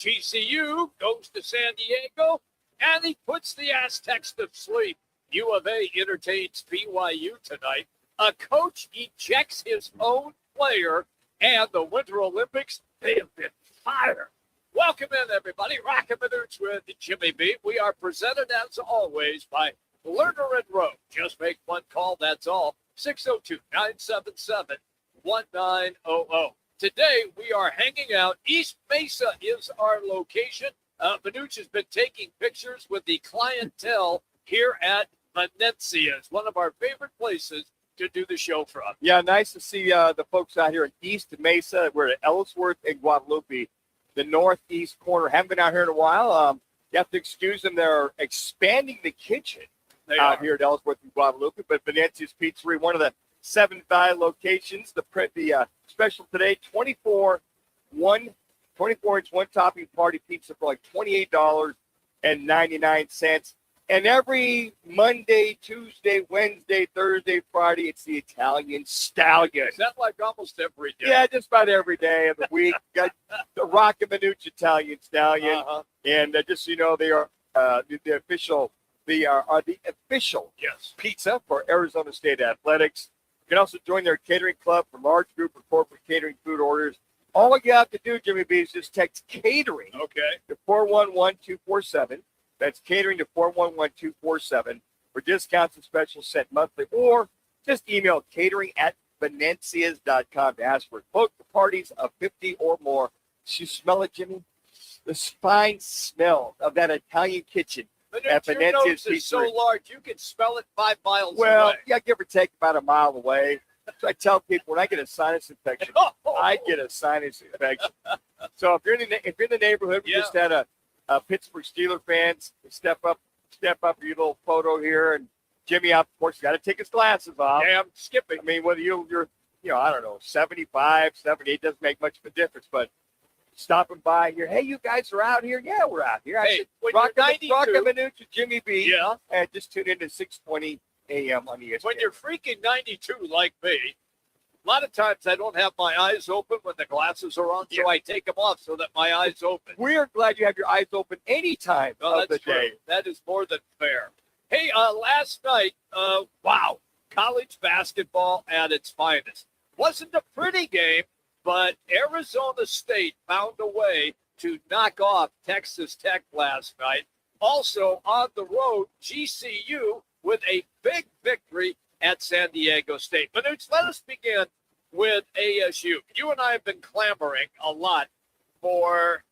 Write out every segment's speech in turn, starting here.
TCU goes to San Diego, and he puts the Aztecs to sleep. U of A entertains BYU tonight. A coach ejects his own player, and the Winter Olympics, they have been fired. Welcome in, everybody. Roc and Manuch with Jimmy B. We are presented, as always, by Lerner and Rowe. Just make one call, that's all. 602-977-1900. Today, we are hanging out. East Mesa is our location. Manuch has been taking pictures with the clientele here at Venezias, one of our favorite places to do the show from. Yeah, nice to see the folks out here in East Mesa. We're at Ellsworth and Guadalupe, the northeast corner. Haven't been out here in a while. You have to excuse them. They're expanding the kitchen out here at Ellsworth and Guadalupe. But Venezias Pizzeria, one of the 7 thigh locations. The special today, 24-inch one-topping party pizza for like $28.99. And every Monday, Tuesday, Wednesday, Thursday, Friday, it's the Italian Stallion. Is that like almost every day? Yeah, just about every day of the week. Got the Roc and Manuch Italian Stallion. Uh-huh. And just so you know, they are the official Yes. pizza for Arizona State Athletics. You can also join their catering club for large group or corporate catering food orders. All you have to do, Jimmy B, is just text catering to 411-247. That's catering to 411-247 for discounts and specials sent monthly, or just email catering@venezias.com to ask for book parties of 50 or more. You smell it, Jimmy? The fine smell of that Italian kitchen at Your Venezias nose is so Pizzeria. large, you can smell it 5 miles Well, away. yeah, give or take about a mile away. So I tell people when I get a sinus infection, I get a sinus infection. So if you're in the neighborhood, we just had a Pittsburgh Steelers fans step up your little photo here, and Jimmy, of course, got to take his glasses off. Damn, skipping. I mean, whether you're I don't know, 75, 78, doesn't make much of a difference, but stopping by here, hey, you guys are out here? Yeah, we're out here. Hey, when Roc you're and 92, Manuch with Jimmy B. Yeah. And just tune in to 620 a.m. on ESPN. When you're freaking 92 like me, a lot of times I don't have my eyes open when the glasses are on, so I take them off so that my eyes open. We're glad you have your eyes open any time of the day. That is more than fair. Hey, last night, wow, college basketball at its finest. Wasn't a pretty game, but Arizona State found a way to knock off Texas Tech last night. Also on the road, GCU with a big victory at San Diego State. Manuch, let us begin with ASU. You and I have been clamoring a lot for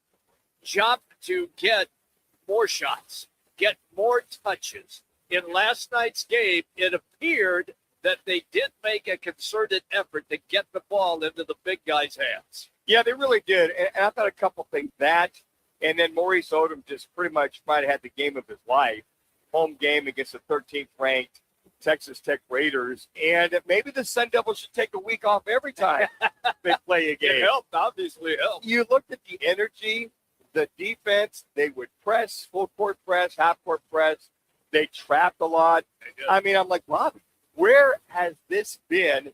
Jump to get more shots, get more touches. In last night's game, it appeared that they did make a concerted effort to get the ball into the big guy's hands. Yeah, they really did. And I thought a couple things. That, and then Maurice Odom just pretty much might have had the game of his life. Home game against the 13th ranked Texas Tech Raiders. And maybe the Sun Devils should take a week off every time they play a game. It helped, obviously helped. You looked at the energy, the defense, they would press, full court press, half court press. They trapped a lot. I mean, I'm like, Bobby, where has this been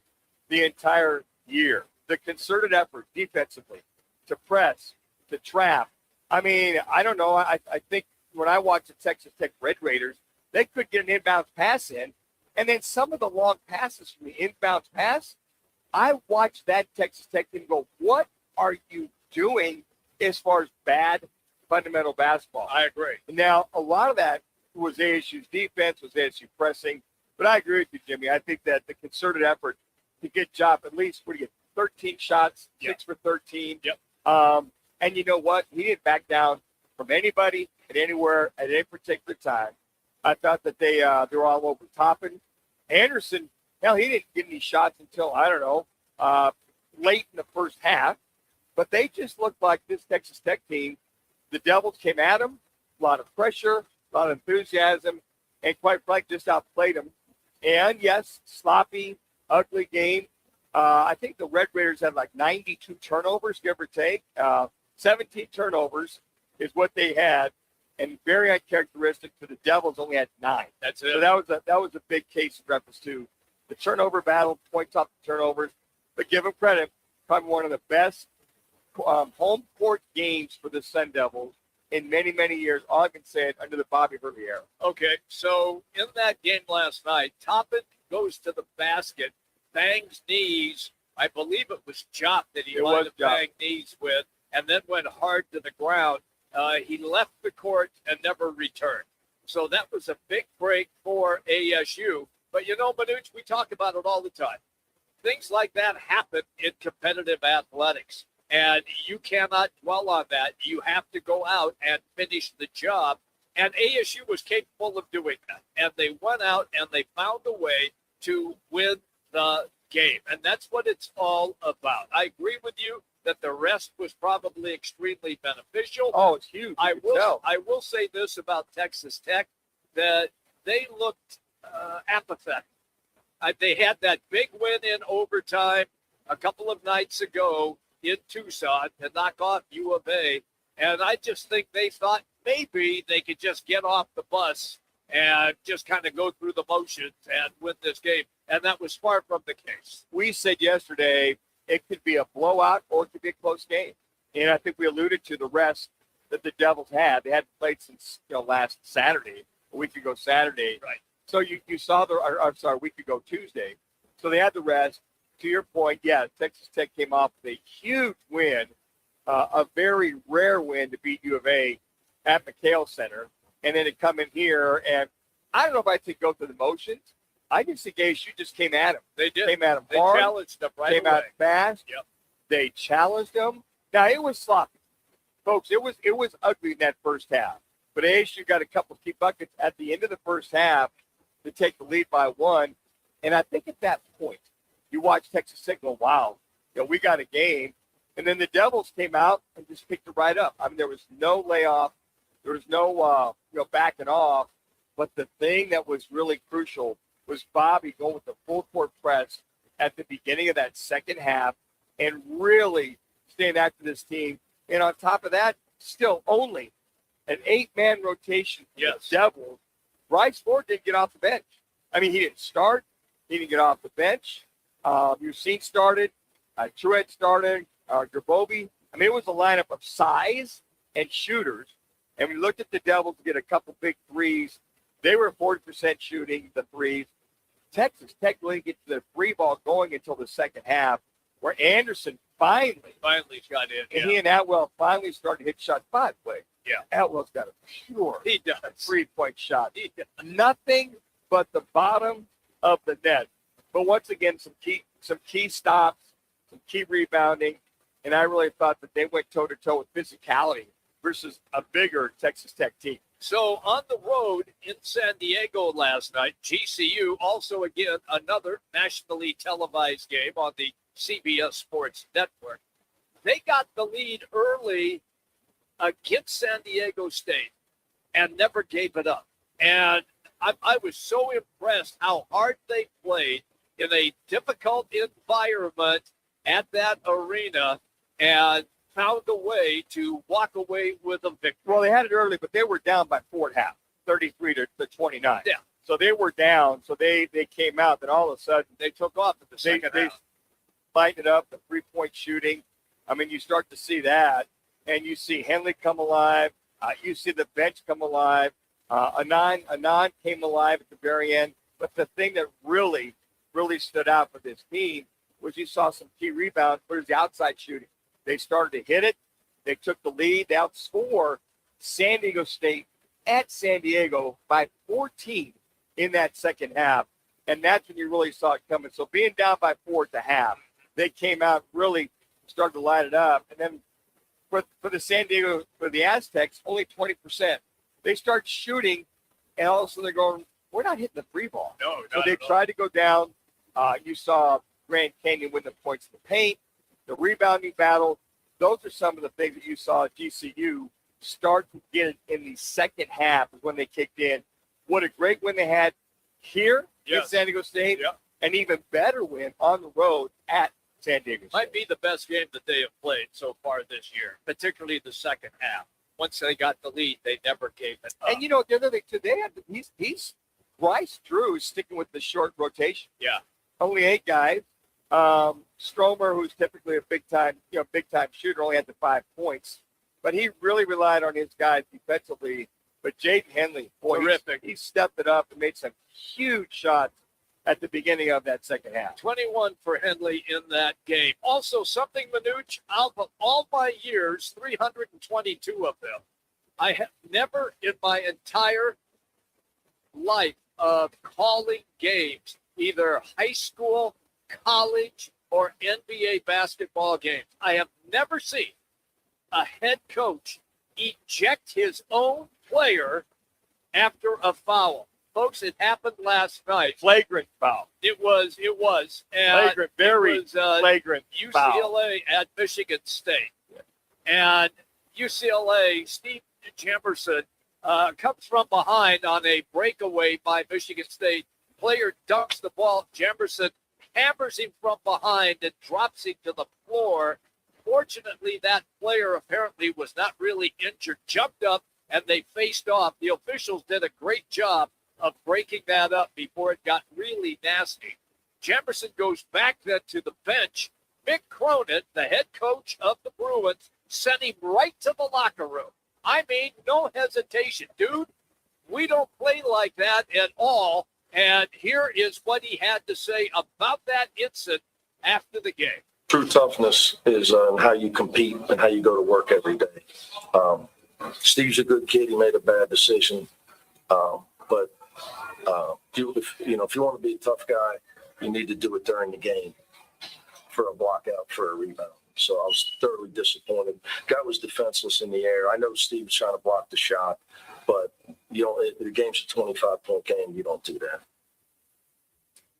the entire year? The concerted effort defensively to press, to trap. I mean, I don't know. I think when I watch the Texas Tech Red Raiders, they could get an inbound pass in. And then some of the long passes from the inbound pass, I watched that Texas Tech team go, what are you doing as far as bad fundamental basketball? I agree. Now, a lot of that was ASU's defense, was ASU pressing. But I agree with you, Jimmy. I think that the concerted effort to get Job at least, 13 shots, 6 for 13. Yep. And you know what? He didn't back down from anybody at anywhere at any particular time. I thought that they were all over Toppin. Anderson, hell, he didn't get any shots until, I don't know, late in the first half. But they just looked like this Texas Tech team. The Devils came at them, a lot of pressure, a lot of enthusiasm, and quite frankly, just outplayed them. And, yes, sloppy, ugly game. I think the Red Raiders had like 92 turnovers, give or take. 17 turnovers is what they had, and very uncharacteristic for the Devils only had 9. That's it. So that was a big case in reference to the turnover battle, points off the turnovers. But give them credit, probably one of the best home court games for the Sun Devils in many, many years. All I can say under the Bobby Hurley era. Okay, so in that game last night, Toppin goes to the basket, bangs knees. I believe it was Jop that he might have banged knees with, and then went hard to the ground. He left the court and never returned. So that was a big break for ASU. But, Manuch, we talk about it all the time. Things like that happen in competitive athletics, and you cannot dwell on that. You have to go out and finish the job, and ASU was capable of doing that. And they went out and they found a way to win the game, and that's what it's all about. I agree with you that the rest was probably extremely beneficial. Oh, it's huge. I will say this about Texas Tech, that they looked apathetic. They had that big win in overtime a couple of nights ago in Tucson to knock off U of A, and I just think they thought maybe they could just get off the bus and just kind of go through the motions and win this game, and that was far from the case. We said yesterday it could be a blowout or it could be a close game, and I think we alluded to the rest that the Devils had. They hadn't played since last Saturday, a week ago Saturday. Right. So you saw a week ago Tuesday. So they had the rest. To your point, yeah, Texas Tech came off with a huge win, a very rare win to beat U of A at McHale Center, and then to come in here, and I don't know if I think go through the motions. I just think ASU just came at him. They did. Came at him They hard. challenged them right Came away. out fast. Yep. They challenged them. Now, it was sloppy. Folks, it was ugly in that first half. But ASU got a couple key buckets at the end of the first half to take the lead by one. And I think at that point, you watch Texas Tech go, wow, we got a game. And then the Devils came out and just picked it right up. I mean, there was no layoff. There was no, backing off. But the thing that was really crucial was Bobby going with the full court press at the beginning of that second half and really staying after this team. And on top of that, still only an 8-man rotation for the Devils. Bryce Ford didn't get off the bench. I mean, he didn't start. He didn't get off the bench. Youssine started. Truett started. Gerbobi. I mean, it was a lineup of size and shooters. And we looked at the Devils to get a couple big threes. They were 40% shooting the threes. Texas Tech really didn't get the free ball going until the second half, where Anderson finally got in. And he and Atwell finally started to hit shots. By the way, Atwell's got a pure he does. 3-point shot. He does. Nothing but the bottom of the net. But once again, some key stops, some key rebounding, and I really thought that they went toe-to-toe with physicality versus a bigger Texas Tech team. So on the road in San Diego last night, GCU also again another nationally televised game on the CBS Sports Network. They got the lead early against San Diego State and never gave it up. And I was so impressed how hard they played in a difficult environment at that arena and found a way to walk away with a victory. Well, they had it early, but they were down by 4 at half, 33 to 29. Yeah. So they were down. So they came out, and all of a sudden they took off in the second they half. lightened it up, the 3-point shooting. I mean, you start to see that, and you see Henley come alive. You see the bench come alive. Anand came alive at the very end. But the thing that really, really stood out for this team was you saw some key rebounds, but it was the outside shooting. They started to hit it. They took the lead. They outscored San Diego State at San Diego by 14 in that second half. And that's when you really saw it coming. So being down by 4 at the half, they came out, really started to light it up. And then for the Aztecs, only 20%. They start shooting, and all of a sudden they're going, we're not hitting the free ball. No, so they tried to go down. You saw Grand Canyon win the points in the paint, the rebounding battle. Those are some of the things that you saw at GCU start to get in the second half is when they kicked in. What a great win they had here in San Diego State. Yep. An even better win on the road at San Diego State. Might be the best game that they have played so far this year, particularly the second half. Once they got the lead, they never gave it up. And the other thing today, he's Bryce Drew is sticking with the short rotation. Yeah. Only 8 guys. Strohman, who's typically a big time shooter, only had the 5 points, but he really relied on his guys defensively. But Jaden Henley, boy, terrific. He stepped it up and made some huge shots at the beginning of that second half. 21 for Henley in that game. Also, something, Manuch, out of all my years, 322 of them, I have never in my entire life of calling games, either high school, college, or NBA basketball games, I have never seen a head coach eject his own player after a foul. Folks, it happened last night. Flagrant foul. It was. And flagrant, very it was, flagrant UCLA foul. at Michigan State. And UCLA, Steve Jamerson, comes from behind on a breakaway by Michigan State. Player dunks the ball. Jamerson hammers him from behind and drops him to the floor. Fortunately, that player apparently was not really injured, jumped up, and they faced off. The officials did a great job of breaking that up before it got really nasty. Jamerson goes back then to the bench. Mick Cronin, the head coach of the Bruins, sent him right to the locker room. I mean, no hesitation. Dude, we don't play like that at all. And here is what he had to say about that incident after the game. True toughness is how you compete and how you go to work every day. Steve's a good kid. He made a bad decision. But if you want to be a tough guy, you need to do it during the game for a block out, for a rebound. So I was thoroughly disappointed. Guy was defenseless in the air. I know Steve was trying to block the shot, but the game's a 25-point game. You don't do that.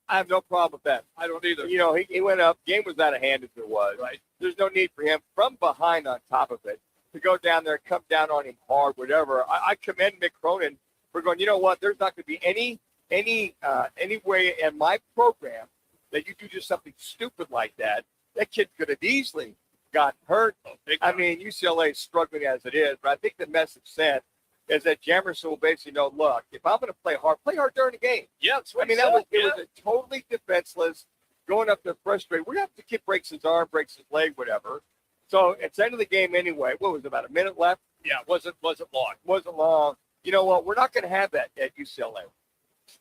I have no problem with that. I don't either. He went up. Game was out of hand as it was. Right. There's no need for him from behind on top of it to go down there, come down on him hard, whatever. I commend Mick Cronin for going, you know what, there's not going to be any way in my program that you do just something stupid like that. That kid could have easily gotten hurt. I mean, UCLA is struggling as it is, but I think the message sent is that Jamerson will basically know, look, if I'm going to play hard during the game. Yeah, that's what I mean, it was a totally defenseless, going up there frustrated. We're going to have to kid breaks his arm, breaks his leg, whatever. So it's the end of the game anyway. What was it, about a minute left? Yeah, wasn't long. Wasn't long. You know what? We're not going to have that at UCLA.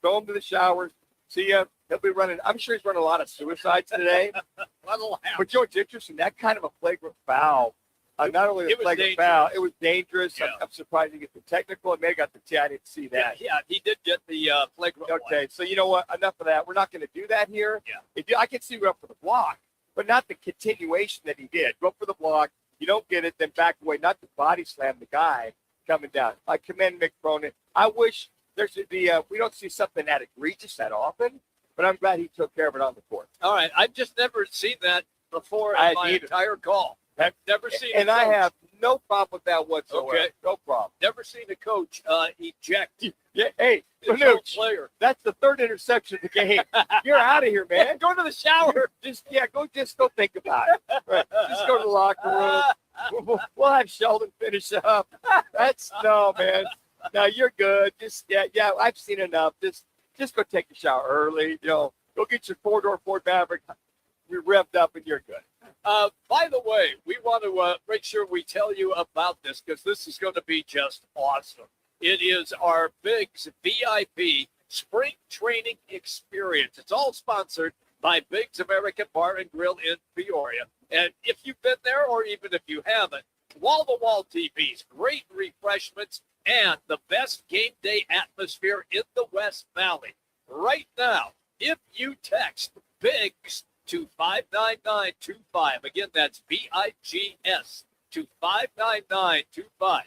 Throw him to the showers. See ya. He'll be running. I'm sure he's running a lot of suicides today. What'll happen? But you know what's interesting? That kind of a flagrant foul. Not only a flagrant foul, it was dangerous. Yeah. I'm surprised he got the technical. It may have got the T. I didn't see that. Yeah, he did get the flagrant one. Okay, so you know what? Enough of that. We're not going to do that here. Yeah. I can see you up for the block, but not the continuation that he did. Go for the block. You don't get it, then back away. Not to body slam the guy coming down. I commend Mick Cronin. I wish there should be we don't see something that egregious that often, but I'm glad he took care of it on the court. All right. I've just never seen that before in my entire call. I've never seen it. And I have no problem with that whatsoever. Okay. No problem. Never seen a coach eject Yeah, hey, his own Manuch, player. that's the third interception of the game. You're out of here, man. Go to the shower. Go think about it. Right. Just go to the locker room. We'll have Sheldon finish up. No, man. No, you're good. Yeah, I've seen enough. Just go take a shower early. Go get your four-door Ford Maverick. You're revved up and you're good. By the way, we want to make sure we tell you about this because this is going to be just awesome. It is our Biggs VIP Spring Training Experience. It's all sponsored by Biggs American Bar and Grill in Peoria. And if you've been there or even if you haven't, wall-to-wall TVs, great refreshments, and the best game day atmosphere in the West Valley. Right now, if you text Biggs to 59925, again, that's BIGS to 59925,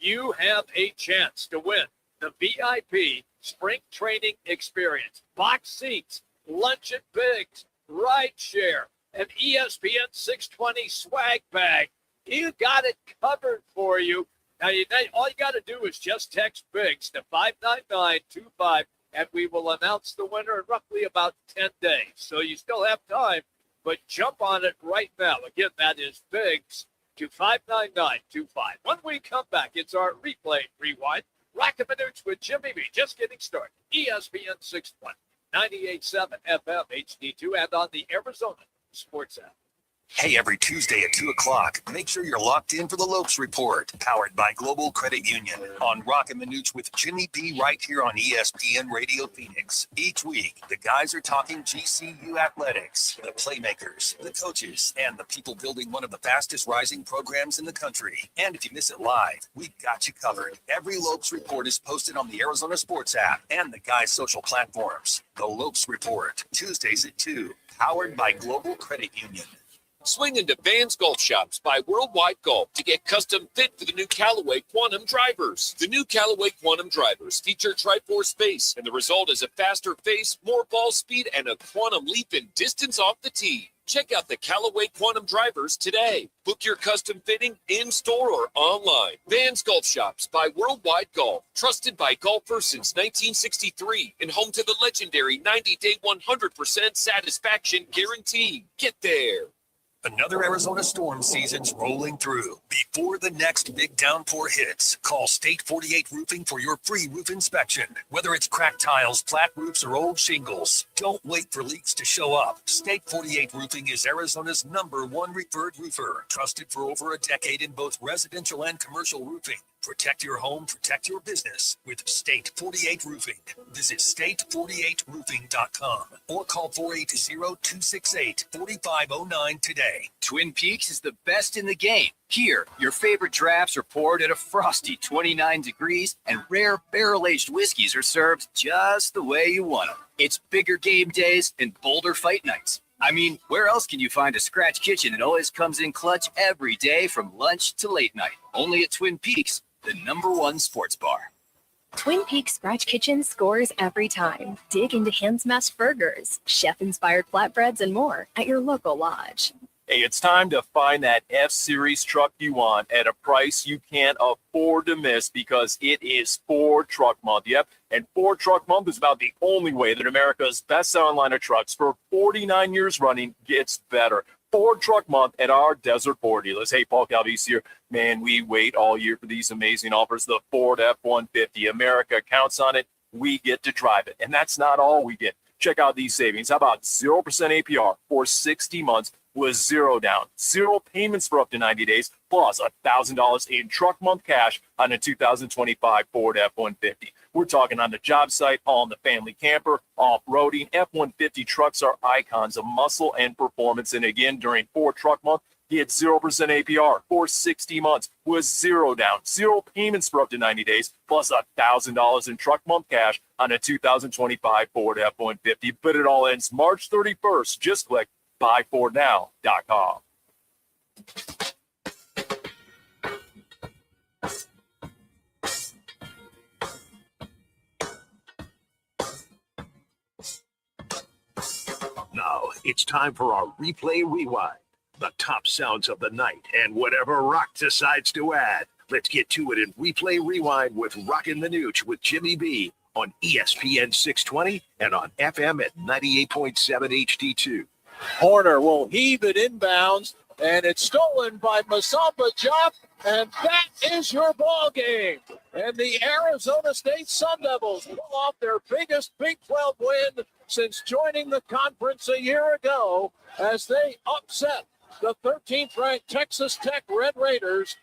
you have a chance to win the VIP Spring Training Experience. Box seats, lunch at Biggs, ride share, an ESPN 620 swag bag. You got it covered for you. Now, all you got to do is just text Biggs to 59925, and we will announce the winner in roughly about 10 days. So you still have time, but jump on it right now. Again, that is Biggs to 59925. When we come back, it's our replay rewind. Roc and Manuch with Jimmy B. Just getting started. ESPN 620. 98.7 FM HD2 and on the Arizona Sports app. Hey, every Tuesday at 2 o'clock, make sure you're locked in for the Lopes Report, powered by Global Credit Union, on Roc and Manuch with Jimmy B right here on ESPN Radio Phoenix. Each week, the guys are talking GCU athletics, the playmakers, the coaches, and the people building one of the fastest rising programs in the country. And if you miss it live, we've got you covered. Every Lopes Report is posted on the Arizona Sports app and the guys' social platforms. The Lopes Report, Tuesdays at 2, powered by Global Credit Union. Swing into Vans Golf Shops by Worldwide Golf to get custom fit for the new Callaway Quantum drivers. The new Callaway Quantum drivers feature Tri-Force face, and the result is a faster face, more ball speed, and a quantum leap in distance off the tee. Check out the Callaway Quantum drivers today. Book your custom fitting in-store or online. Vans Golf Shops by Worldwide Golf. Trusted by golfers since 1963 and home to the legendary 90-day 100% satisfaction guarantee. Get there. Another Arizona storm season's rolling through. Before the next big downpour hits, call State 48 Roofing for your free roof inspection. Whether it's cracked tiles, flat roofs, or old shingles, don't wait for leaks to show up. State 48 Roofing is Arizona's #1 referred roofer, trusted for over a decade in both residential and commercial roofing. Protect your home, protect your business with State 48 Roofing. Visit state48roofing.com or call 480-268-4509 today. Twin Peaks is the best in the game. Here, your favorite drafts are poured at a frosty 29 degrees, and rare barrel-aged whiskeys are served just the way you want them. It's bigger game days and bolder fight nights. I mean, where else can you find a scratch kitchen that always comes in clutch every day from lunch to late night? Only at Twin Peaks, the #1 sports bar. Twin Peaks Scratch Kitchen scores every time. Dig into hand-smashed burgers, chef-inspired flatbreads, and more at your local lodge. Hey, it's time to find that F-Series truck you want at a price you can't afford to miss, because it is Ford Truck Month. Yep, and Ford Truck Month is about the only way that America's best-selling line of trucks for 49 years running gets better. Ford Truck Month at our Desert Ford dealers. Hey, Paul Calvise here. Man, we wait all year for these amazing offers. The Ford F-150. America counts on it. We get to drive it. And that's not all we get. Check out these savings. How about 0% APR for 60 months with 0 down, 0 payments for up to 90 days, plus $1,000 in truck month cash on a 2025 Ford F-150. We're talking on the job site, on the family camper, off-roading. F-150 trucks are icons of muscle and performance. And again, during Ford Truck Month, get 0% APR for 60 months with 0 down, 0 payments for up to 90 days, plus $1,000 in truck month cash on a 2025 Ford F-150. But it all ends March 31st. Just click buyfordnow.com. Now it's time for our Replay Rewind, the top sounds of the night and whatever Rock decides to add. Let's get to it in Replay Rewind with Roc and Manuch with Jimmy B on ESPN 620 and on FM at 98.7 HD2. Horner will heave it inbounds, and it's stolen by Masamba Jopp, and that is your ball game. And the Arizona State Sun Devils pull off their biggest Big 12 win since joining the conference a year ago, as they upset the 13th-ranked Texas Tech Red Raiders.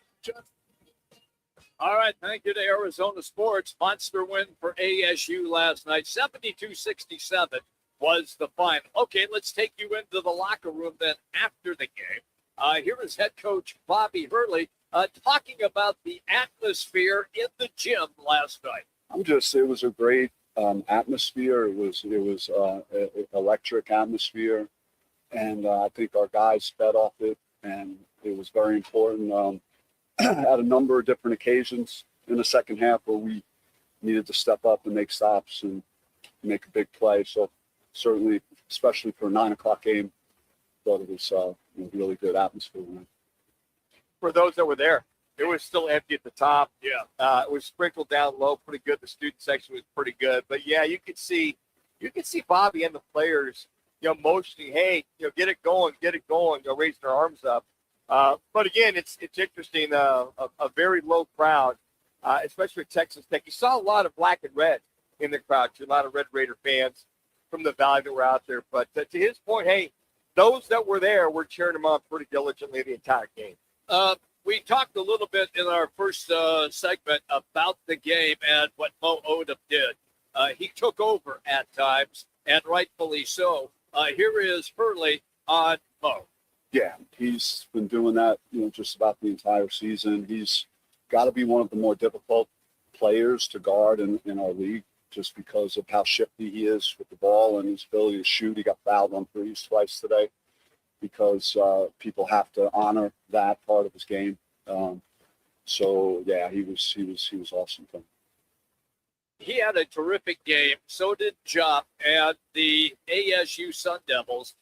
All right, thank you to Arizona Sports. Monster win for ASU last night, 72-67. Was the final. Okay, let's take you into the locker room then after the game. Here is head coach Bobby Hurley talking about the atmosphere in the gym last night. It was a great atmosphere. It was electric atmosphere, and I think our guys fed off it, and it was very important. At a number of different occasions in the second half where we needed to step up and make stops and make a big play. So certainly, especially for a 9 o'clock game, thought it was a really good atmosphere. For those that were there, it was still empty at the top. Yeah. It was sprinkled down low, pretty good. The student section was pretty good. But yeah, you could see Bobby and the players, motioning, hey, get it going, raising their arms up. But again, it's interesting. A very low crowd, especially at Texas Tech. You saw a lot of black and red in the crowd too, a lot of Red Raider fans. from the valley that were out there. But to his point, hey, those that were there were cheering him on pretty diligently the entire game. We talked a little bit in our first segment about the game and what Mo Odom did. He took over at times, and rightfully so. Here is Hurley on Mo. Yeah, he's been doing that, just about the entire season. He's got to be one of the more difficult players to guard in our league just because of how shifty he is with the ball and his ability to shoot. He got fouled on threes twice today because people have to honor that part of his game. So yeah, he was awesome for him. He had a terrific game. So did Jop, and the ASU Sun Devils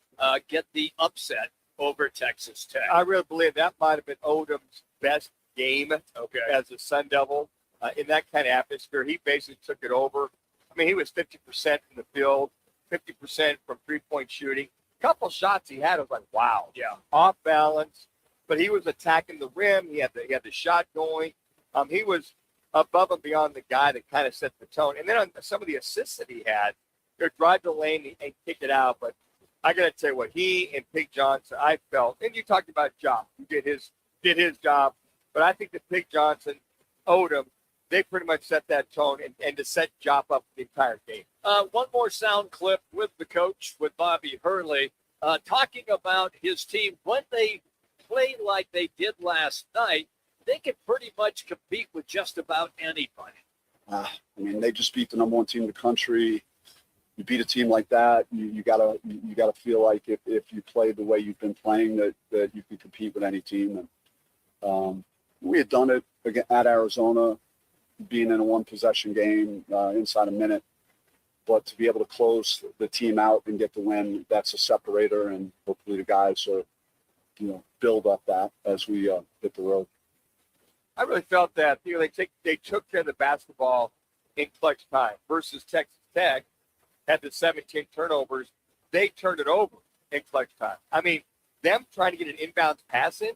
get the upset over Texas Tech. I really believe that might have been Odom's best game as a Sun Devil. In that kind of atmosphere, he basically took it over. I mean, he was 50% from the field, 50% from three-point shooting. A couple shots he had, I was like, wow. Yeah. Off balance, but he was attacking the rim. He had the shot going. He was above and beyond the guy that kind of set the tone. And then on some of the assists that he had, he'd drive the lane and kick it out. But I got to tell you what, he and Pig Johnson, I felt, and you talked about Job, who did his job. But I think that Pig Johnson, Odom, they pretty much set that tone and to set Job up for the entire game. One more sound clip with the coach, with Bobby Hurley, talking about his team. When they play like they did last night, they can pretty much compete with just about anybody. I mean, they just beat the number one team in the country. You beat a team like that, you gotta feel like if you play the way you've been playing, that you can compete with any team. And we had done it again at Arizona, being in a one possession game inside a minute. But to be able to close the team out and get the win, that's a separator. And hopefully the guys are, build up that as we hit the road. I really felt that they took care of the basketball in clutch time versus Texas Tech had the 17 turnovers. They turned it over in clutch time. I mean, them trying to get an inbounds pass in,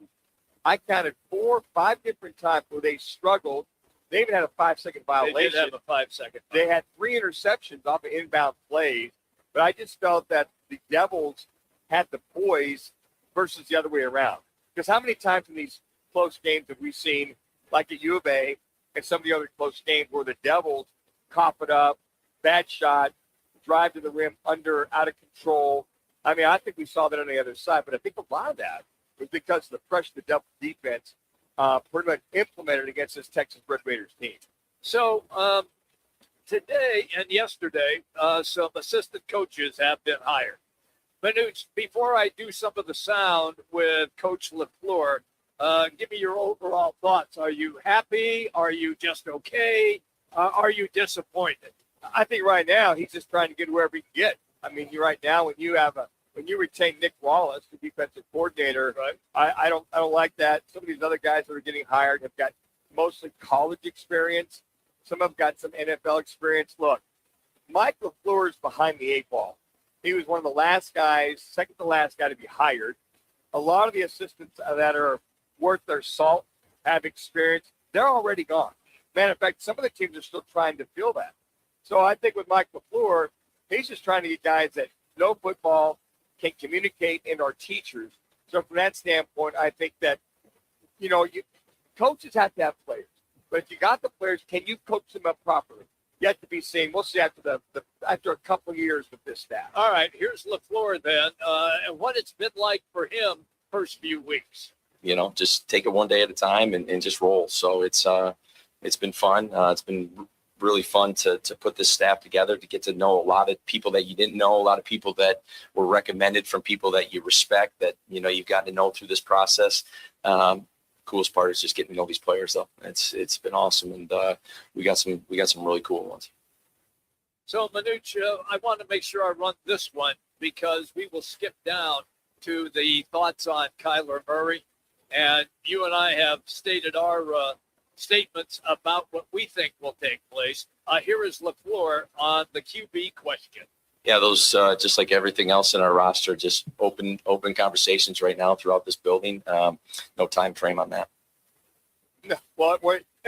I counted 4 or 5 different times where they struggled. They even had a 5-second violation. They did have a 5-second. They had 3 interceptions off of inbound plays, but I just felt that the Devils had the poise versus the other way around. Because how many times in these close games have we seen, like at U of A and some of the other close games, where the Devils cough it up, bad shot, drive to the rim out of control? I mean, I think we saw that on the other side, but I think a lot of that was because of the pressure the Devils defense pretty much implemented against this Texas Red Raiders team. So today and yesterday, some assistant coaches have been hired. Manuch, before I do some of the sound with Coach LaFleur, give me your overall thoughts. Are you happy? Are you just okay? Are you disappointed? I think right now he's just trying to get wherever he can get. I mean, right now when you retain Nick Wallace, the defensive coordinator, right. I don't like that. Some of these other guys that are getting hired have got mostly college experience. Some have got some NFL experience. Look, Mike LaFleur is behind the 8 ball. He was one of the last guys, second to last guy to be hired. A lot of the assistants that are worth their salt, have experience, they're already gone. Matter of fact, some of the teams are still trying to fill that. So I think with Mike LaFleur, he's just trying to get guys that know football, can communicate, and are teachers. So from that standpoint, I think that, coaches have to have players. But if you got the players, can you coach them up properly? Yet to be seen. We'll see after after a couple of years with this staff. All right, here's LaFleur then, and what it's been like for him first few weeks. Just take it one day at a time and just roll. So it's been fun. It's been really fun to put this staff together, to get to know a lot of people that you didn't know, a lot of people that were recommended from people that you respect, that you've gotten to know through this process. Coolest part is just getting to know these players, though. It's been awesome, and we got some really cool ones. So Manuch, I want to make sure I run this one because we will skip down to the thoughts on Kyler Murray, and you and I have stated our statements about what we think will take place. Here is LaFleur on the QB question. Yeah, those just like everything else in our roster, just open conversations right now throughout this building. No time frame on that. No, well,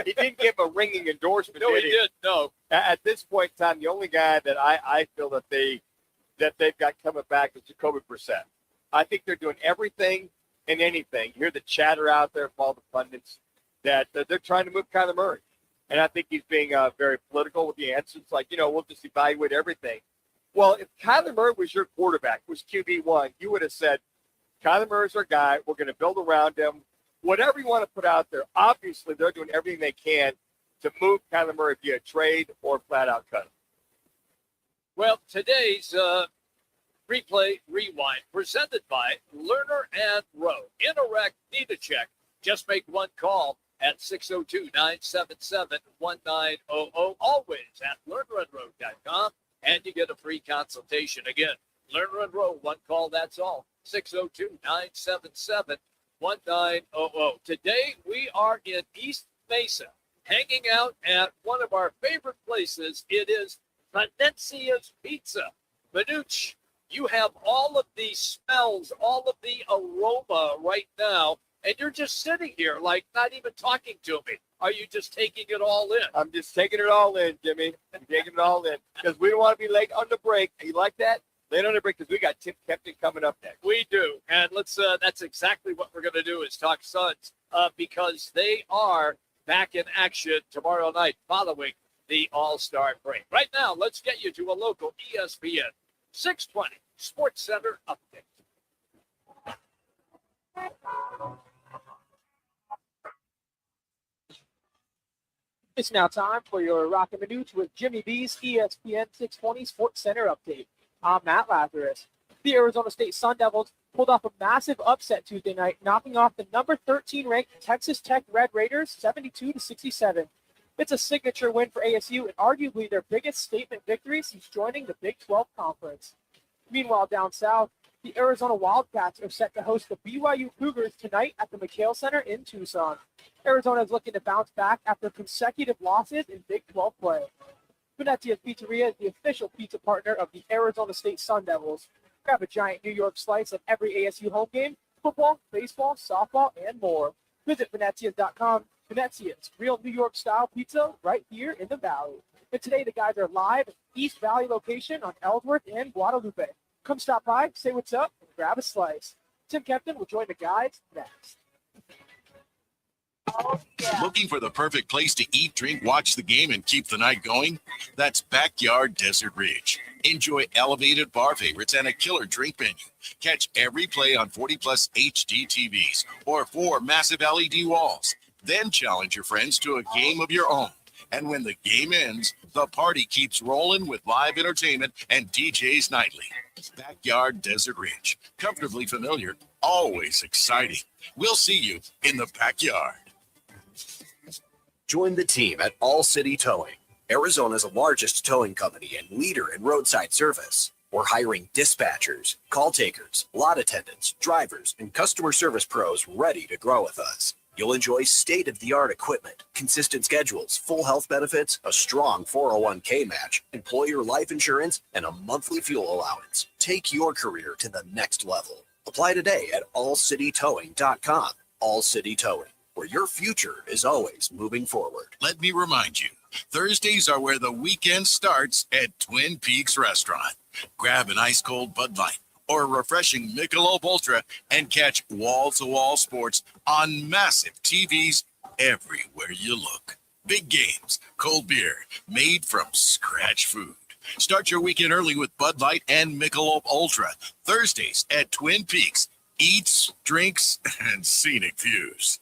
he didn't give a ringing endorsement. No, he did. No. At this point in time, the only guy that I feel that they that they've got coming back is Jacoby Brissett. I think they're doing everything and anything. You hear the chatter out there from all the pundits that they're trying to move Kyler Murray. And I think he's being very political with the answers. Like, we'll just evaluate everything. Well, if Kyler Murray was your quarterback, was QB1, you would have said, Kyler Murray's our guy. We're going to build around him. Whatever you want to put out there, obviously they're doing everything they can to move Kyler Murray via trade or flat out cut him. Well, today's replay rewind presented by Lerner and Rowe. In a wreck, need a check. Just make one call at 602-977-1900. Always at lernerandrowe.com, and you get a free consultation. Again, Lerner and Rowe, one call, that's all. 602-977-1900. Today we are in East Mesa, hanging out at one of our favorite places. It is Venezias Pizza. Manuch, you have all of the smells, all of the aroma right now, and you're just sitting here, like not even talking to me. Are you just taking it all in? I'm just taking it all in, Jimmy. I'm taking it all in because we don't want to be late on the break. You like that? Late on the break because we got Tim Kempton coming up next. We do, and that's exactly what we're going to do is talk Suns because they are back in action tomorrow night following the All-Star break. Right now, let's get you to a local ESPN 620 Sports Center update. It's now time for your Roc and Manuch with Jimmy B's ESPN 620 Sports Center update. I'm Matt Lazarus. The Arizona State Sun Devils pulled off a massive upset Tuesday night, knocking off the number 13 ranked Texas Tech Red Raiders 72-67. It's a signature win for ASU and arguably their biggest statement victory since joining the Big 12 Conference. Meanwhile, down south, the Arizona Wildcats are set to host the BYU Cougars tonight at the McHale Center in Tucson. Arizona is looking to bounce back after consecutive losses in Big 12 play. Venezias Pizzeria is the official pizza partner of the Arizona State Sun Devils. Grab a giant New York slice at every ASU home game, football, baseball, softball, and more. Visit Venezias.com. Venezias, real New York style pizza right here in the Valley. And today the guys are live at East Valley location on Ellsworth and Guadalupe. Come stop by, say what's up, and grab a slice. Tim Kempton will join the guys next. Looking for the perfect place to eat, drink, watch the game, and keep the night going? That's Backyard Desert Ridge. Enjoy elevated bar favorites and a killer drink menu. Catch every play on 40-plus HD TVs or 4 massive LED walls. Then challenge your friends to a game of your own. And when the game ends, the party keeps rolling with live entertainment and DJs nightly. Backyard Desert Ridge. Comfortably familiar, always exciting. We'll see you in the backyard. Join the team at All City Towing, Arizona's largest towing company and leader in roadside service. We're hiring dispatchers, call takers, lot attendants, drivers, and customer service pros ready to grow with us. You'll enjoy state-of-the-art equipment, consistent schedules, full health benefits, a strong 401k match, employer life insurance, and a monthly fuel allowance. Take your career to the next level. Apply today at allcitytowing.com. All City Towing, where your future is always moving forward. Let me remind you, Thursdays are where the weekend starts at Twin Peaks Restaurant. Grab an ice-cold Bud Light or a refreshing Michelob Ultra and catch wall-to-wall sports on massive TVs everywhere you look. Big games, cold beer, made from scratch food. Start your weekend early with Bud Light and Michelob Ultra. Thursdays at Twin Peaks. Eats, drinks, and scenic views.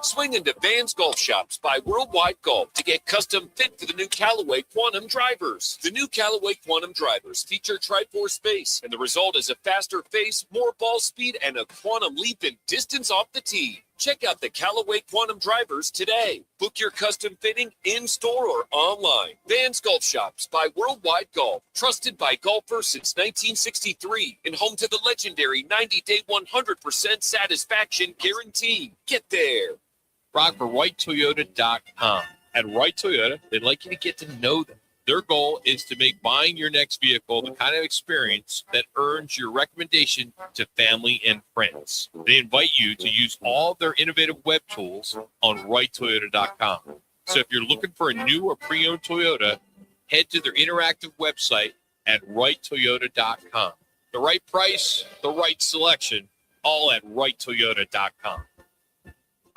Swing into Vans Golf Shops by Worldwide Golf to get custom fit for the new Callaway Quantum drivers. The new Callaway Quantum drivers feature Tri-Force base, and the result is a faster face, more ball speed, and a quantum leap in distance off the tee. Check out the Callaway Quantum drivers today. Book your custom fitting in-store or online. Vans Golf Shops by Worldwide Golf. Trusted by golfers since 1963 and home to the legendary 90-day 100% satisfaction guarantee. Get there. Rock for WhiteToyota.com. At White Toyota, they'd like you to get to know them. Their goal is to make buying your next vehicle the kind of experience that earns your recommendation to family and friends. They invite you to use all of their innovative web tools on WhiteToyota.com. So if you're looking for a new or pre-owned Toyota, head to their interactive website at righttoyota.com. The right price, the right selection, all at righttoyota.com.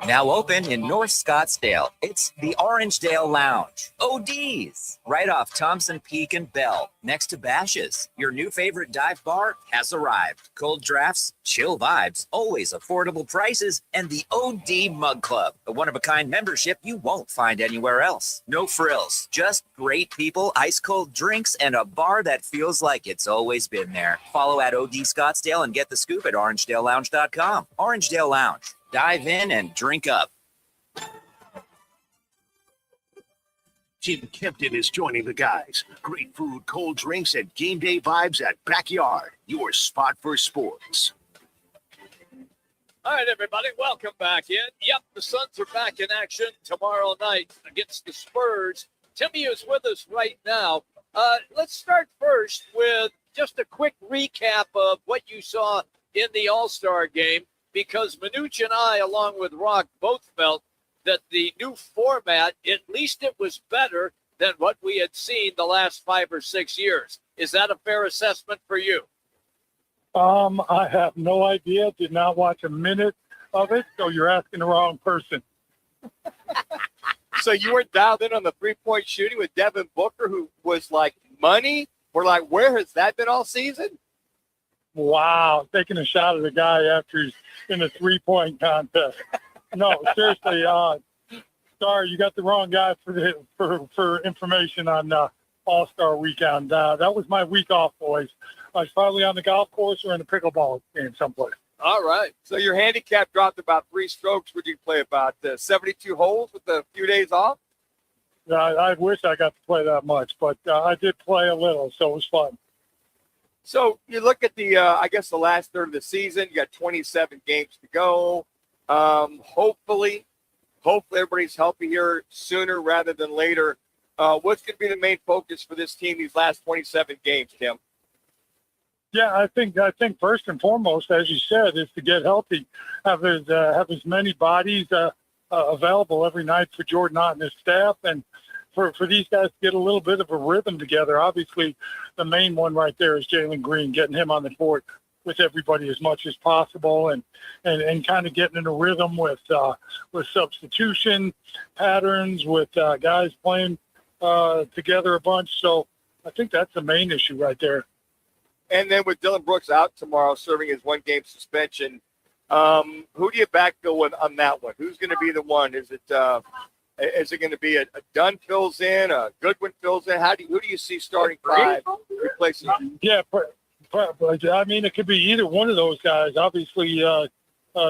Now open in North Scottsdale. It's the Orangedale Lounge. ODs. Right off Thompson Peak and Bell. Next to Bash's. Your new favorite dive bar has arrived. Cold drafts, chill vibes, always affordable prices, and the OD Mug Club. A one-of-a-kind membership you won't find anywhere else. No frills. Just great people, ice-cold drinks, and a bar that feels like it's always been there. Follow at OD Scottsdale and get the scoop at orangedalelounge.com. Orangedale Lounge. Dive in and drink up. Jim Kempton is joining the guys. Great food, cold drinks, and game day vibes at Backyard, your spot for sports. All right, everybody, welcome back in. Yep, the Suns are back in action tomorrow night against the Spurs. Timmy is with us right now. Let's start first with just a quick recap of what you saw in the All-Star game, because Manuch and I, along with Roc, both felt that the new format, at least it was better than what we had seen the last 5 or 6 years. Is that a fair assessment for you? I have no idea. Did not watch a minute of it, so you're asking the wrong person. So you were dialed in on the three-point shooting with Devin Booker, who was like money? We're like, where has that been all season? Wow, taking a shot at the guy after he's in a three-point contest. No, seriously, sorry, you got the wrong guy for information on All-Star Weekend. That was my week off, boys. I was probably on the golf course or in a pickleball game someplace. All right. So your handicap dropped about 3 strokes. Would you play about 72 holes with a few days off? I wish I got to play that much, but I did play a little, so it was fun. So you look at the, I guess, the last third of the season. You got 27 games to go. Hopefully everybody's healthy here sooner rather than later. What's going to be the main focus for this team these last 27 games, Tim? Yeah, I think first and foremost, as you said, is to get healthy, have as many bodies available every night for Jordan Ott and his staff, and for these guys to get a little bit of a rhythm together. Obviously, the main one right there is Jalen Green, getting him on the court with everybody as much as possible, and kind of getting in a rhythm with substitution patterns, with guys playing together a bunch. So I think that's the main issue right there. And then with Dylan Brooks out tomorrow, serving his 1-game suspension, who do you backfill with on that one? Who's going to be the one? Is it going to be a Dunn fills in, a Goodwin fills in? Who do you see starting 5 replacing him? Yeah, I mean, it could be either one of those guys. Obviously,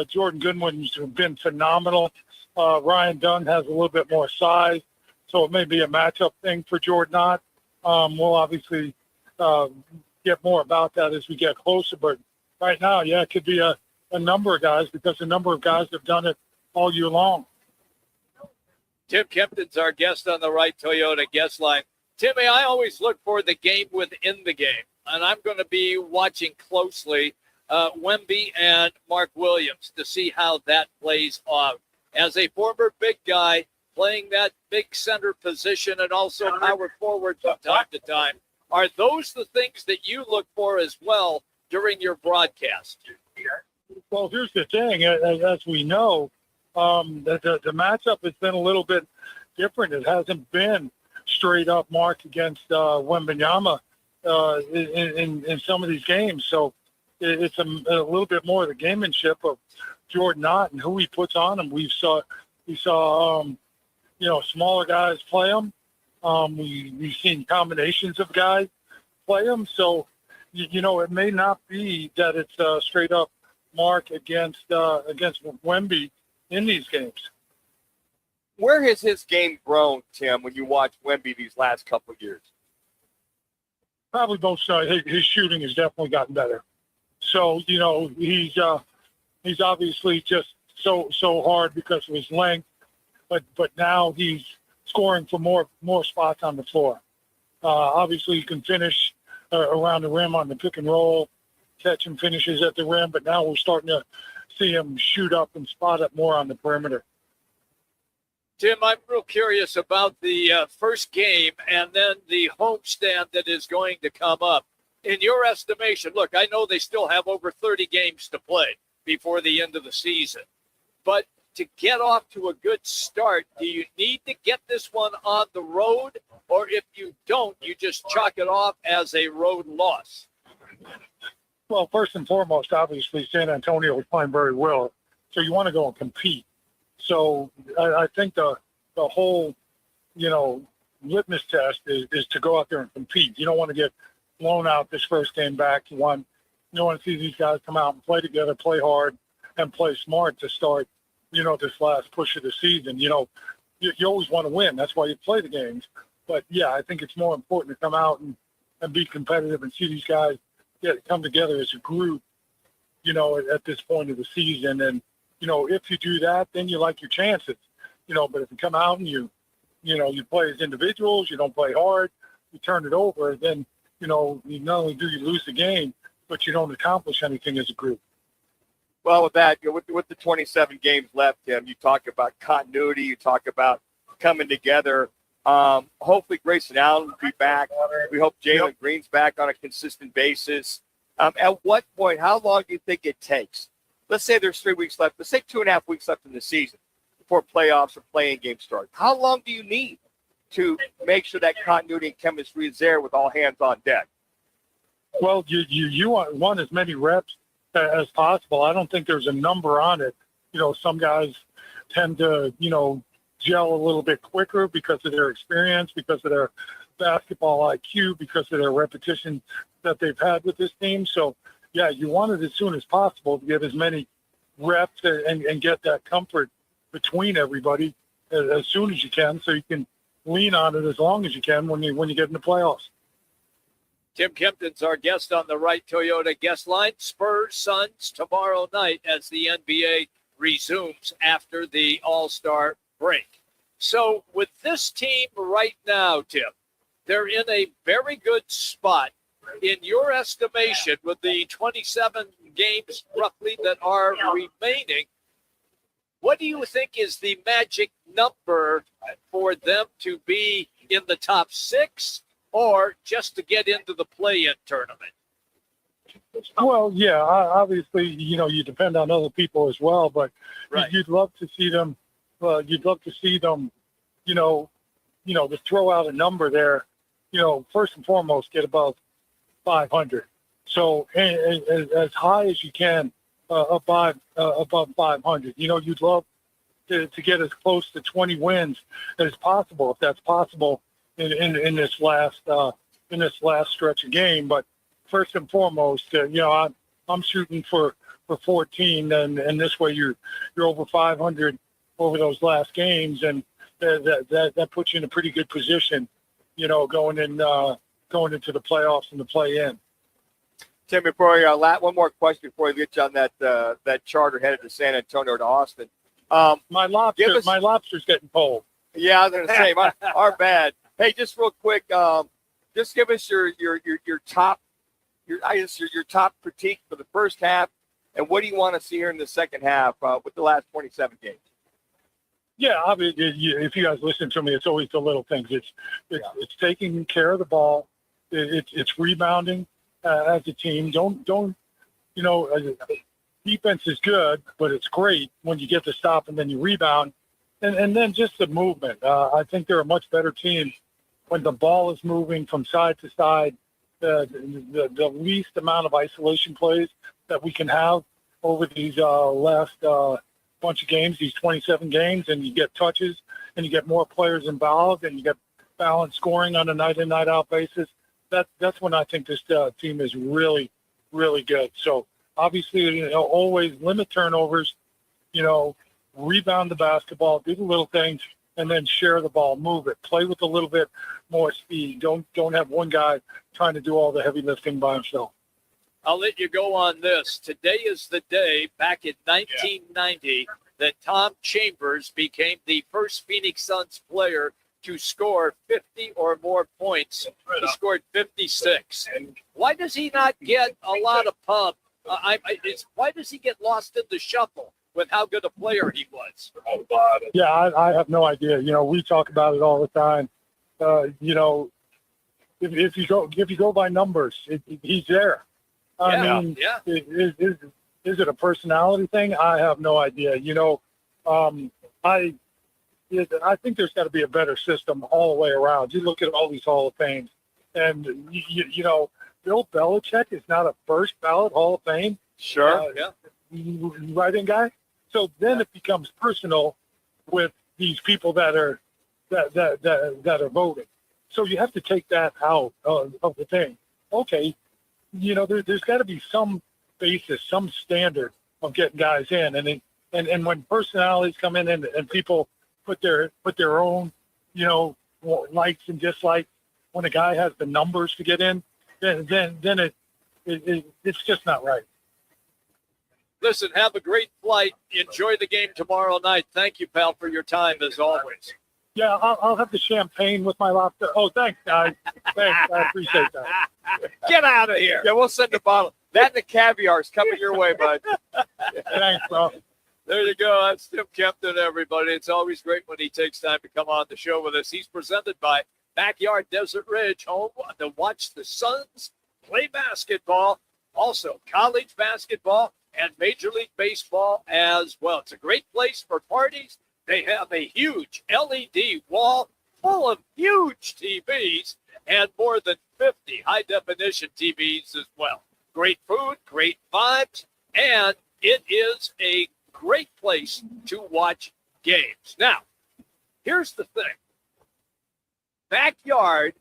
Jordan Goodwin's been phenomenal. Ryan Dunn has a little bit more size, so it may be a matchup thing for Jordan Ott. We'll obviously get more about that as we get closer. But right now, yeah, it could be a number of guys, because a number of guys have done it all year long. Tim Kempton's our guest on the Right Toyota guest line. Timmy, I always look for the game within the game, and I'm going to be watching closely Wemby and Mark Williams to see how that plays off. As a former big guy playing that big center position and also power forward from time to time, are those the things that you look for as well during your broadcast? Well, here's the thing. As we know, the matchup has been a little bit different. It hasn't been straight up Mark against Wembanyama in some of these games. So it's a little bit more of the gamemanship of Jordan Ott and who he puts on him. We saw smaller guys play him. We've seen combinations of guys play him. So, it may not be that it's straight up Mark against Wemby in these games. Where has his game grown, Tim, when you watch Wemby these last couple of years? Probably both sides. His shooting has definitely gotten better. So, he's obviously just so hard because of his length, but now he's scoring for more spots on the floor. Obviously, he can finish around the rim on the pick and roll, catch and finishes at the rim, but now we're starting to see him shoot up and spot up more on the perimeter. Tim, I'm real curious about the first game and then the homestand that is going to come up. In your estimation, look, I know they still have over 30 games to play before the end of the season, but to get off to a good start, do you need to get this one on the road, or if you don't, you just chalk it off as a road loss? Well, first and foremost, obviously, San Antonio is playing very well, so you want to go and compete. So I think the whole, litmus test is to go out there and compete. You don't want to get blown out this first game back. You want to see these guys come out and play together, play hard, and play smart to start, this last push of the season. You always want to win. That's why you play the games. But, yeah, I think it's more important to come out and be competitive and see these guys come together as a group, at this point of the season. And, if you do that, then you like your chances, but if you come out and you play as individuals, you don't play hard, you turn it over, then, you not only do you lose the game, but you don't accomplish anything as a group. Well, with that, with the 27 games left, Tim, you talk about continuity, you talk about coming together. Hopefully Grayson Allen will be back. We hope Jalen Green's back on a consistent basis. At what point, how long do you think it takes? Let's say there's 3 weeks left. Let's say 2.5 weeks left in the season before playoffs or playing games start. How long do you need to make sure that continuity and chemistry is there with all hands on deck? Well, you want as many reps as possible. I don't think there's a number on it. Some guys tend to, gel a little bit quicker because of their experience, because of their basketball IQ, because of their repetition that they've had with this team. So, yeah, you want it as soon as possible to get as many reps and get that comfort between everybody as soon as you can, so you can lean on it as long as you can when you get in the playoffs. Tim Kempton's our guest on the Right Toyota guest line. Spurs, Suns tomorrow night as the NBA resumes after the All-Star break. So with this team right now, Tim, they're in a very good spot. In your estimation, with the 27 games roughly that are remaining, what do you think is the magic number for them to be in the top 6 or just to get into the play-in tournament? Well, yeah, obviously, you depend on other people as well, but you'd love to see them. To throw out a number there. First and foremost, get above 500. So as high as you can above 500. You'd love to get as close to 20 wins as possible, if that's possible in this last stretch of game. But first and foremost, I'm shooting for 14, and this way you're over 500 over those last games, and that puts you in a pretty good position, going into the playoffs and the play-in. Tim, before one more question before we get you on that charter headed to San Antonio to Austin. My lobster's getting cold. Yeah, I was going to say, our bad. Hey, just real quick, just give us your top critique for the first half, and what do you want to see here in the second half with the last 27 games? Yeah, I mean, if you guys listen to me, it's always the little things. It's taking care of the ball. It's rebounding as a team. Defense is good, but it's great when you get the stop and then you rebound. And then just the movement. I think they're a much better team when the ball is moving from side to side. The least amount of isolation plays that we can have over these last bunch of games, these 27 games, and you get touches and you get more players involved and you get balanced scoring on a night in, night out basis. That's when I think this team is really, really good. So obviously, always limit turnovers, rebound the basketball, do the little things, and then share the ball, move it, play with a little bit more speed. Don't have one guy trying to do all the heavy lifting by himself. I'll let you go on this. Today is the day back in 1990 that Tom Chambers became the first Phoenix Suns player to score 50 or more points. He scored 56. Why does he not get a lot of pub? Why does he get lost in the shuffle? with how good a player he was. Yeah, I have no idea. We talk about it all the time. If you go by numbers, he's there. I mean, is it a personality thing? I have no idea. I think there's got to be a better system all the way around. You look at all these Hall of Fames, and Bill Belichick is not a first ballot Hall of Fame. Sure. Writing guy. So then it becomes personal with these people that are voting. So you have to take that out of the thing. Okay, there's got to be some basis, some standard of getting guys in, and when personalities come in and people put their own likes and dislikes, when a guy has the numbers to get in, then it's just not right. Listen, have a great flight. Enjoy the game tomorrow night. Thank you, pal, for your time as always. Yeah, I'll have the champagne with my lobster. Oh, thanks, guys. Thanks, I appreciate that. Get out of here. Yeah, we'll send a bottle. That and the caviar is coming your way, bud. Thanks, bro. There you go. That's Tim Kempton, everybody. It's always great when he takes time to come on the show with us. He's presented by Backyard Desert Ridge, home to watch the Suns play basketball, also college basketball and Major League Baseball as well. It's a great place for parties. They have a huge LED wall full of huge TVs and more than 50 high-definition TVs as well. Great food, great vibes, and it is a great place to watch games. Now, here's the thing. Backyard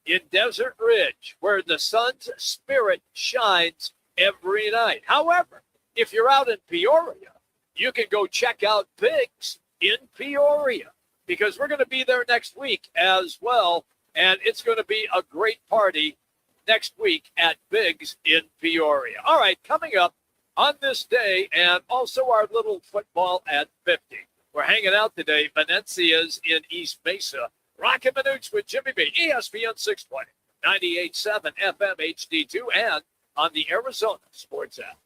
in Desert Ridge, where the sun's spirit shines every night. However, if you're out in Peoria, you can go check out Biggs in Peoria because we're going to be there next week as well, and it's going to be a great party next week at Biggs in Peoria. All right, coming up on this day, and also our little football at 50. We're hanging out today, Venezias in East Mesa. Roc and Manuch with Jimmy B, ESPN 620, 98.7 FM HD2, and on the Arizona Sports app.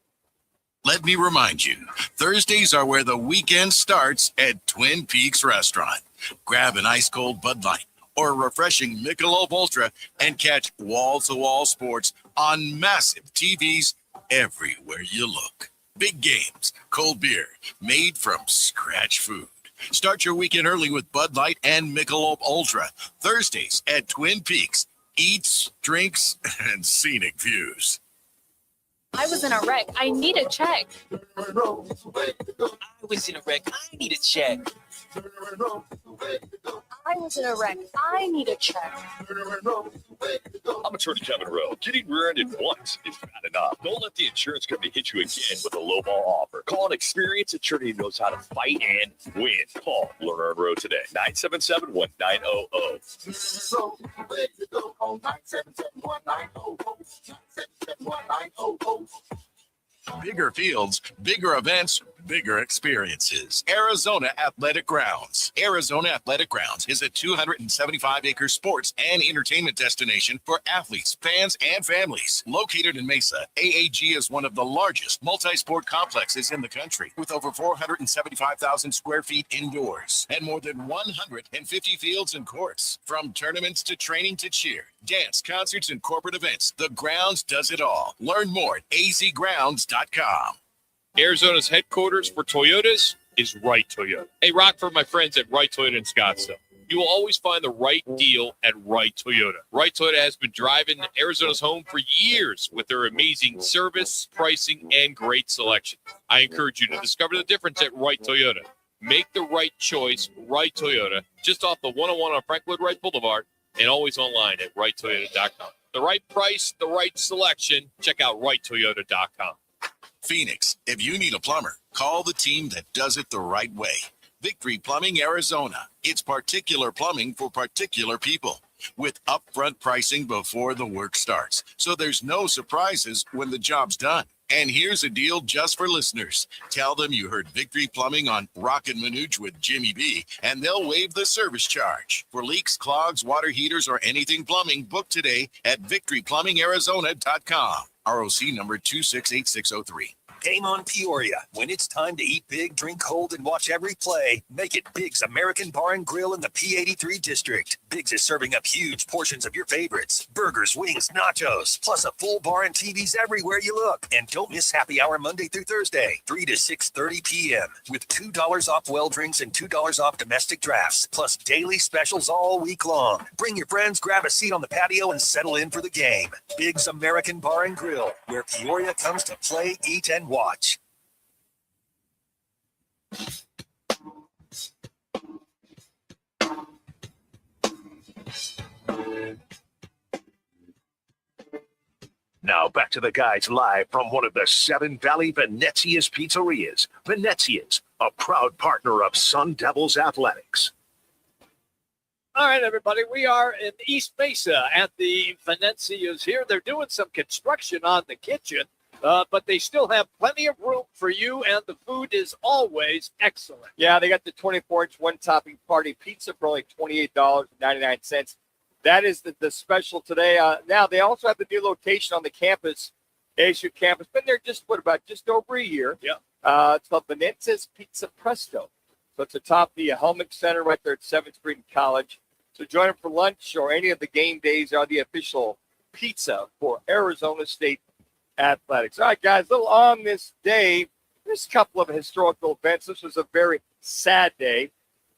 Let me remind you, Thursdays are where the weekend starts at Twin Peaks Restaurant. Grab an ice-cold Bud Light or a refreshing Michelob Ultra and catch wall-to-wall sports on massive TVs everywhere you look. Big games, cold beer, made from scratch food. Start your weekend early with Bud Light and Michelob Ultra. Thursdays at Twin Peaks. Eats, drinks, and scenic views. I was in a wreck. I need a check. I was in a wreck. I need a check. I was in a wreck. I need a check. I'm Attorney Kevin Rowe. Getting rear-ended once is bad enough. Don't let the insurance company hit you again with a lowball offer. Call an experienced attorney who knows how to fight and win. Call Lerner and Rowe today. 977-1900. Bigger fields, bigger events, bigger experiences. Arizona Athletic Grounds. Arizona Athletic Grounds is a 275-acre sports and entertainment destination for athletes, fans, and families. Located in Mesa, AAG is one of the largest multi-sport complexes in the country, with over 475,000 square feet indoors and more than 150 fields and courts. From tournaments to training to cheer, dance, concerts, and corporate events, the grounds does it all. Learn more at azgrounds.com. Arizona's headquarters for Toyotas is Wright Toyota. Hey, Rock, for my friends at Wright Toyota in Scottsdale. You will always find the right deal at Wright Toyota. Wright Toyota has been driving Arizona's home for years with their amazing service, pricing, and great selection. I encourage you to discover the difference at Wright Toyota. Make the right choice, Wright Toyota, just off the 101 on Frank Lloyd Wright Boulevard, and always online at WrightToyota.com. The right price, the right selection. Check out WrightToyota.com. Phoenix, if you need a plumber, call the team that does it the right way. Victory Plumbing Arizona. It's particular plumbing for particular people with upfront pricing before the work starts. So there's no surprises when the job's done. And here's a deal just for listeners. Tell them you heard Victory Plumbing on Roc and Manuch with Jimmy B, and they'll waive the service charge. For leaks, clogs, water heaters, or anything plumbing, book today at victoryplumbingarizona.com. ROC number 268603. Game on Peoria. When it's time to eat big, drink cold, and watch every play, make it Big's American Bar and Grill in the P83 district. Big's is serving up huge portions of your favorites. Burgers, wings, nachos, plus a full bar and TVs everywhere you look. And don't miss happy hour Monday through Thursday, 3 to 6:30 p.m. with $2 off well drinks and $2 off domestic drafts, plus daily specials all week long. Bring your friends, grab a seat on the patio, and settle in for the game. Big's American Bar and Grill, where Peoria comes to play, eat, and watch. Now back to the guys live from one of the Seven Valley Venezias pizzerias. Venezias, a proud partner of Sun Devils Athletics. All right, everybody, we are in East Mesa at the Venezias here. They're doing some construction on the kitchen, but they still have plenty of room for you, and the food is always excellent. Yeah, they got the 24-inch one-topping party pizza for only $28.99. That is the special today. Now, they also have the new location on the campus, ASU campus. Been there just over a year. Yeah. It's called Venezias Pizza Presto. So it's atop the Helmick Center right there at 7th Street and College. So join them for lunch or any of the game days are the official pizza for Arizona State Athletics. All right, guys, a little on this day. There's a couple of historical events. This was a very sad day,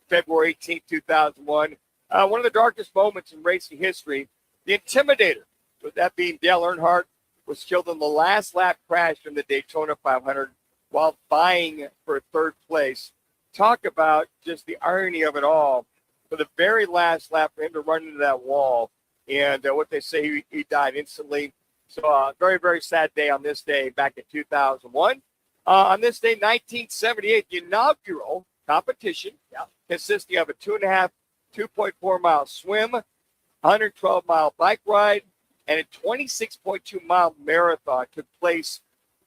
February 18, 2001. One of the darkest moments in racing history. The Intimidator, with that being Dale Earnhardt, was killed in the last lap crash in the Daytona 500 while vying for third place. Talk about just the irony of it all. For the very last lap, for him to run into that wall, and what they say, he died instantly. So very, very sad day on this day back in 2001. On this day, 1978, the inaugural competition consisting of a 2.4-mile swim, 112-mile bike ride, and a 26.2-mile marathon took place.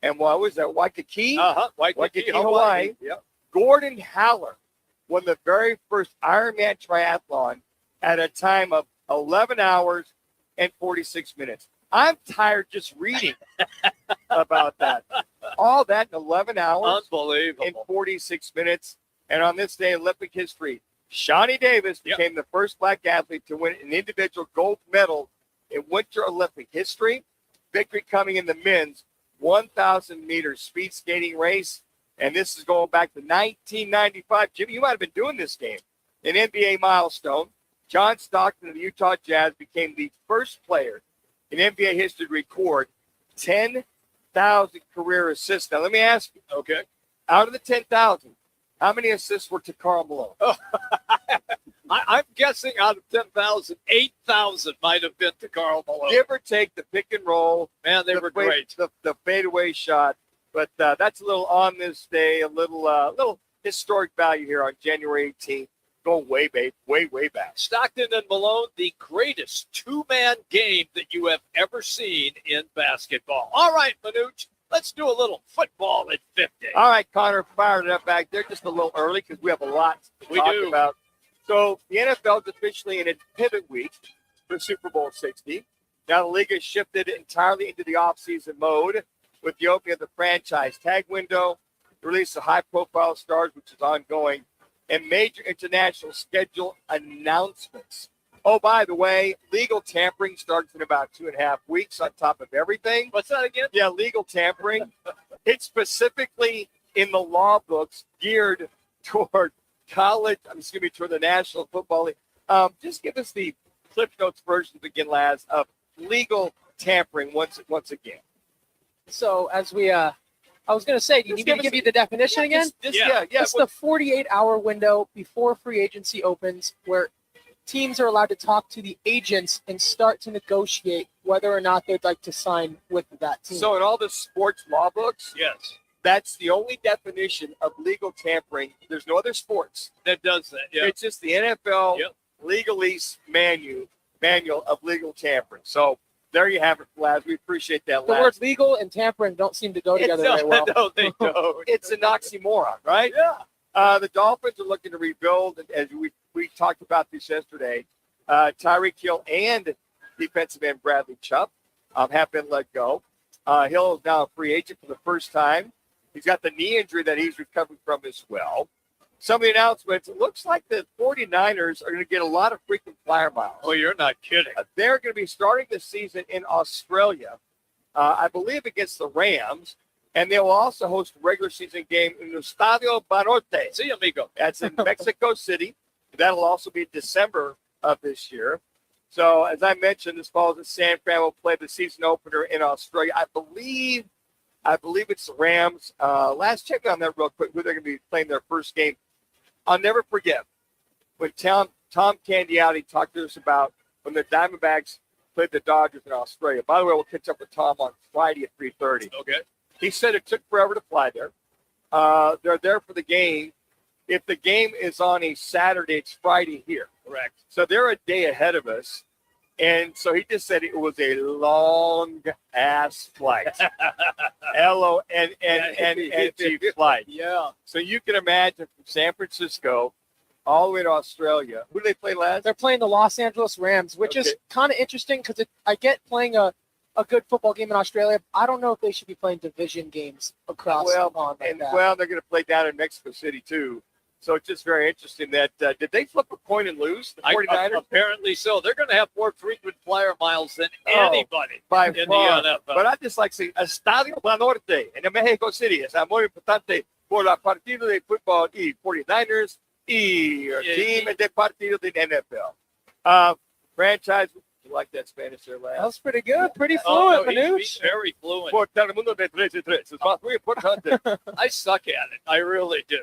And what was that, Waikiki? Waikiki, Hawaii. Yep. Gordon Haller won the very first Ironman triathlon at a time of 11 hours and 46 minutes. I'm tired just reading about that. All that in 11 hours Unbelievable. and 46 minutes. And on this day in Olympic history, Shawnee Davis became the first black athlete to win an individual gold medal in Winter Olympic history. Victory coming in the men's 1,000-meter speed skating race. And this is going back to 1995. Jimmy, you might have been doing this game. An NBA milestone. John Stockton of the Utah Jazz became the first player in NBA history to record 10,000 career assists. Now, let me ask you, okay, out of the 10,000, how many assists were to Karl Malone? Oh, I'm guessing out of 10,000, 8,000 might have been to Karl Malone. Give or take the pick and roll. Man, they were great. The fadeaway shot. But that's a little on this day, a little historic value here on January 18th. Going way back. Stockton and Malone, the greatest two-man game that you have ever seen in basketball. All right, Manuch, let's do a little football at 50. All right, Connor, fired it up back there just a little early because we have a lot to talk about. So the NFL is officially in its pivot week for Super Bowl 60. Now the league has shifted entirely into the offseason mode with the opening of the franchise tag window, the release of high-profile stars, which is ongoing, and major international schedule announcements. Oh, by the way, legal tampering starts in about 2.5 weeks on top of everything. What's that again? Yeah, legal tampering. It's specifically in the law books geared toward toward the National Football League. Just give us the Cliff Notes version to begin, Laz, of legal tampering once again. So as we, I was going to say, do you need me to give you the definition again? It's the 48-hour window before free agency opens where teams are allowed to talk to the agents and start to negotiate whether or not they'd like to sign with that team. So in all the sports law books, yes, that's the only definition of legal tampering. There's no other sports that does that. Yeah. It's just the NFL legalese manual of legal tampering. So there you have it, Laz. We appreciate that, The Laz. words legal and tampering don't seem to go together very well. No, they don't. It's an oxymoron, right? Yeah. The Dolphins are looking to rebuild, as we talked about this yesterday. Tyreek Hill and defensive end Bradley Chubb have been let go. Hill is now a free agent for the first time He's got the knee injury that he's recovering from as well. Some of the announcements, it looks like the 49ers are going to get a lot of frequent flyer miles. Oh, you're not kidding. They're going to be starting the season in Australia, I believe against the Rams, and they will also host a regular season game in the Estadio Banorte. See, amigo. That's in Mexico City. That'll also be December of this year. So, as I mentioned, this falls at San Fran will play the season opener in Australia. I believe it's the Rams. Last check on that real quick, who they're going to be playing their first game. I'll never forget when Tom Candiotti talked to us about when the Diamondbacks played the Dodgers in Australia. By the way, we'll catch up with Tom on Friday at 3:30. Okay. He said it took forever to fly there. They're there for the game. If the game is on a Saturday, it's Friday here. Correct. So they're a day ahead of us. And so he just said it was a long-ass flight. L-O-N-N-N-N-G flight. Yeah. So you can imagine from San Francisco all the way to Australia. Who did they play last? They're playing the Los Angeles Rams, which is kind of interesting because I get playing a good football game in Australia. I don't know if they should be playing division games across the pond like that. Well, they're going to play down in Mexico City, too. So it's just very interesting that did they flip a coin and lose, the 49ers? Apparently so. They're going to have more frequent flyer miles than anybody by in far. the NFL. But I just like saying Estadio Banorte en Mexico City. Es muy importante por la partido de fútbol y 49ers y el team de partido de NFL. Franchise. You like that Spanish there, last? That was pretty good. Pretty fluent, Manuch. He's very fluent. Por Telemundo de 3-3. Es muy importante. I suck at it. I really do.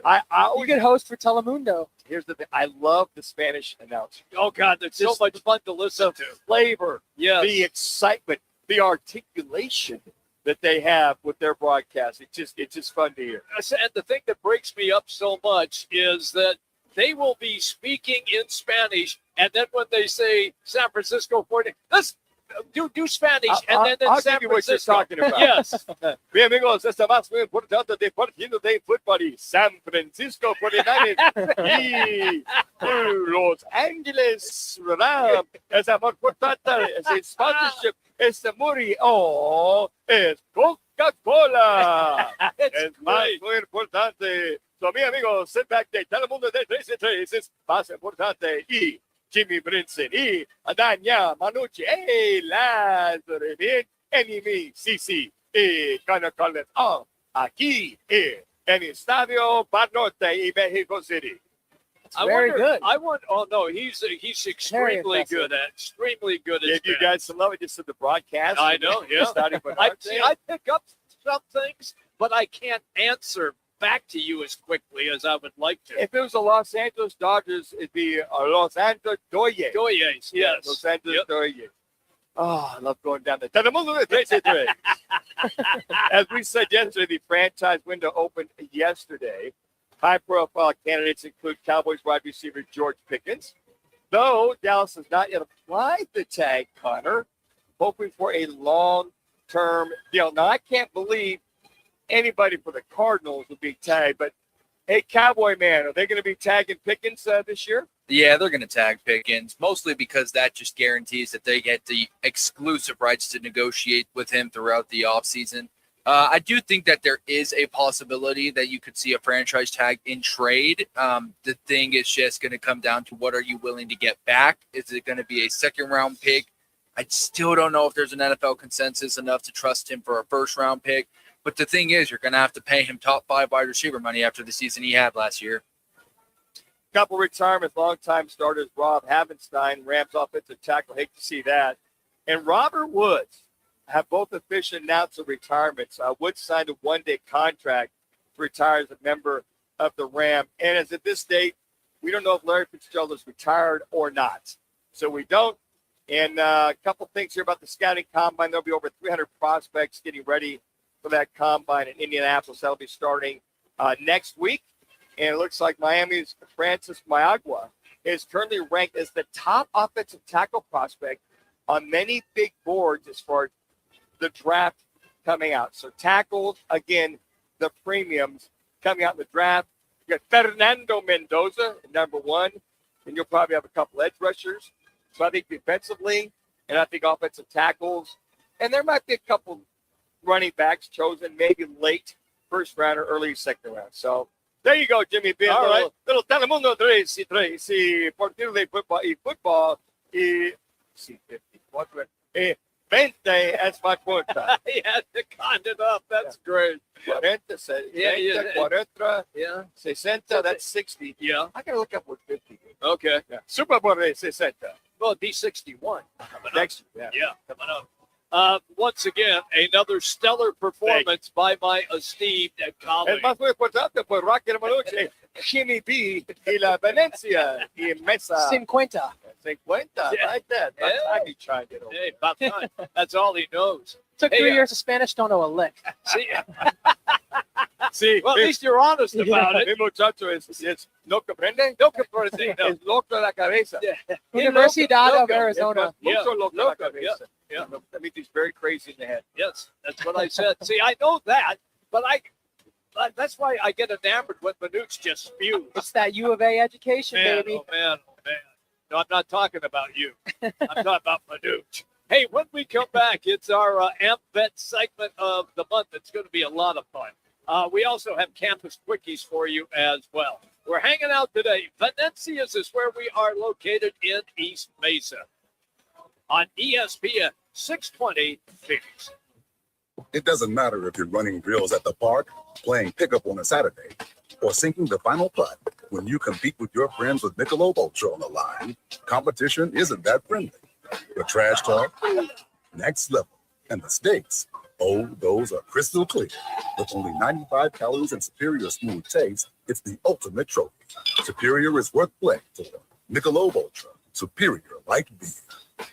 You could host for Telemundo. Here's the thing. I love the Spanish announcer. Oh, God, it's so much fun to listen to. Flavor, yes. The excitement, the articulation that they have with their broadcast. It's just fun to hear. And the thing that breaks me up so much is that they will be speaking in Spanish, and then when they say San Francisco 40, let's do Spanish, and then I'll San give you what you're Francisco. talking about. Yes. Bien, amigos, esta más muy importante de partido de fútbol y San Francisco 49ers y Los Angeles Rams. Es muy importante, es sponsorship, es muy, es Coca-Cola. Es muy importante. So, mi amigos, sit back de Telemundo de 3-3 es más importante y Jimmy Brinson y Adanya Manucci Lázaro bien enemy CC y Connor Collins aquí en el Estadio Banorte y Mexico City. Very good. I want. Oh no, he's extremely good at Give you Spanish. guys some love. I just said the broadcast. I know. Yeah. Estadio Banorte. I pick up some things, but I can't answer back to you as quickly as I would like to. If it was the Los Angeles Dodgers, it'd be Los Angeles Dodgers. Doyes, yes. Los Angeles Dodgers. Oh, I love going down there. Telemundo de 3-3. As we said yesterday, the franchise window opened yesterday. High-profile candidates include Cowboys wide receiver George Pickens. Though Dallas has not yet applied the tag, Connor, hoping for a long-term deal. Now, I can't believe anybody for the Cardinals would be tagged, but hey, Cowboy man, are they going to be tagging Pickens this year? Yeah, they're going to tag Pickens, mostly because that just guarantees that they get the exclusive rights to negotiate with him throughout the offseason. I do think that there is a possibility that you could see a franchise tag in trade. The thing is just going to come down to what are you willing to get back? Is it going to be a second-round pick? I still don't know if there's an NFL consensus enough to trust him for a first-round pick. But the thing is, you're going to have to pay him top 5 wide receiver money after the season he had last year. Couple retirements, longtime starters Rob Havenstein, Rams offensive tackle. Hate to see that. And Robert Woods have both officially announced their retirements. Woods signed a one-day contract to retire as a member of the Ram. And as of this date, we don't know if Larry Fitzgerald is retired or not. So we don't. And a couple things here about the scouting combine. There'll be over 300 prospects getting ready for that combine in Indianapolis. That'll be starting next week. And it looks like Miami's Francis Maiagua is currently ranked as the top offensive tackle prospect on many big boards as far as the draft coming out. So tackles, again, the premiums coming out in the draft. You got Fernando Mendoza, number 1. And you'll probably have a couple edge rushers. So I think defensively, and I think offensive tackles. And there might be a couple running backs chosen maybe late first rounder, early second round. So there you go, Jimmy B. All right. Little Telemundo 3 por de football y 20 es más corta. He had to count it up. That's great. 40, Yeah. 40, Yeah. 60, that's 60. Yeah. I got to look up what 50 is. Okay. Yeah. Super Bowl 60. Well, it'd be 61 coming up. Next year. Yeah, coming up. Once again, another stellar performance by my esteemed colleague. El más muy importante por Roc and Manuch, Jimmy B. y la Venezias y Mesa. 50. 50. Yeah. Like that. Yeah. I be trying to get over. Hey, about time. That's all he knows. Took 3 years of Spanish, don't know a lick. Sí. Well, at least you're honest about Mi it. muchacho es no comprende. No comprende. No. Es loco de la cabeza. Yeah. Universidad of Loco. Arizona. Es mucho loco de la Loco, cabeza. yeah. That means he's very crazy in the head. Yes, that's what I said. See, I know that, but that's why I get enamored when Manuch just spews. It's that U of A education, Man, baby. oh man, oh man. No, I'm not talking about you. I'm talking about Manuch. Hey, when we come back, it's our Amp Vet segment of the month. It's going to be a lot of fun. We also have campus quickies for you as well. We're hanging out today. Venezias is where we are located in East Mesa on ESPN 620 Phoenix. It doesn't matter if you're running drills at the park, playing pickup on a Saturday, or sinking the final putt. When you compete with your friends with Michelob Ultra on the line, competition isn't that friendly. The trash talk, next level, and the stakes, oh, those are crystal clear. With only 95 calories and superior smooth taste, it's the ultimate trophy. Superior is worth playing for. Michelob Ultra, superior light beer.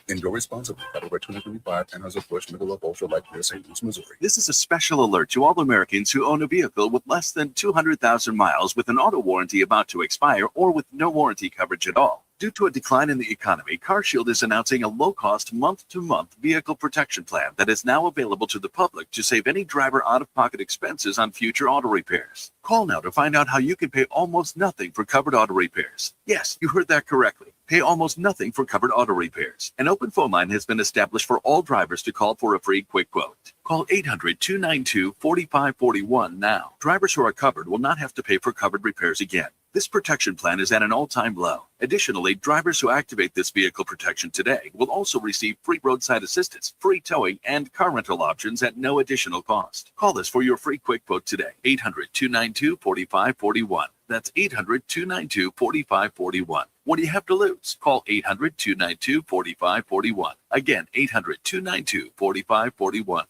Enjoy responsibly. Copyright 2025, Anheuser-Busch, Michelob Ultra Light Beer, St. Louis, Missouri. This is a special alert to all Americans who own a vehicle with less than 200,000 miles with an auto warranty about to expire or with no warranty coverage at all. Due to a decline in the economy, CarShield is announcing a low-cost month-to-month vehicle protection plan that is now available to the public to save any driver out-of-pocket expenses on future auto repairs. Call now to find out how you can pay almost nothing for covered auto repairs. Yes, you heard that correctly. Pay almost nothing for covered auto repairs. An open phone line has been established for all drivers to call for a free quick quote. Call 800-292-4541 now. Drivers who are covered will not have to pay for covered repairs again. This protection plan is at an all-time low. Additionally, drivers who activate this vehicle protection today will also receive free roadside assistance, free towing, and car rental options at no additional cost. Call us for your free quick quote today. 800-292-4541. That's 800-292-4541. What do you have to lose? Call 800-292-4541. Again, 800-292-4541.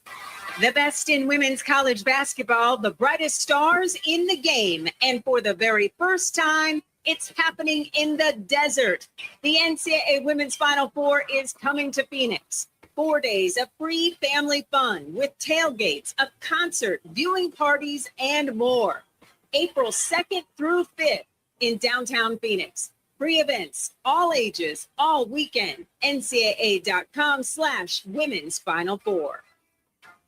The best in women's college basketball, the brightest stars in the game. And for the very first time, it's happening in the desert. The NCAA Women's Final Four is coming to Phoenix. 4 days of free family fun with tailgates, a concert, viewing parties, and more. April 2nd through 5th in downtown Phoenix. Free events, all ages, all weekend. NCAA.com/Women's Final Four.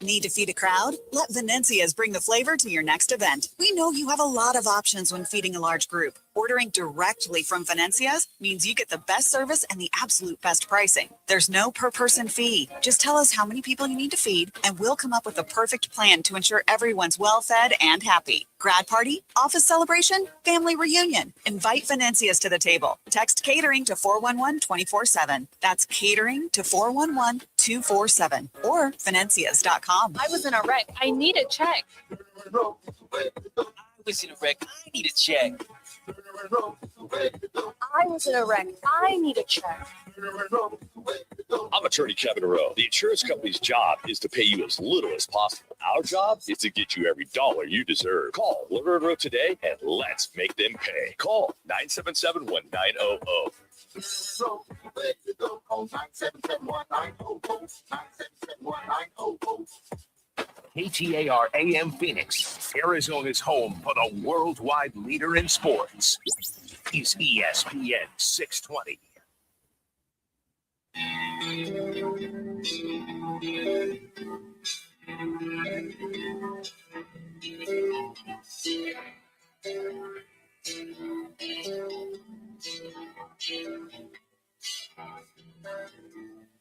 Need to feed a crowd? Let Venezias bring the flavor to your next event. We know you have a lot of options when feeding a large group. Ordering directly from Venezias means you get the best service and the absolute best pricing. There's no per person fee. Just tell us how many people you need to feed, and we'll come up with the perfect plan to ensure everyone's well fed and happy. Grad party, office celebration, family reunion. Invite Venezias to the table. Text catering to 411-24/7. That's catering to 411-247 or Venezias.com. I was in a wreck. I need a check. I was in a wreck. I need a check. I was in a wreck. I need a check. I'm attorney Kevin Rowe. The insurance company's job is to pay you as little as possible. Our job is to get you every dollar you deserve. Call Linhart Rowe today and let's make them pay. Call 977-1900. KTAR AM Phoenix, Arizona's home for the worldwide leader in sports, is ESPN 620.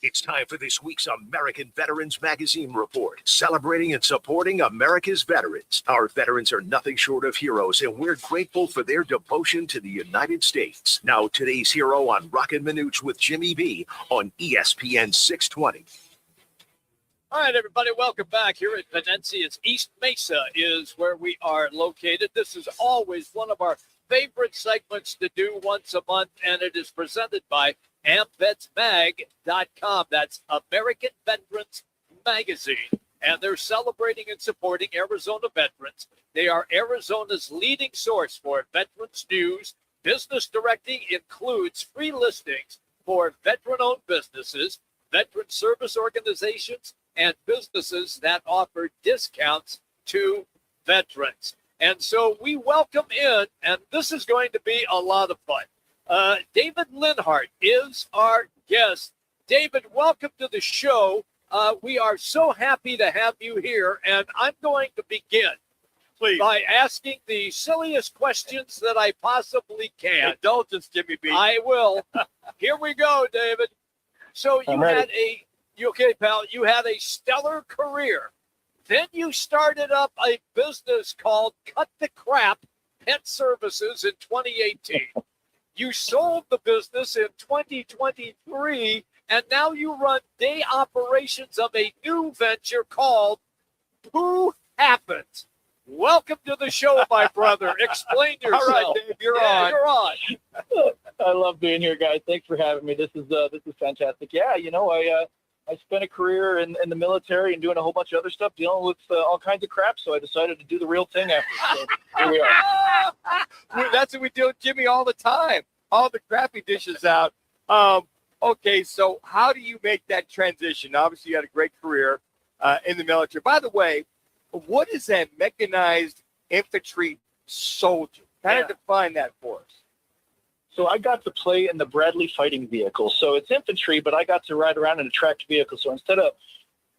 It's time for this week's American Veterans Magazine report, celebrating and supporting America's veterans. Our veterans are nothing short of heroes, and we're grateful for their devotion to the United States. Now, today's hero on Roc and Manuch with Jimmy B on ESPN 620. All right, everybody, welcome back. Here at Venezias. East Mesa is where we are located. This is always one of our favorite segments to do once a month, and it is presented by AmVetsMag.com. That's American Veterans Magazine. And they're celebrating and supporting Arizona veterans. They are Arizona's leading source for veterans news. Business directing includes free listings for veteran-owned businesses, veteran service organizations, and businesses that offer discounts to veterans. And so we welcome in, and this is going to be a lot of fun. David Linhart is our guest. David, welcome to the show. We are so happy to have you here, and I'm going to begin by asking the silliest questions that I possibly can. Indulgence, Jimmy B. I will. Here we go, David. So you okay, pal? You had a stellar career. Then you started up a business called Cut the Crap Pet Services in 2018. You sold the business in 2023, and now you run day operations of a new venture called Pooh Happens. Welcome to the show, my brother. Explain yourself. All right, Dave, you're on. You're on. I love being here, guys. Thanks for having me. This is fantastic. Yeah, I spent a career in the military and doing a whole bunch of other stuff, dealing with all kinds of crap. So I decided to do the real thing after. So here we are. That's what we do with Jimmy all the time. All the crappy dishes out. Okay, so how do you make that transition? Obviously, you had a great career in the military. By the way, what is a mechanized infantry soldier? Kind of define that for us. So I got to play in the Bradley fighting vehicle. So it's infantry, but I got to ride around in a tracked vehicle. So instead of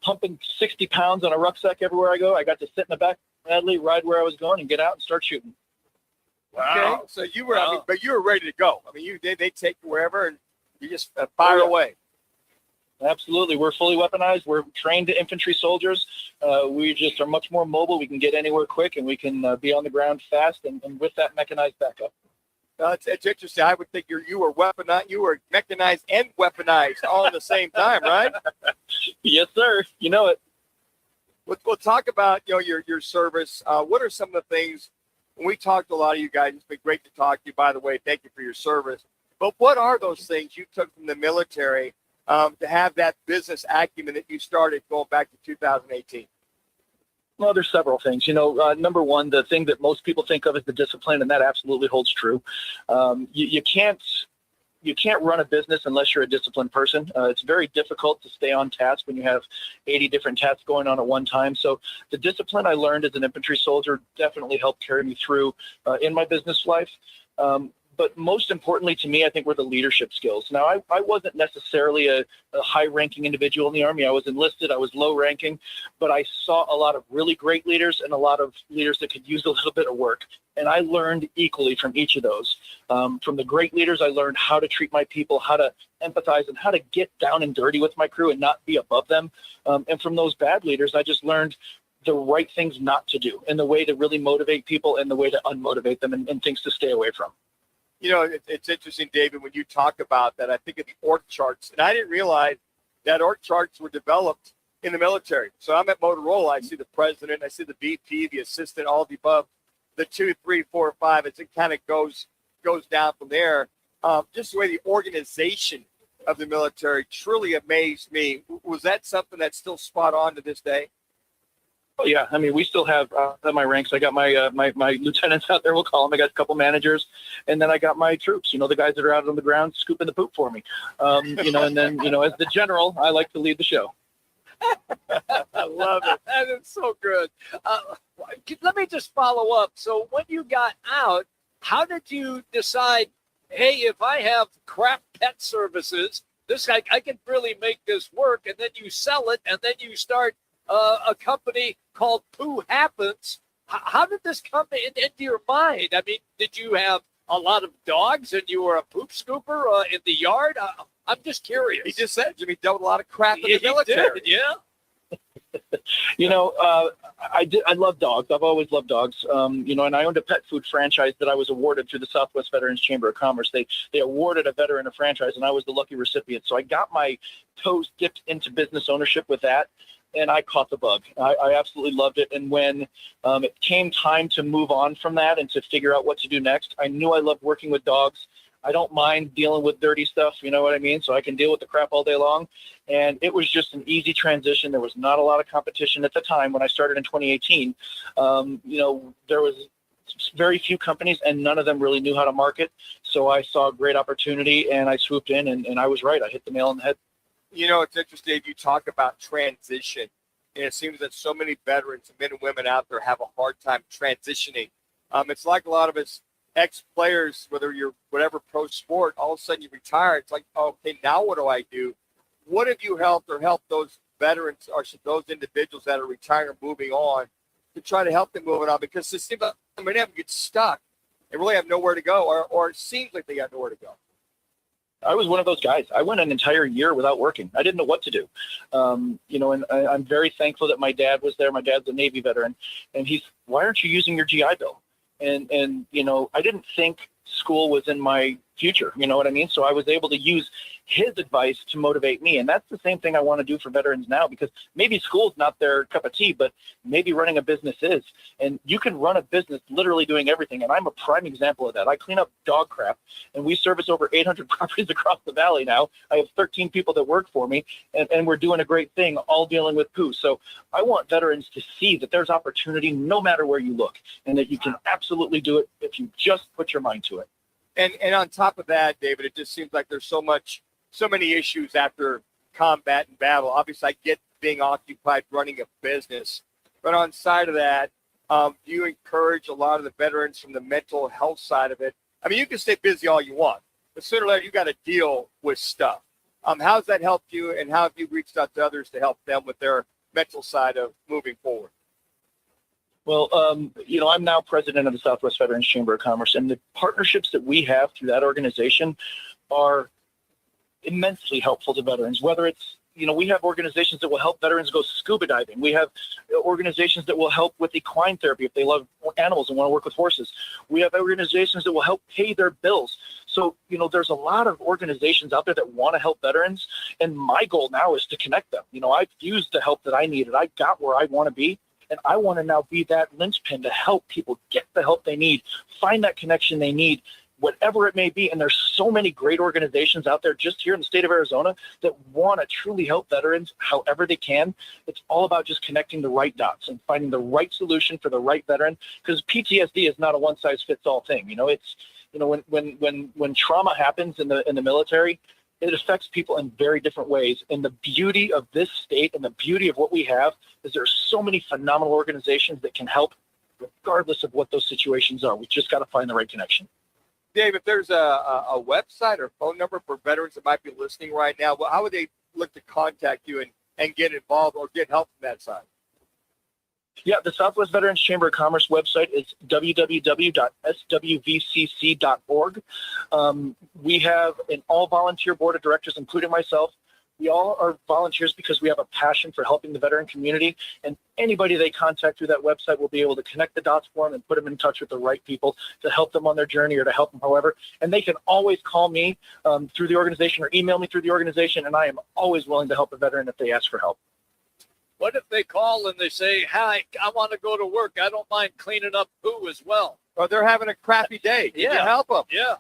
pumping 60 pounds on a rucksack everywhere I go, I got to sit in the back of Bradley, ride where I was going, and get out and start shooting. Wow. Okay, so you were, but you were ready to go. I mean, they take you wherever, and you just fire away. Absolutely. We're fully weaponized. We're trained infantry soldiers. We just are much more mobile. We can get anywhere quick, and we can be on the ground fast, and with that mechanized backup. It's interesting. I would think you were weaponized, you were mechanized and weaponized all at the same time, right? Yes, sir. You know it. We'll talk about your service. What are some of the things? When we talked to a lot of you guys, it's been great to talk to you. By the way, thank you for your service. But what are those things you took from the military to have that business acumen that you started going back to 2018? Well, there's several things. Number one, the thing that most people think of is the discipline, and that absolutely holds true. You can't run a business unless you're a disciplined person. It's very difficult to stay on task when you have 80 different tasks going on at one time. So the discipline I learned as an infantry soldier definitely helped carry me through in my business life. But most importantly to me, I think, were the leadership skills. Now, I wasn't necessarily a high-ranking individual in the Army. I was enlisted. I was low-ranking. But I saw a lot of really great leaders and a lot of leaders that could use a little bit of work. And I learned equally from each of those. From the great leaders, I learned how to treat my people, how to empathize, and how to get down and dirty with my crew and not be above them. And from those bad leaders, I just learned the right things not to do and the way to really motivate people and the way to unmotivate them and things to stay away from. It's interesting, David, when you talk about that, I think of the org charts. And I didn't realize that org charts were developed in the military. So I'm at Motorola. I see the president, I see the VP, the assistant, all the above, the 2, 3, 4, 5. As it kind of goes down from there. Just the way the organization of the military truly amazed me. Was that something that's still spot on to this day? Oh, yeah. I mean, we still have my ranks. I got my my lieutenants out there, we'll call them. I got a couple managers, and then I got my troops, the guys that are out on the ground scooping the poop for me. And then, as the general, I like to lead the show. I love it. That is so good. Let me just follow up. So when you got out, how did you decide, hey, if I have crap pet services, I can really make this work, and then you sell it, and then you start a company called Pooh Happens. How did this come into your mind? I mean, did you have a lot of dogs and you were a poop scooper in the yard? I'm just curious. He just said Jimmy dealt with a lot of crap in Yeah, the military. he did, yeah. I love dogs. I've always loved dogs. And I owned a pet food franchise that I was awarded through the Southwest Veterans Chamber of Commerce. They awarded a veteran a franchise, and I was the lucky recipient. So I got my toes dipped into business ownership with that, and I caught the bug. I absolutely loved it. And when it came time to move on from that and to figure out what to do next, I knew I loved working with dogs. I don't mind dealing with dirty stuff, you know what I mean? So I can deal with the crap all day long. And it was just an easy transition. There was not a lot of competition at the time when I started in 2018. There was very few companies and none of them really knew how to market. So I saw a great opportunity and I swooped in and I was right. I hit the nail on the head. It's interesting. You talk about transition, and it seems that so many veterans, men and women out there, have a hard time transitioning. It's like a lot of us ex-players, whether you're whatever pro sport, all of a sudden you retire. It's like, okay, now what do I do? What have you helped those veterans or those individuals that are retiring or moving on to try to help them moving on? Because it seems like many of them get stuck and really have nowhere to go, or it seems like they got nowhere to go. I was one of those guys. I went an entire year without working. I didn't know what to do. And I'm very thankful that my dad was there. My dad's a Navy veteran, and why aren't you using your GI Bill? And I didn't think school was in my future, you know what I mean? So I was able to use his advice to motivate me. And that's the same thing I want to do for veterans now, because maybe school's not their cup of tea, but maybe running a business is. And you can run a business literally doing everything. And I'm a prime example of that. I clean up dog crap, and we service over 800 properties across the valley now. I have 13 people that work for me, and we're doing a great thing, all dealing with poo. So I want veterans to see that there's opportunity no matter where you look, and that you can absolutely do it if you just put your mind to it. And on top of that, David, it just seems like there's so many issues after combat and battle. Obviously, I get being occupied running a business, but on side of that, do you encourage a lot of the veterans from the mental health side of it? I mean, you can stay busy all you want, but sooner or later you got to deal with stuff. How's that helped you, and how have you reached out to others to help them with their mental side of moving forward? Well, I'm now president of the Southwest Veterans Chamber of Commerce, and the partnerships that we have through that organization are immensely helpful to veterans. Whether it's, we have organizations that will help veterans go scuba diving. We have organizations that will help with equine therapy if they love animals and want to work with horses. We have organizations that will help pay their bills. So, there's a lot of organizations out there that want to help veterans, and my goal now is to connect them. I've used the help that I needed. I got where I want to be. And I want to now be that linchpin to help people get the help they need, find that connection they need, whatever it may be. And there's so many great organizations out there just here in the state of Arizona that want to truly help veterans however they can. It's all about just connecting the right dots and finding the right solution for the right veteran, because PTSD is not a one-size-fits-all thing. When trauma happens in the military, it affects people in very different ways. And the beauty of this state and the beauty of what we have is there's so many phenomenal organizations that can help regardless of what those situations are. We just got to find the right connection. Dave, if there's a website or phone number for veterans that might be listening right now, well, how would they look to contact you and get involved or get help from that side? Yeah, the Southwest Veterans Chamber of Commerce website is www.swvcc.org. We have an all-volunteer board of directors, including myself. We all are volunteers because we have a passion for helping the veteran community, and anybody they contact through that website will be able to connect the dots for them and put them in touch with the right people to help them on their journey or to help them however. And they can always call me through the organization or email me through the organization, and I am always willing to help a veteran if they ask for help. What if they call and they say, "Hi, I want to go to work. I don't mind cleaning up poo as well." Or they're having a crappy day. Can you help them? Yeah.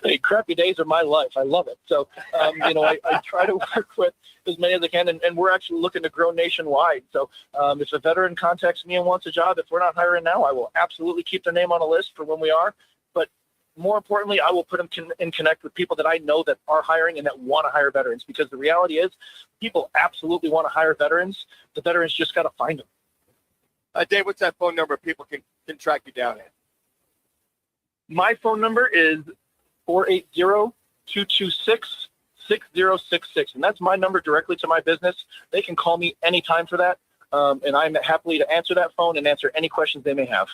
Hey, crappy days are my life. I love it. So, I try to work with as many as I can, and we're actually looking to grow nationwide. So if a veteran contacts me and wants a job, if we're not hiring now, I will absolutely keep their name on a list for when we are. But more importantly, I will put them in connect with people that I know that are hiring and that want to hire veterans, because the reality is people absolutely want to hire veterans. The veterans just got to find them. Dave, what's that phone number people can track you down at? My phone number is 480-226-6066. And that's my number directly to my business. They can call me anytime for that. And I'm happily to answer that phone and answer any questions they may have.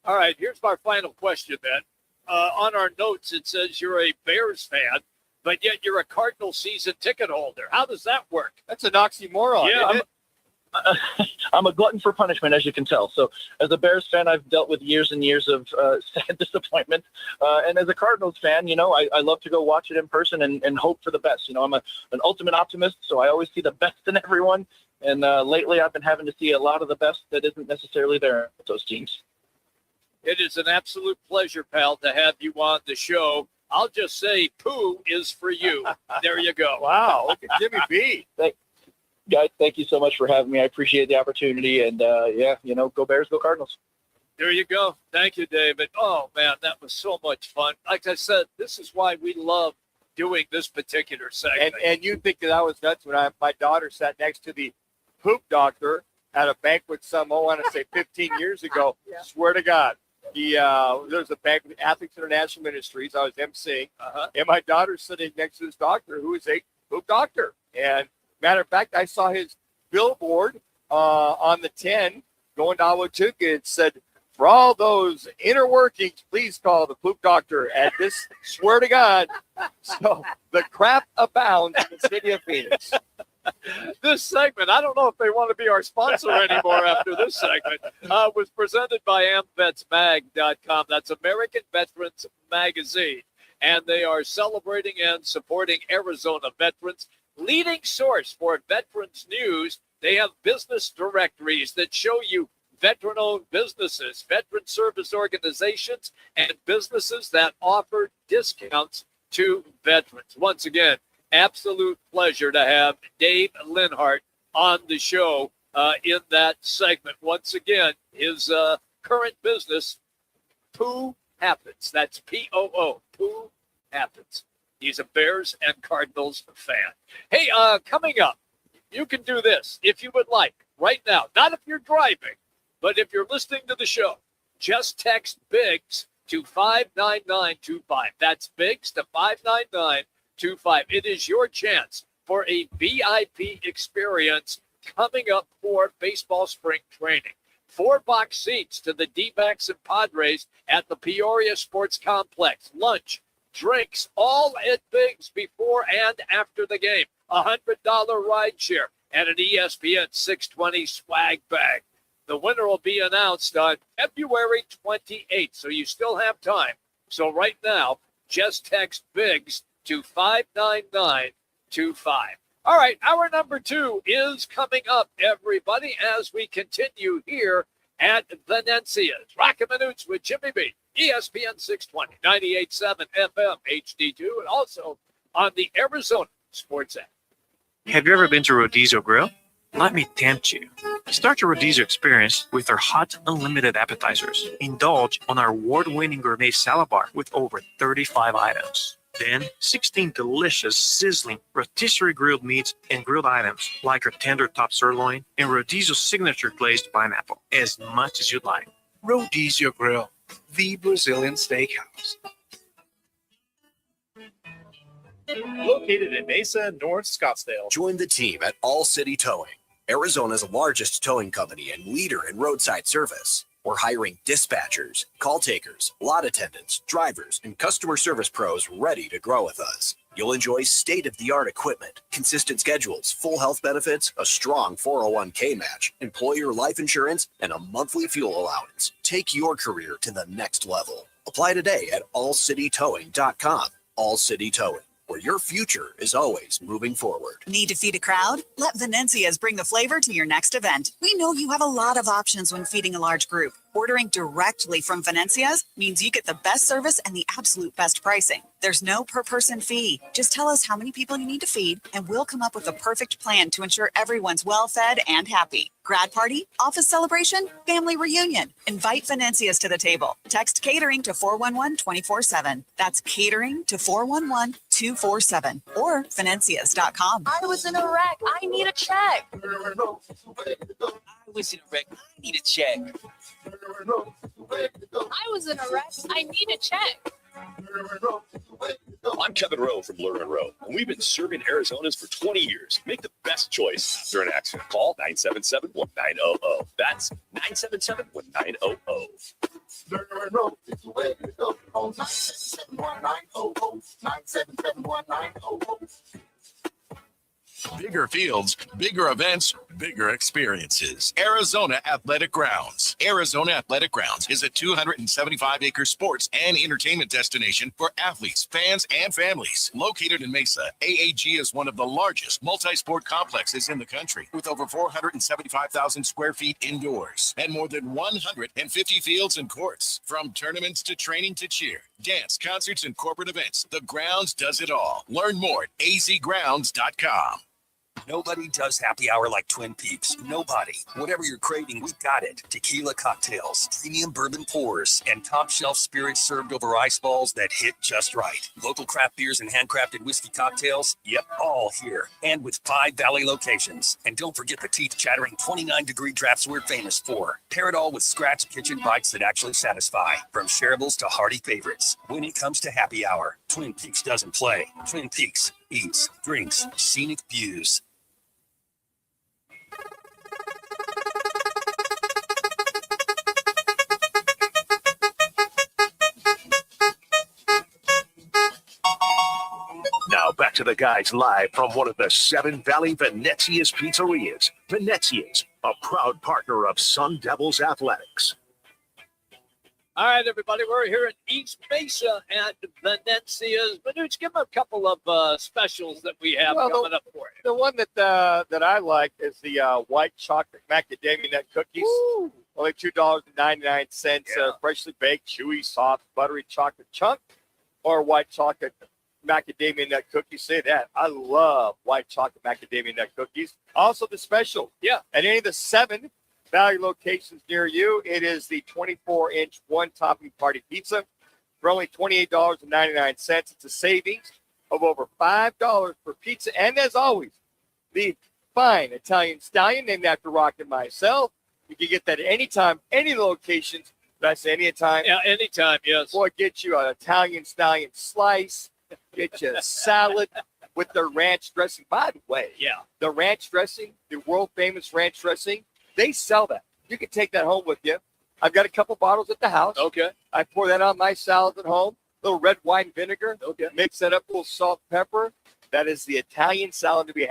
All right, here's my final question then. On our notes, it says you're a Bears fan. but yet you're a Cardinal season ticket holder. How does that work? That's an oxymoron. Yeah, I'm a glutton for punishment, as you can tell. So as a Bears fan, I've dealt with years and years of sad disappointment. And as a Cardinals fan, I love to go watch it in person and hope for the best. I'm an ultimate optimist, so I always see the best in everyone. And lately I've been having to see a lot of the best that isn't necessarily there with those teams. It is an absolute pleasure, pal, to have you on the show. I'll just say poo is for you. There you go. Wow, look at Jimmy B. Guys, thank you so much for having me. I appreciate the opportunity. And, go Bears, go Cardinals. There you go. Thank you, David. Oh, man, that was so much fun. Like I said, this is why we love doing this particular segment. And you think that I was nuts when my daughter sat next to the poop doctor at a banquet I want to say 15 years ago. Yeah. Swear to God. There's a banquet, Athletes International Ministries. I was emceeing. And my daughter's sitting next to this doctor who is a poop doctor. And matter of fact, I saw his billboard on the 10 going to Awatuka. It said, for all those inner workings, please call the poop doctor at this. Swear to God. So the crap abounds in the city of Phoenix. This segment, I don't know if they want to be our sponsor anymore after this segment, was presented by AmVetsMag.com. That's American Veterans Magazine. And they are celebrating and supporting Arizona veterans. Leading source for veterans news. They have business directories that show you veteran-owned businesses, veteran service organizations, and businesses that offer discounts to veterans. Once again, absolute pleasure to have Dave Linhart on the show in that segment. Once again, his current business, Poo Happens. That's P-O-O, Poo Happens. He's a Bears and Cardinals fan. Hey, coming up, you can do this if you would like right now. Not if you're driving, but if you're listening to the show, just text BIGS to 59925. That's BIGS to 59925. It is your chance for a VIP experience coming up for baseball spring training. 4 box seats to the D-backs and Padres at the Peoria Sports Complex. Lunch, drinks, all at Biggs before and after the game. $100 ride share and an ESPN 620 swag bag. The winner will be announced on February 28th, so you still have time. So right now, just text BIGS to 59925. All right, hour number 2 is coming up, everybody, as we continue here at Venezias. Roc and Manuch with Jimmy B. ESPN 620, 98.7 FM, HD-2, and also on the Arizona Sports app. Have you ever been to Rodizio Grill? Let me tempt you. Start your Rodizio experience with our hot, unlimited appetizers. Indulge on our award-winning gourmet salad bar with over 35 items. Then, 16 delicious, sizzling, rotisserie grilled meats and grilled items like our tender top sirloin and Rodizio's signature glazed pineapple, as much as you'd like. Rodizio Grill, the Brazilian steakhouse. Located in Mesa, North Scottsdale. Join the team at All City Towing, Arizona's largest towing company and leader in roadside service. We're hiring dispatchers, call takers, lot attendants, drivers, and customer service pros ready to grow with us. You'll enjoy state-of-the-art equipment, consistent schedules, full health benefits, a strong 401k match, employer life insurance, and a monthly fuel allowance. Take your career to the next level. Apply today at allcitytowing.com. All City Towing, where your future is always moving forward. Need to feed a crowd? Let Venezias bring the flavor to your next event. We know you have a lot of options when feeding a large group. Ordering directly from Venezias means you get the best service and the absolute best pricing. There's no per-person fee. Just tell us how many people you need to feed, and we'll come up with a perfect plan to ensure everyone's well-fed and happy. Grad party, office celebration, family reunion. Invite Venezias to the table. Text catering to 411-24/7. That's catering to 411-247 or Venezias.com. I was in a wreck. I need a check. I was in a wreck. I need a check. I was in a wreck. I need a check. I'm Kevin Rowe from Lerner Rowe, and we've been serving Arizonans for 20 years. Make the best choice during an accident. Call 977-1900. That's 977-1900. Oh, 977-1900, 977-1900. Bigger fields, bigger events, bigger experiences. Arizona Athletic Grounds. Arizona Athletic Grounds is a 275-acre sports and entertainment destination for athletes, fans, and families. Located in Mesa, AAG is one of the largest multi-sport complexes in the country, with over 475,000 square feet indoors and more than 150 fields and courts. From tournaments to training to cheer, dance, concerts, and corporate events, the Grounds does it all. Learn more at azgrounds.com. Nobody does happy hour like Twin Peaks. Nobody. Whatever you're craving, we got it. Tequila cocktails, premium bourbon pours, and top shelf spirits served over ice balls that hit just right. Local craft beers and handcrafted whiskey cocktails, yep, all here. And with 5 Valley locations. And don't forget the teeth-chattering 29-degree drafts we're famous for. Pair it all with scratch kitchen bites that actually satisfy. From shareables to hearty favorites. When it comes to happy hour, Twin Peaks doesn't play. Twin Peaks eats, drinks, scenic views. Now back to the guys live from one of the 7 Valley Venezias pizzerias. Venezias, a proud partner of Sun Devils Athletics. All right, everybody, we're here in East Mesa at Venezias. Manuch, give them a couple of specials that we have coming up for you. The one that I like is the white chocolate macadamia nut cookies. Ooh. Only $2.99. Freshly baked, chewy, soft, buttery chocolate chunk, or white chocolate macadamia nut cookies. Say that. I love white chocolate macadamia nut cookies. Also the special. Yeah. At any of the 7 Valley locations near you, it is the 24-inch one-topping party pizza for only $28.99. It's a savings of over $5 per pizza. And as always, the fine Italian stallion named after Roc and myself. You can get that anytime, any locations. Did I say anytime? Yeah, anytime, yes. Boy, get you an Italian stallion slice. Get you a salad with the ranch dressing. By the way, the ranch dressing, the world-famous ranch dressing, they sell that. You can take that home with you. I've got a couple bottles at the house. Okay. I pour that on my salad at home. A little red wine vinegar. Okay. Mix that up, a little salt, pepper. That is the Italian salad to be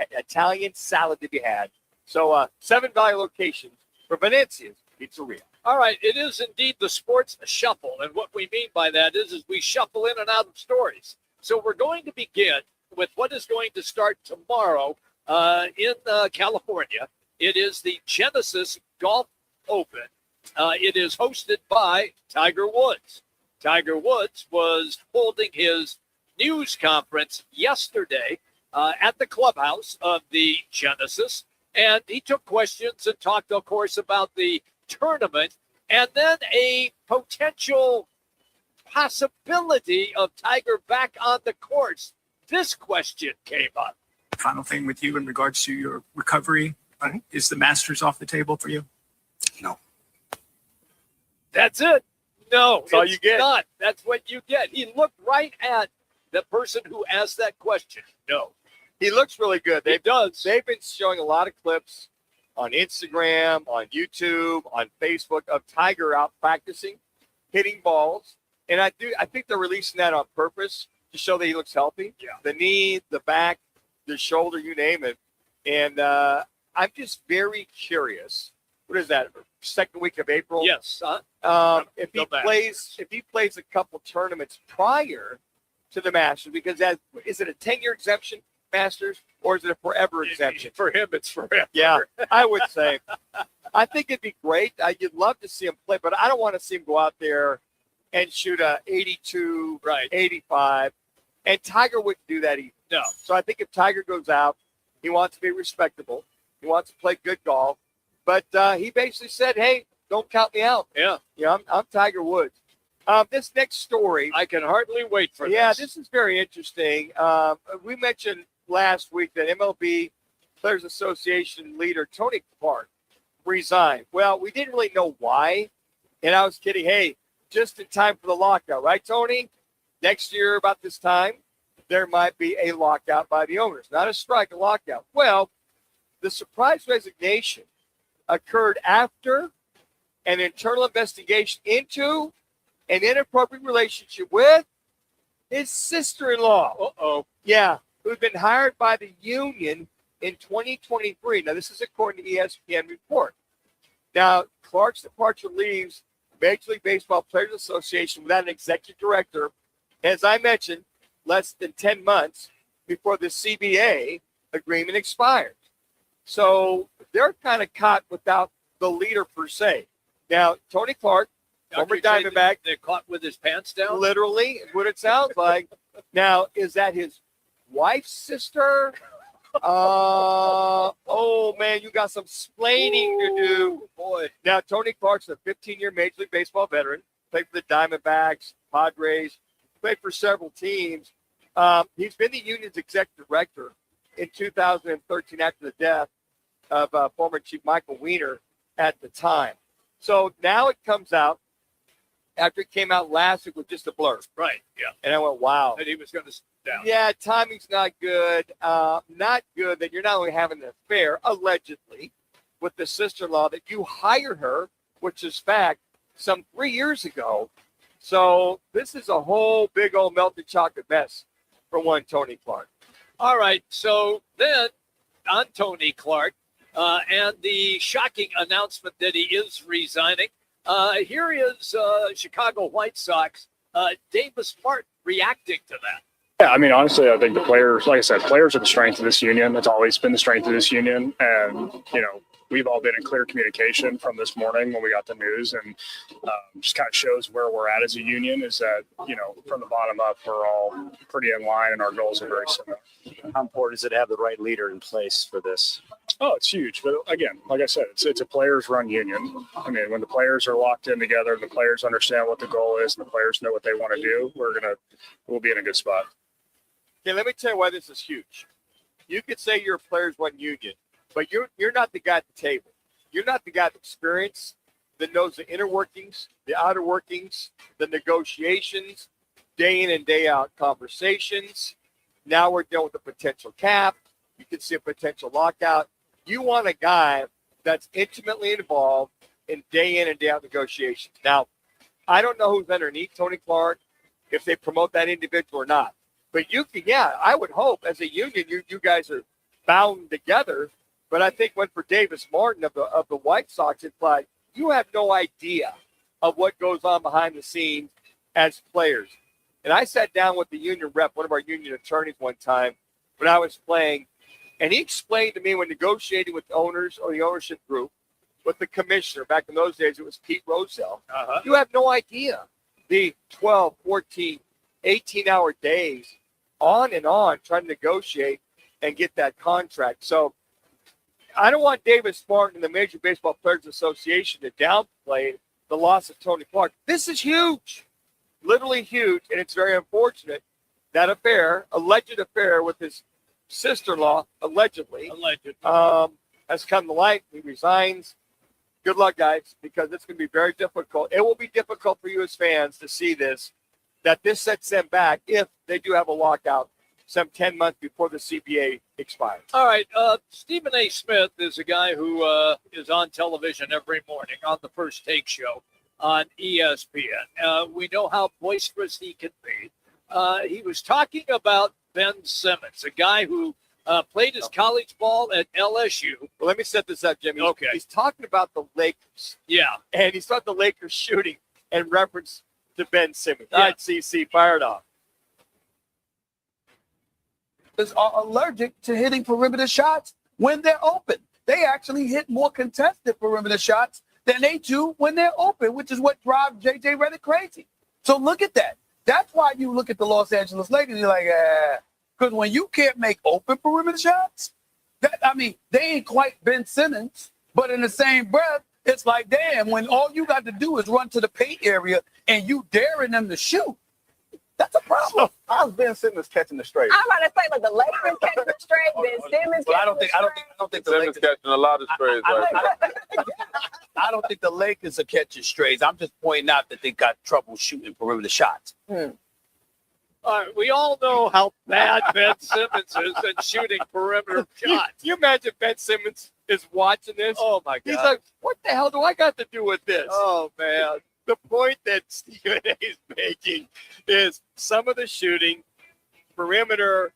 had. So 7 Valley locations for Venezias Pizzeria. All right, it is indeed the sports shuffle. And what we mean by that is we shuffle in and out of stories. So we're going to begin with what is going to start tomorrow in California. It is the Genesis Golf Open. It is hosted by Tiger Woods. Tiger Woods was holding his news conference yesterday at the clubhouse of the Genesis, and he took questions and talked, of course, about the tournament and then a potential possibility of Tiger back on the course. This question came up. Final thing with you in regards to your recovery. Is the Masters off the table for you? No. That's it. No, that's all you get. Not. That's what you get. He looked right at the person who asked that question. No. He looks really good. He does. They've been showing a lot of clips on Instagram, on YouTube, on Facebook of Tiger out practicing, hitting balls. And I think they're releasing that on purpose to show that he looks healthy. Yeah. The knee, the back, the shoulder, you name it. And I'm just very curious. What is that? Second week of April? Yes. If he plays a couple tournaments prior to the Masters, because is it a 10-year exemption, Masters, or is it a forever exemption? For him, it's forever. Yeah, I would say. I think it'd be great. You'd love to see him play, but I don't want to see him go out there and shoot a 82, 85. And Tiger wouldn't do that either. No. So I think if Tiger goes out, he wants to be respectable. He wants to play good golf. But he basically said, hey, don't count me out. Yeah. Yeah, I'm Tiger Woods. This next story. I can hardly wait for this. Yeah, this is very interesting. We mentioned last week that MLB Players Association leader Tony Clark resigned. Well, we didn't really know why. And I was kidding. Hey, just in time for the lockout, right, Tony? Next year, about this time, there might be a lockout by the owners. Not a strike, a lockout. Well, the surprise resignation occurred after an internal investigation into an inappropriate relationship with his sister-in-law. Uh-oh. Yeah, who'd been hired by the union in 2023. Now, this is according to ESPN report. Now, Clark's departure leaves Major League Baseball Players Association without an executive director, as I mentioned, less than 10 months before the CBA agreement expires. So they're kind of caught without the leader per se. Now, Tony Clark, former Diamondback. They're caught with his pants down? Literally, is what it sounds like. Now, is that his wife's sister? Oh, man, you got some splaining to do. Boy. Now, Tony Clark's a 15-year Major League Baseball veteran. Played for the Diamondbacks, Padres, played for several teams. He's been the union's executive director in 2013 after the death of former Chief Michael Weiner at the time. So now it comes out after it came out last week with just a blurb. Right, yeah. And I went, wow. That he was going to sit down. Yeah, timing's not good. Not good that you're not only having an affair, allegedly, with the sister-in-law, that you hired her, which is fact, some 3 years ago. So this is a whole big old melted chocolate mess for one Tony Clark. All right, so then on Tony Clark and the shocking announcement that he is resigning, here is Chicago White Sox, Davis Martin reacting to that. Yeah, I mean, honestly, I think the players, like I said, players are the strength of this union. It's always been the strength of this union. And, you know, we've all been in clear communication from this morning when we got the news, and just kind of shows where we're at as a union is that, you know, from the bottom up, we're all pretty in line and our goals are very similar. How important is it to have the right leader in place for this? Oh, it's huge. But again, like I said, it's a players-run union. I mean, when the players are locked in together, the players understand what the goal is, and the players know what they want to do, we'll be in a good spot. Okay, let me tell you why this is huge. You could say you're a players-run union, but you're not the guy at the table. You're not the guy with experience that knows the inner workings, the outer workings, the negotiations, day in and day out conversations. Now we're dealing with a potential cap. You can see a potential lockout. You want a guy that's intimately involved in and day out negotiations. Now, I don't know who's underneath Tony Clark, if they promote that individual or not. But you can, yeah, I would hope as a union, you guys are bound together. But I think for Davis Martin of the White Sox, it's like you have no idea of what goes on behind the scenes as players. And I sat down with the union rep, one of our union attorneys one time when I was playing, and he explained to me when negotiating with the owners or the ownership group, with the commissioner, back in those days it was Pete Rozelle, you have no idea the 12, 14, 18-hour days on and on trying to negotiate and get that contract. So I don't want Davis Martin and the Major Baseball Players Association to downplay the loss of Tony Clark. This is huge, literally huge, and it's very unfortunate. That affair, alleged affair with his sister-in-law, allegedly, has come to light. He resigns. Good luck, guys, because it's going to be very difficult. It will be difficult for you as fans to see this, that this sets them back if they do have a lockout some 10 months before the CBA expires. All right. Stephen A. Smith is a guy who is on television every morning on the First Take show on ESPN. We know how boisterous he can be. He was talking about Ben Simmons, a guy who played his college ball at LSU. Well, let me set this up, Jimmy. Okay. He's talking about the Lakers. Yeah. And he's talking the Lakers shooting in reference to Ben Simmons. Yeah. All right, CC, fire it off. Are allergic to hitting perimeter shots when they're open. They actually hit more contested perimeter shots than they do when they're open, which is what drives JJ Redick crazy. So look at that. That's why you look at the Los Angeles Lakers, you're like, because when you can't make open perimeter shots, they ain't quite Ben Simmons, but in the same breath, it's like, damn, when all you got to do is run to the paint area and you daring them to shoot, that's a problem. So, how's Ben Simmons catching the straight? I'm about to say, like, the Lakers catching the straight, Ben Simmons Well, I catching don't think the Lakers catching a lot of strays. I don't think the Lakers are catching strays. I'm just pointing out that they got trouble shooting perimeter shots. All right, we all know how bad Ben Simmons is at shooting perimeter shots. You imagine Ben Simmons is watching this? Oh, my God. He's like, what the hell do I got to do with this? Oh, man. the point that Stephen A. is making is some of the shooting, perimeter,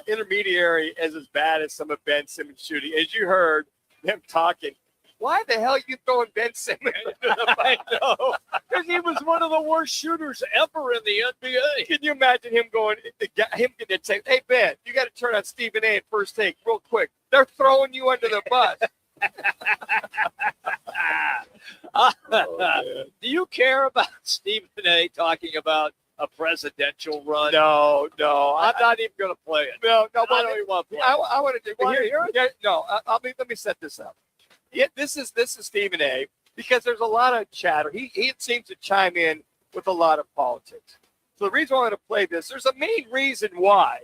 intermediary is as bad as some of Ben Simmons' shooting. As you heard them talking, why the hell are you throwing Ben Simmons into the fight? Because he was one of the worst shooters ever in the NBA. Can you imagine him going, him getting to say, hey, Ben, you got to turn on Stephen A. at first take real quick. They're throwing you under the bus. Do you care about Stephen A. talking about a presidential run? No. I'm not even going to play it. No. I don't even want to play it. I want to do. Want to hear it? No. Let me set this up. Yeah, this is Stephen A. because there's a lot of chatter. He seems to chime in with a lot of politics. So the reason I want to play this, there's a main reason why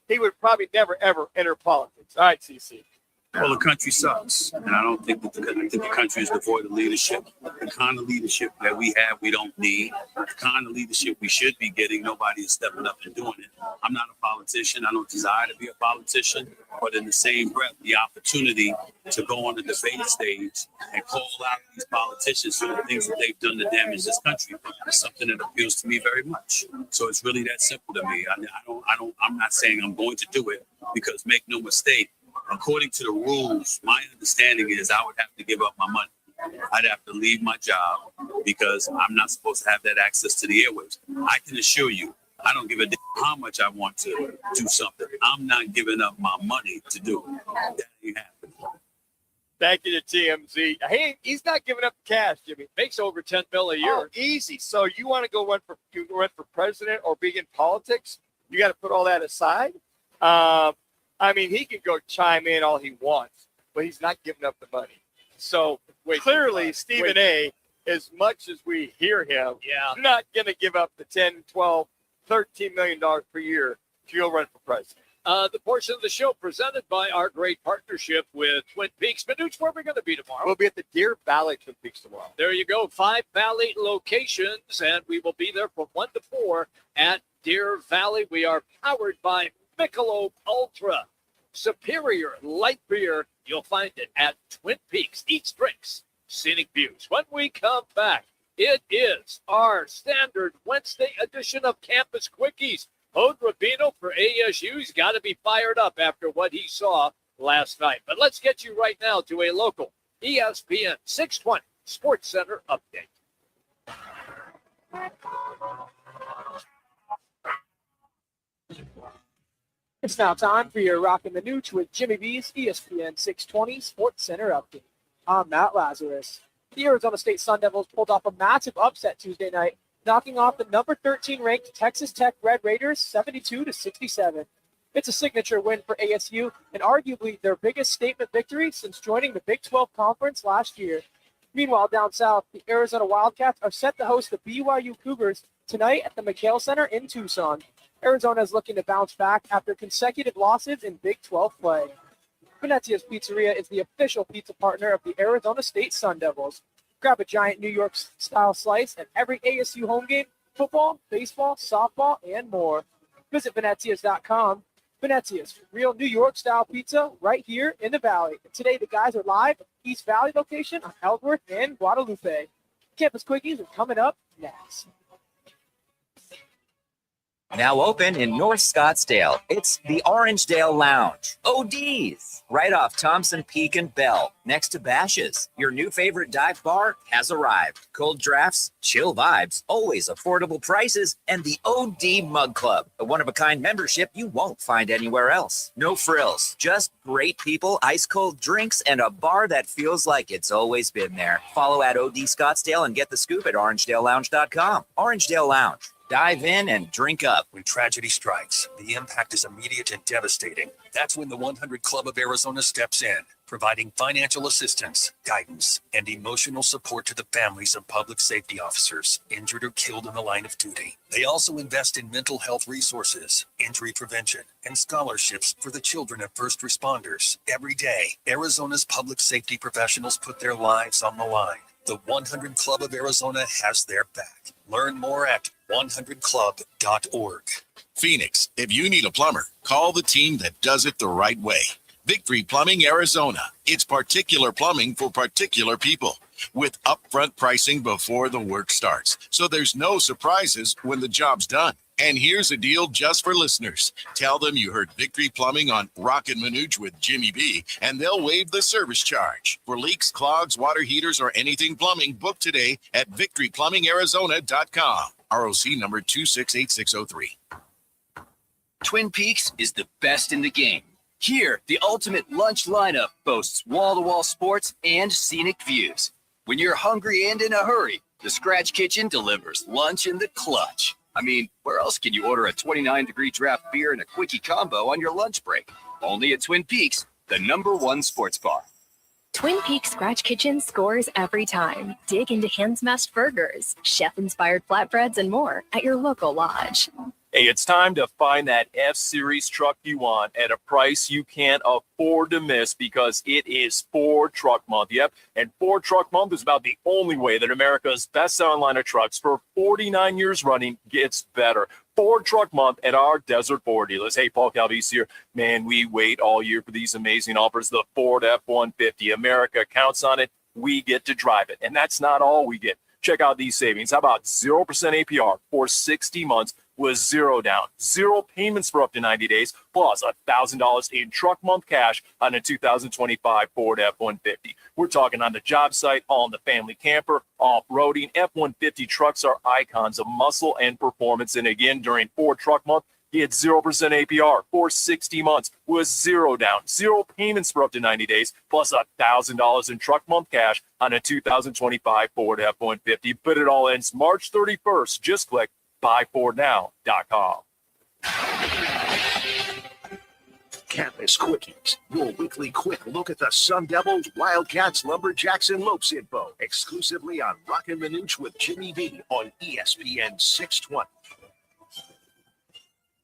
he would probably never ever enter politics. All right, CC. Well, the country sucks, and I don't think I think the country is devoid of leadership. The kind of leadership that we have, we don't need. The kind of leadership we should be getting, nobody is stepping up and doing it. I'm not a politician. I don't desire to be a politician, but in the same breath, the opportunity to go on the debate stage and call out these politicians for the things that they've done to damage this country is something that appeals to me very much. So it's really that simple to me. I'm not saying I'm going to do it, because make no mistake, according to the rules, my understanding is I would have to give up my money. I'd have to leave my job because I'm not supposed to have that access to the airwaves. I can assure you, I don't give a damn how much I want to do something. I'm not giving up my money to do it. That ain't happening. Thank you to TMZ. Hey, he's not giving up cash, Jimmy. Makes over $10 million a year. Oh, easy. So you want to go run for president or be in politics? You got to put all that aside. I mean, he can go chime in all he wants, but he's not giving up the money. So clearly, Stephen A., as much as we hear him, not going to give up the $10, $12, $13 million per year to go run for president. The portion of the show presented by our great partnership with Twin Peaks. Manuch, where are we going to be tomorrow? We'll be at the Deer Valley Twin Peaks tomorrow. There you go. 5 Valley locations, and we will be there from 1 to 4 at Deer Valley. We are powered by Michelob Ultra. Superior light beer. You'll find it at Twin Peaks. Eats, drinks, scenic views. When we come back, it is our standard Wednesday edition of Campus Quickies. Hod Rabino for ASU. He's got to be fired up after what he saw last night. But let's get you right now to a local ESPN 620 Sports Center update. It's now time for your Roc and Manuch with Jimmy B's ESPN 620 Sports Center update. I'm Matt Lazarus. The Arizona State Sun Devils pulled off a massive upset Tuesday night, knocking off the number 13 ranked Texas Tech Red Raiders 72-67. It's a signature win for ASU and arguably their biggest statement victory since joining the Big 12 Conference last year. Meanwhile, down south, the Arizona Wildcats are set to host the BYU Cougars tonight at the McHale Center in Tucson. Arizona is looking to bounce back after consecutive losses in Big 12 play. Venezias Pizzeria is the official pizza partner of the Arizona State Sun Devils. Grab a giant New York-style slice at every ASU home game, football, baseball, softball, and more. Visit Venezias.com. Venezias, real New York-style pizza right here in the Valley. And today, the guys are live at the East Valley location on Ellsworth and Guadalupe. Campus Quickies are coming up next. Now open in North Scottsdale, it's the Orangedale Lounge. ODs, right off Thompson Peak and Bell, next to Bash's. Your new favorite dive bar has arrived. Cold drafts, chill vibes, always affordable prices, and the OD Mug Club, a one-of-a-kind membership you won't find anywhere else. No frills, just great people, ice-cold drinks, and a bar that feels like it's always been there. Follow at OD Scottsdale and get the scoop at OrangeDaleLounge.com. Orangedale Lounge. Dive in and drink up. When tragedy strikes, the impact is immediate and devastating. That's when the 100 Club of Arizona steps in, providing financial assistance, guidance, and emotional support to the families of public safety officers injured or killed in the line of duty. They also invest in mental health resources, injury prevention, and scholarships for the children of first responders. Every day, Arizona's public safety professionals put their lives on the line. The 100 Club of Arizona has their back. Learn more at 100club.org. Phoenix, if you need a plumber, call the team that does it the right way. Victory Plumbing Arizona. It's particular plumbing for particular people. with upfront pricing before the work starts. So there's no surprises when the job's done. And here's a deal just for listeners. Tell them you heard Victory Plumbing on Roc and Manuch with Jimmy B, and they'll waive the service charge. For leaks, clogs, water heaters, or anything plumbing, book today at victoryplummingarizona.com. ROC number 268603. Twin Peaks is the best in the game. Here, the ultimate lunch lineup boasts wall-to-wall sports and scenic views. When you're hungry and in a hurry, the Scratch Kitchen delivers lunch in the clutch. I mean, where else can you order a 29-degree draft beer and a quickie combo on your lunch break? Only at Twin Peaks, the #1 sports bar. Twin Peaks Scratch Kitchen scores every time. Dig into hand-smashed burgers, chef-inspired flatbreads, and more at your local lodge. Hey, it's time to find that F-Series truck you want at a price you can't afford to miss because it is Ford Truck Month. Yep, and Ford Truck Month is about the only way that America's best-selling line of trucks for 49 years running gets better. Ford Truck Month at our Desert Ford dealers. Hey, Paul Calvisi here. Man, we wait all year for these amazing offers. The Ford F-150. America counts on it. We get to drive it. And that's not all we get. Check out these savings. How about 0% APR for 60 months with zero down, zero payments for up to 90 days, plus $1,000 in truck month cash on a 2025 Ford F-150. We're talking on the job site, on the family camper, off-roading. F-150 trucks are icons of muscle and performance. And again, during Ford Truck Month, get 0% APR for 60 months with zero down, zero payments for up to 90 days, plus $1,000 in truck month cash on a 2025 Ford F-150. But it all ends March 31st. Just click buyfordnow.com. Campus Quickies, your weekly quick look at the Sun Devils, Wildcats, Lumberjacks, and Lopes info, exclusively on Roc and Manuch with Jimmy B on ESPN 620.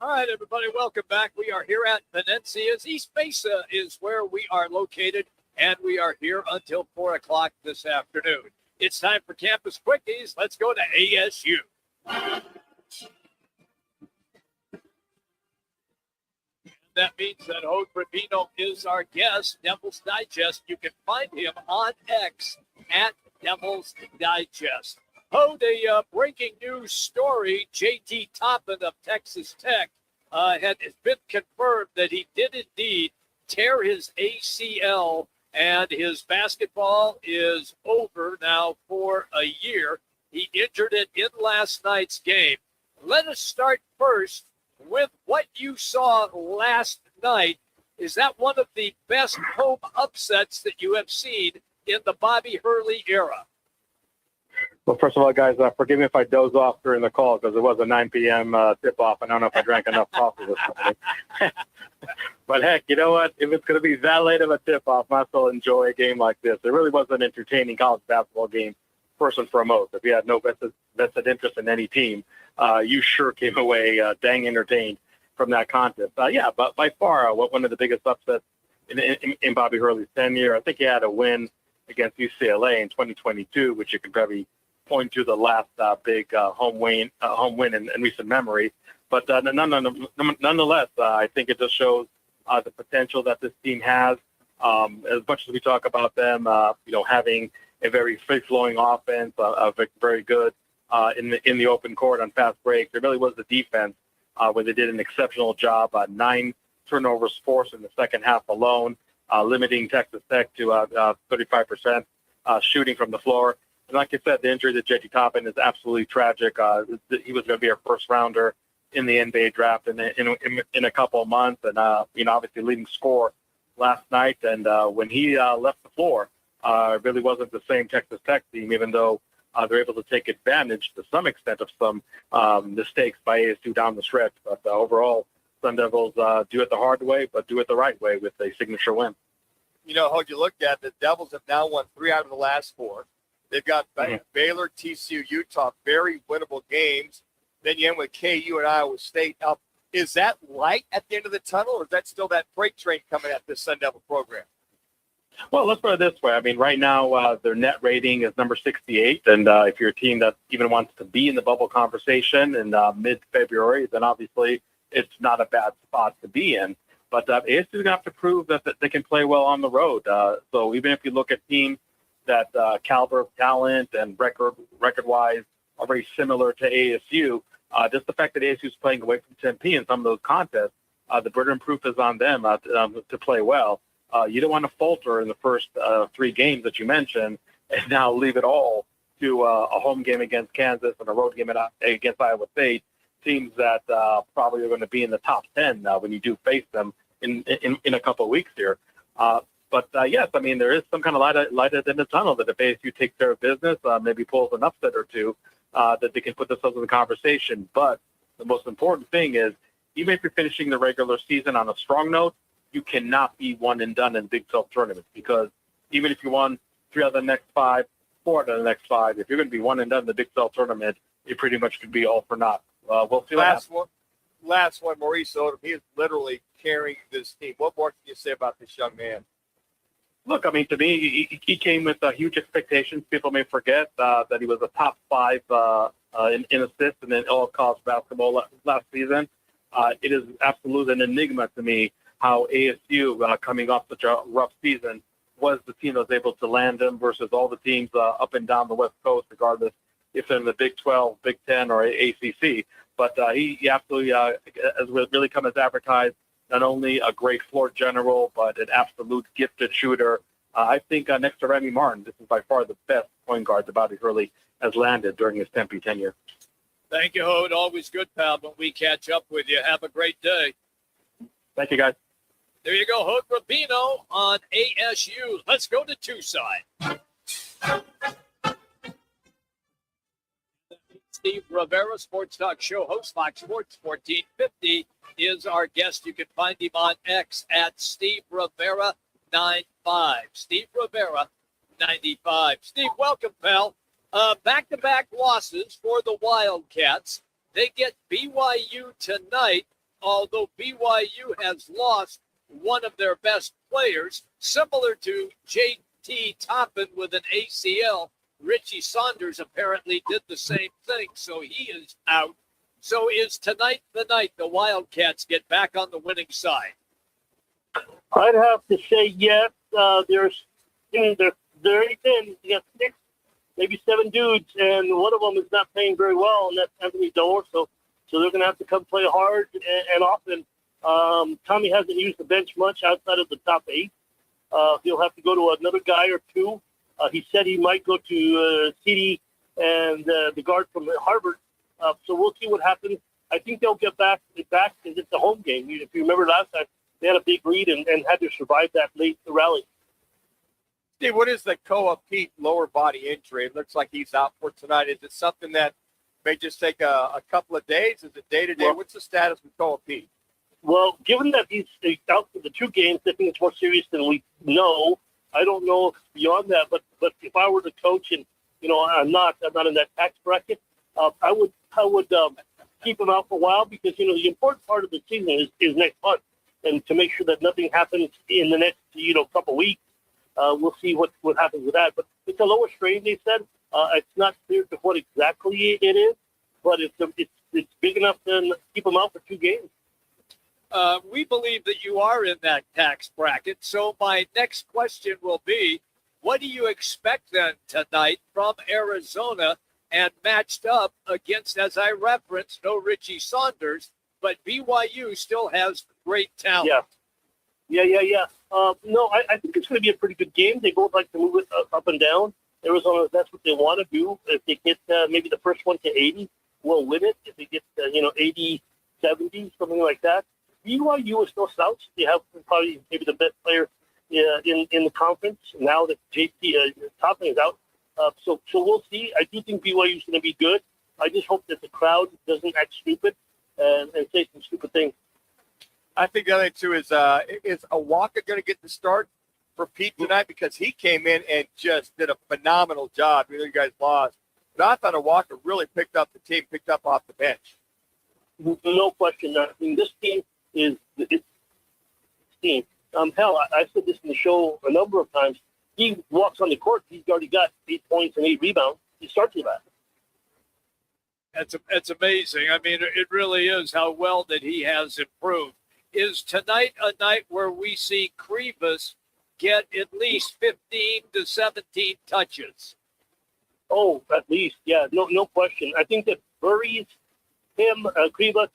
All right, everybody, welcome back. We are here at Venezias. East Mesa is where we are located, and we are here until 4 o'clock this afternoon. It's time for Campus Quickies. Let's go to ASU. That means that Hod Rabino is our guest, Devil's Digest. You can find him on X at Devil's Digest. Hod, a breaking news story. J.T. Toppin of Texas Tech has been confirmed that he did indeed tear his ACL, and his basketball is over now for a year. He injured it in last night's game. Let us start first with what you saw last night. Is that one of the best home upsets that you have seen in the Bobby Hurley era? Well, first of all, guys, forgive me if I doze off during the call because it was a 9 p.m. tip-off. I don't know if I drank enough coffee this morning. But, heck, you know what? If it's going to be that late of a tip-off, I still enjoy a game like this. It really was an entertaining college basketball game, first and foremost. If you had no vested interest in any team, you sure came away dang entertained from that contest. Yeah, but by far, one of the biggest upsets in Bobby Hurley's tenure. I think he had a win against UCLA in 2022, which you can probably point to the last big home win in recent memory. But nonetheless, I think it just shows the potential that this team has. As much as we talk about them, having a very free-flowing offense, very good in the open court on fast breaks. It really was the defense where they did an exceptional job. 9 turnovers forced in the second half alone, limiting Texas Tech to 35% shooting from the floor. And like I said, the injury to J.T. Toppin is absolutely tragic. He was going to be our first rounder in the NBA draft in a couple of months, and obviously leading scorer last night. And when he left the floor, it really wasn't the same Texas Tech team, even though they're able to take advantage to some extent of some mistakes by ASU down the stretch. But overall, Sun Devils do it the hard way, but do it the right way with a signature win. How you look at the Devils have now won 3 out of the last 4. They've got Baylor, TCU, Utah, very winnable games. Then you end with KU and Iowa State. Is that light at the end of the tunnel, or is that still that freight train coming at this Sun Devil program? Well, let's put it this way. I mean, right now their net rating is number 68, and if you're a team that even wants to be in the bubble conversation in mid-February, then obviously it's not a bad spot to be in. But ASU is going to have to prove that they can play well on the road. So even if you look at teams that caliber of talent and record-wise are very similar to ASU. Just the fact that ASU is playing away from Tempe in some of those contests, the burden of proof is on them to play well. You don't want to falter in the first 3 games that you mentioned and now leave it all to a home game against Kansas and a road game against Iowa State. Teams that probably are going to be in the top 10 when you do face them in a couple of weeks here. But yes, I mean, there is some kind of light at the end of the tunnel that if ASU takes care of business, maybe pulls an upset or two, that they can put themselves in the conversation. But the most important thing is, even if you're finishing the regular season on a strong note, you cannot be one and done in Big 12 tournaments, because even if you won 3 out of the next 5, 4 out of the next 5, if you're going to be one and done in the Big 12 tournament, it pretty much could be all for naught. We'll see what happens. Last one, Maurice Odom. He is literally carrying this team. What more can you say about this young man? Look, I mean, to me, he came with huge expectations. People may forget that he was a top 5 in assists and in all college basketball last season. It is absolutely an enigma to me how ASU, coming off such a rough season, was the team that was able to land him versus all the teams up and down the West Coast, regardless if they're in the Big 12, Big 10, or ACC. But he absolutely has really come as advertised. Not only a great floor general, but an absolute gifted shooter. I think next to Remy Martin, this is by far the best point guard that Bobby Hurley has landed during his Tempe tenure. Thank you, Hod. Always good, pal, when we catch up with you. Have a great day. Thank you, guys. There you go, Hod Rabino on ASU. Let's go to Tucson. Steve Rivera, Sports Talk Show host, Fox Sports 1450, is our guest. You can find him on X at Steve Rivera 95. Steve Rivera 95. Steve, welcome, pal. Back-to-back losses for the Wildcats. They get BYU tonight, although BYU has lost one of their best players, similar to J.T. Toppin with an ACL. Richie Saunders apparently did the same thing, so he is out. So is tonight the night the Wildcats get back on the winning side? I'd have to say yes. They're 8-10. You got 6, maybe 7 dudes, and one of them is not playing very well, and that's Anthony Doerr. So they're going to have to come play hard and often. Tommy hasn't used the bench much outside of the top 8. He'll have to go to another guy or 2. He said he might go to CD and the guard from Harvard. So we'll see what happens. I think they'll get back because it's a home game. If you remember last time, they had a big lead and had to survive that late rally. Steve, what is the Koa Pete lower body injury? It looks like he's out for tonight. Is it something that may just take a couple of days? Is it day-to-day? What's the status with Koa Pete? Well, given that he's out for the 2 games, I think it's more serious than we know. I don't know beyond that, but if I were the coach, and I'm not in that tax bracket, I would keep him out for a while, because the important part of the season is next month, and to make sure that nothing happens in the next couple weeks. We'll see what happens with that. But it's a lower strain, they said. It's not clear to what exactly it is, but it's big enough to keep him out for 2 games. We believe that you are in that tax bracket. So my next question will be, what do you expect then tonight from Arizona, and matched up against, as I referenced, no Richie Saunders, but BYU still has great talent? Yeah. No, I think it's going to be a pretty good game. They both like to move it up and down. Arizona, that's what they want to do. If they get maybe the first one to 80, we'll win it. If they get 80, 70, something like that. BYU is no slouch. They have probably maybe the best player in the conference now that JT Toppin is out. So we'll see. I do think BYU is going to be good. I just hope that the crowd doesn't act stupid and say some stupid things. I think the other thing, too, is Awaka going to get the start for Pete tonight, because he came in and just did a phenomenal job. You guys lost. But I thought Awaka really picked up the team, picked up off the bench. No question. I mean, this team is it's team. Hell, I said this in the show a number of times. He walks on the court, he's already got 8 points and 8 rebounds. He starts with that. It's amazing. I mean, it really is how well that he has improved. Is tonight a night where we see Krivas get at least 15 to 17 touches. Oh, at least, yeah, no question. I think that Burries, him, Krivas,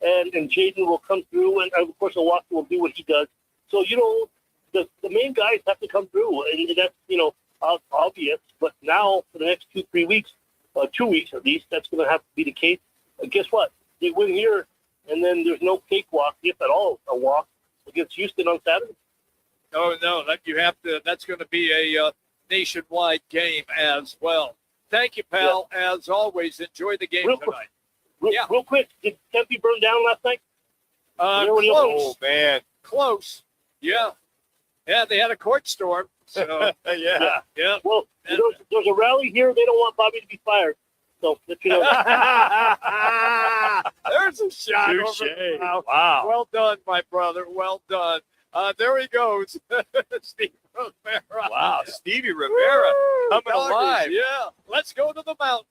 and Jaden will come through, and of course Oahu will do what he does. So, the main guys have to come through, and that's, obvious. But now, for the next 2-3 weeks, 2 weeks at least, that's going to have to be the case. Guess what? They win here, and then there's no cakewalk, if at all, a walk against Houston on Saturday. Oh, no, that's going to be a nationwide game as well. Thank you, pal. Yeah. As always, enjoy the game tonight. Real quick, did Tempe burn down last night? Close. Oh, man. Close. Yeah. Yeah, they had a court storm. So, yeah. Well, there's a rally here. They don't want Bobby to be fired. So, let you know. There's a shot. Wow. Well done, my brother. Well done. There he goes. Steve Rivera. Wow, Stevie Rivera coming alive. Yeah. Let's go to the mountain.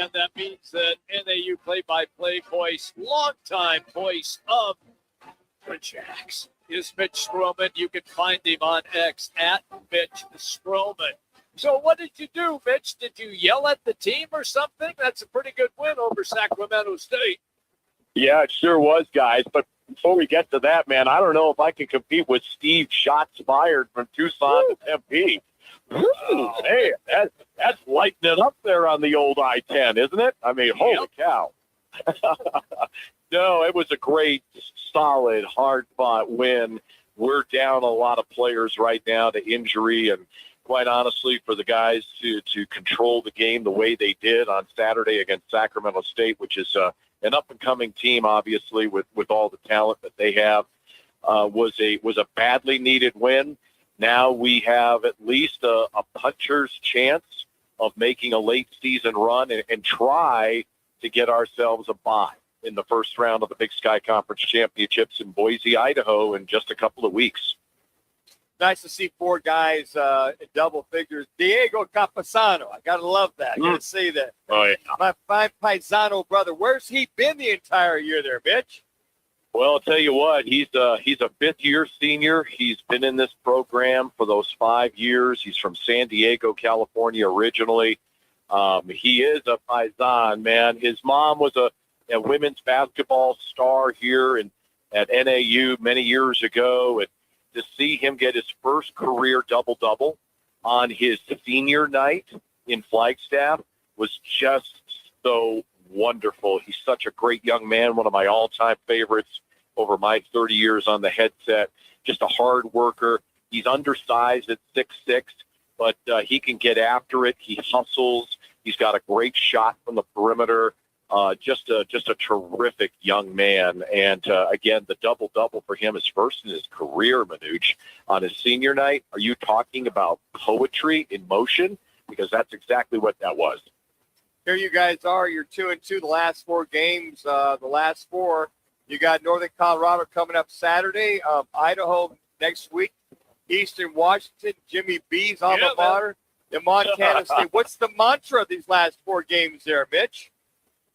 And that means that NAU play-by-play voice, longtime voice of the Jacks, is Mitch Strohman. You can find him on X at Mitch Strohman. So what did you do, Mitch? Did you yell at the team or something? That's a pretty good win over Sacramento State. Yeah, it sure was, guys. But before we get to that, man, I don't know if I can compete with Steve's shots fired from Tucson to Tempe. Ooh, hey, that's lighting it up there on the old I-10, isn't it? I mean, holy cow. No, it was a great, solid, hard-fought win. We're down a lot of players right now to injury, and quite honestly, for the guys to control the game the way they did on Saturday against Sacramento State, which is an up-and-coming team, obviously, with all the talent that they have, was a badly needed win. Now we have at least a puncher's chance of making a late season run and try to get ourselves a bye in the first round of the Big Sky Conference Championships in Boise, Idaho in just a couple of weeks. Nice to see 4 guys in double figures. Diego Capasano. I got to love that. I got to see that. Oh, yeah. My fine paisano brother. Where's he been the entire year there, Mitch? Well, I'll tell you what, he's a fifth-year senior. He's been in this program for those 5 years. He's from San Diego, California originally. He is a paisan, man. His mom was a women's basketball star here at NAU many years ago. And to see him get his first career double-double on his senior night in Flagstaff was just so wonderful. He's such a great young man, one of my all-time favorites over my 30 years on the headset. Just a hard worker. He's undersized at 6'6", but he can get after it. He hustles. He's got a great shot from the perimeter. Just a terrific young man. And again, the double-double for him is first in his career, Manuch, on his senior night. Are you talking about poetry in motion? Because that's exactly what that was. Here you guys are. You're 2-2 the last 4 games. The last 4, you got Northern Colorado coming up Saturday, Idaho next week, Eastern Washington, Jimmy B's alma mater, and Montana State. What's the mantra of these last 4 games there, Mitch?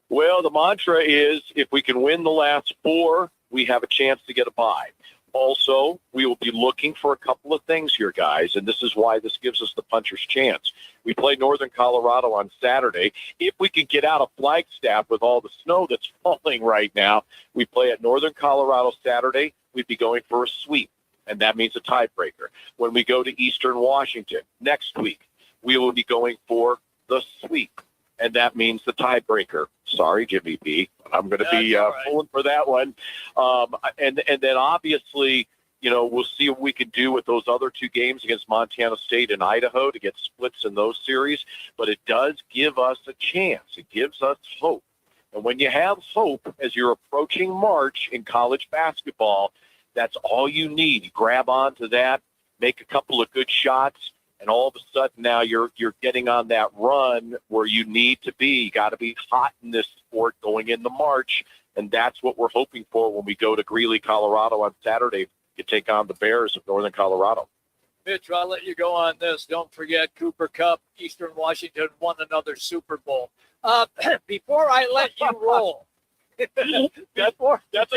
Well, the mantra is if we can win the last 4, we have a chance to get a bye. Also, we will be looking for a couple of things here, guys, and this is why this gives us the puncher's chance. We play Northern Colorado on Saturday. If we can get out of Flagstaff with all the snow that's falling right now, we play at Northern Colorado Saturday. We'd be going for a sweep, and that means a tiebreaker. When we go to Eastern Washington next week, we will be going for the sweep, and that means the tiebreaker. Sorry, Jimmy B. I'm going to be pulling for that one. And then obviously, we'll see what we can do with those other 2 games against Montana State and Idaho to get splits in those series. But it does give us a chance. It gives us hope. And when you have hope as you're approaching March in college basketball, that's all you need. You grab onto that, make a couple of good shots, and all of a sudden now you're getting on that run where you need to be. You got to be hot in this sport going into March, and that's what we're hoping for when we go to Greeley, Colorado on Saturday to take on the Bears of Northern Colorado. Mitch, I'll let you go on this. Don't forget Cooper Kupp, Eastern Washington won another Super Bowl. Before I let you roll, That's a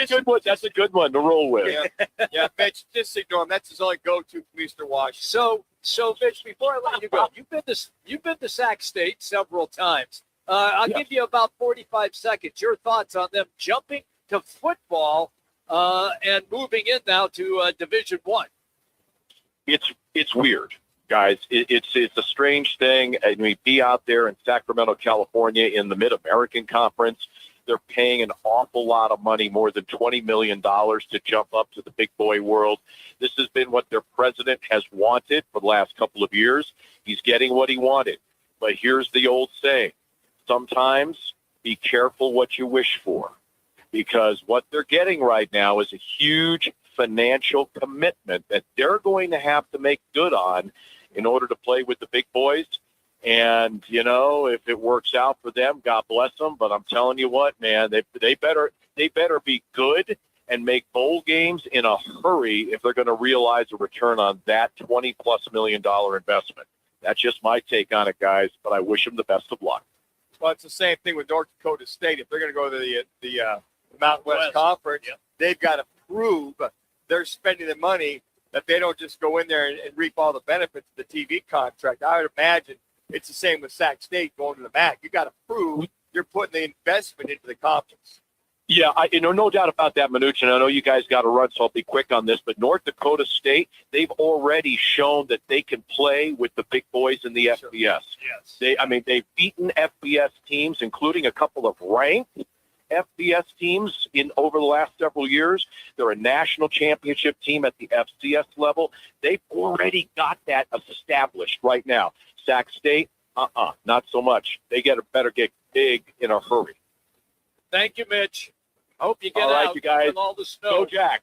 good one. That's a good one to roll with. Yeah, Mitch, just ignore him. That's his only go-to from Eastern Washington. So Mitch, before I let you go, you've been to Sac State several times. I'll give you about 45 seconds. Your thoughts on them jumping to football and moving in now to Division I. It's weird, guys. It's a strange thing. I mean, be out there in Sacramento, California, in the Mid-American Conference. They're paying an awful lot of money, more than $20 million, to jump up to the big boy world. This has been what their president has wanted for the last couple of years. He's getting what he wanted. But here's the old saying. Sometimes be careful what you wish for, because what they're getting right now is a huge financial commitment that they're going to have to make good on in order to play with the big boys. And, you know, if it works out for them, God bless them. But I'm telling you what, man, they better be good and make bowl games in a hurry if they're going to realize a return on that $20+ million investment. That's just my take on it, guys. But I wish them the best of luck. Well, it's the same thing with North Dakota State. If they're going to go to the Mountain West Conference, they've got to prove they're spending the money, that they don't just go in there and reap all the benefits of the TV contract. I would imagine it's the same with Sac State going to the MAC. You got to prove you're putting the investment into the conference. Yeah, no doubt about that, Manuch, and I know you guys got to run, so I'll be quick on this. But North Dakota State, they've already shown that they can play with the big boys in the FBS. Yes. They've beaten FBS teams, including a couple of ranked FBS teams over the last several years. They're a national championship team at the FCS level. They've already got that established right now. Sac State, not so much. They better get big in a hurry. Thank you, Mitch. I hope you get all right, out you guys. with all the snow. Go Jack.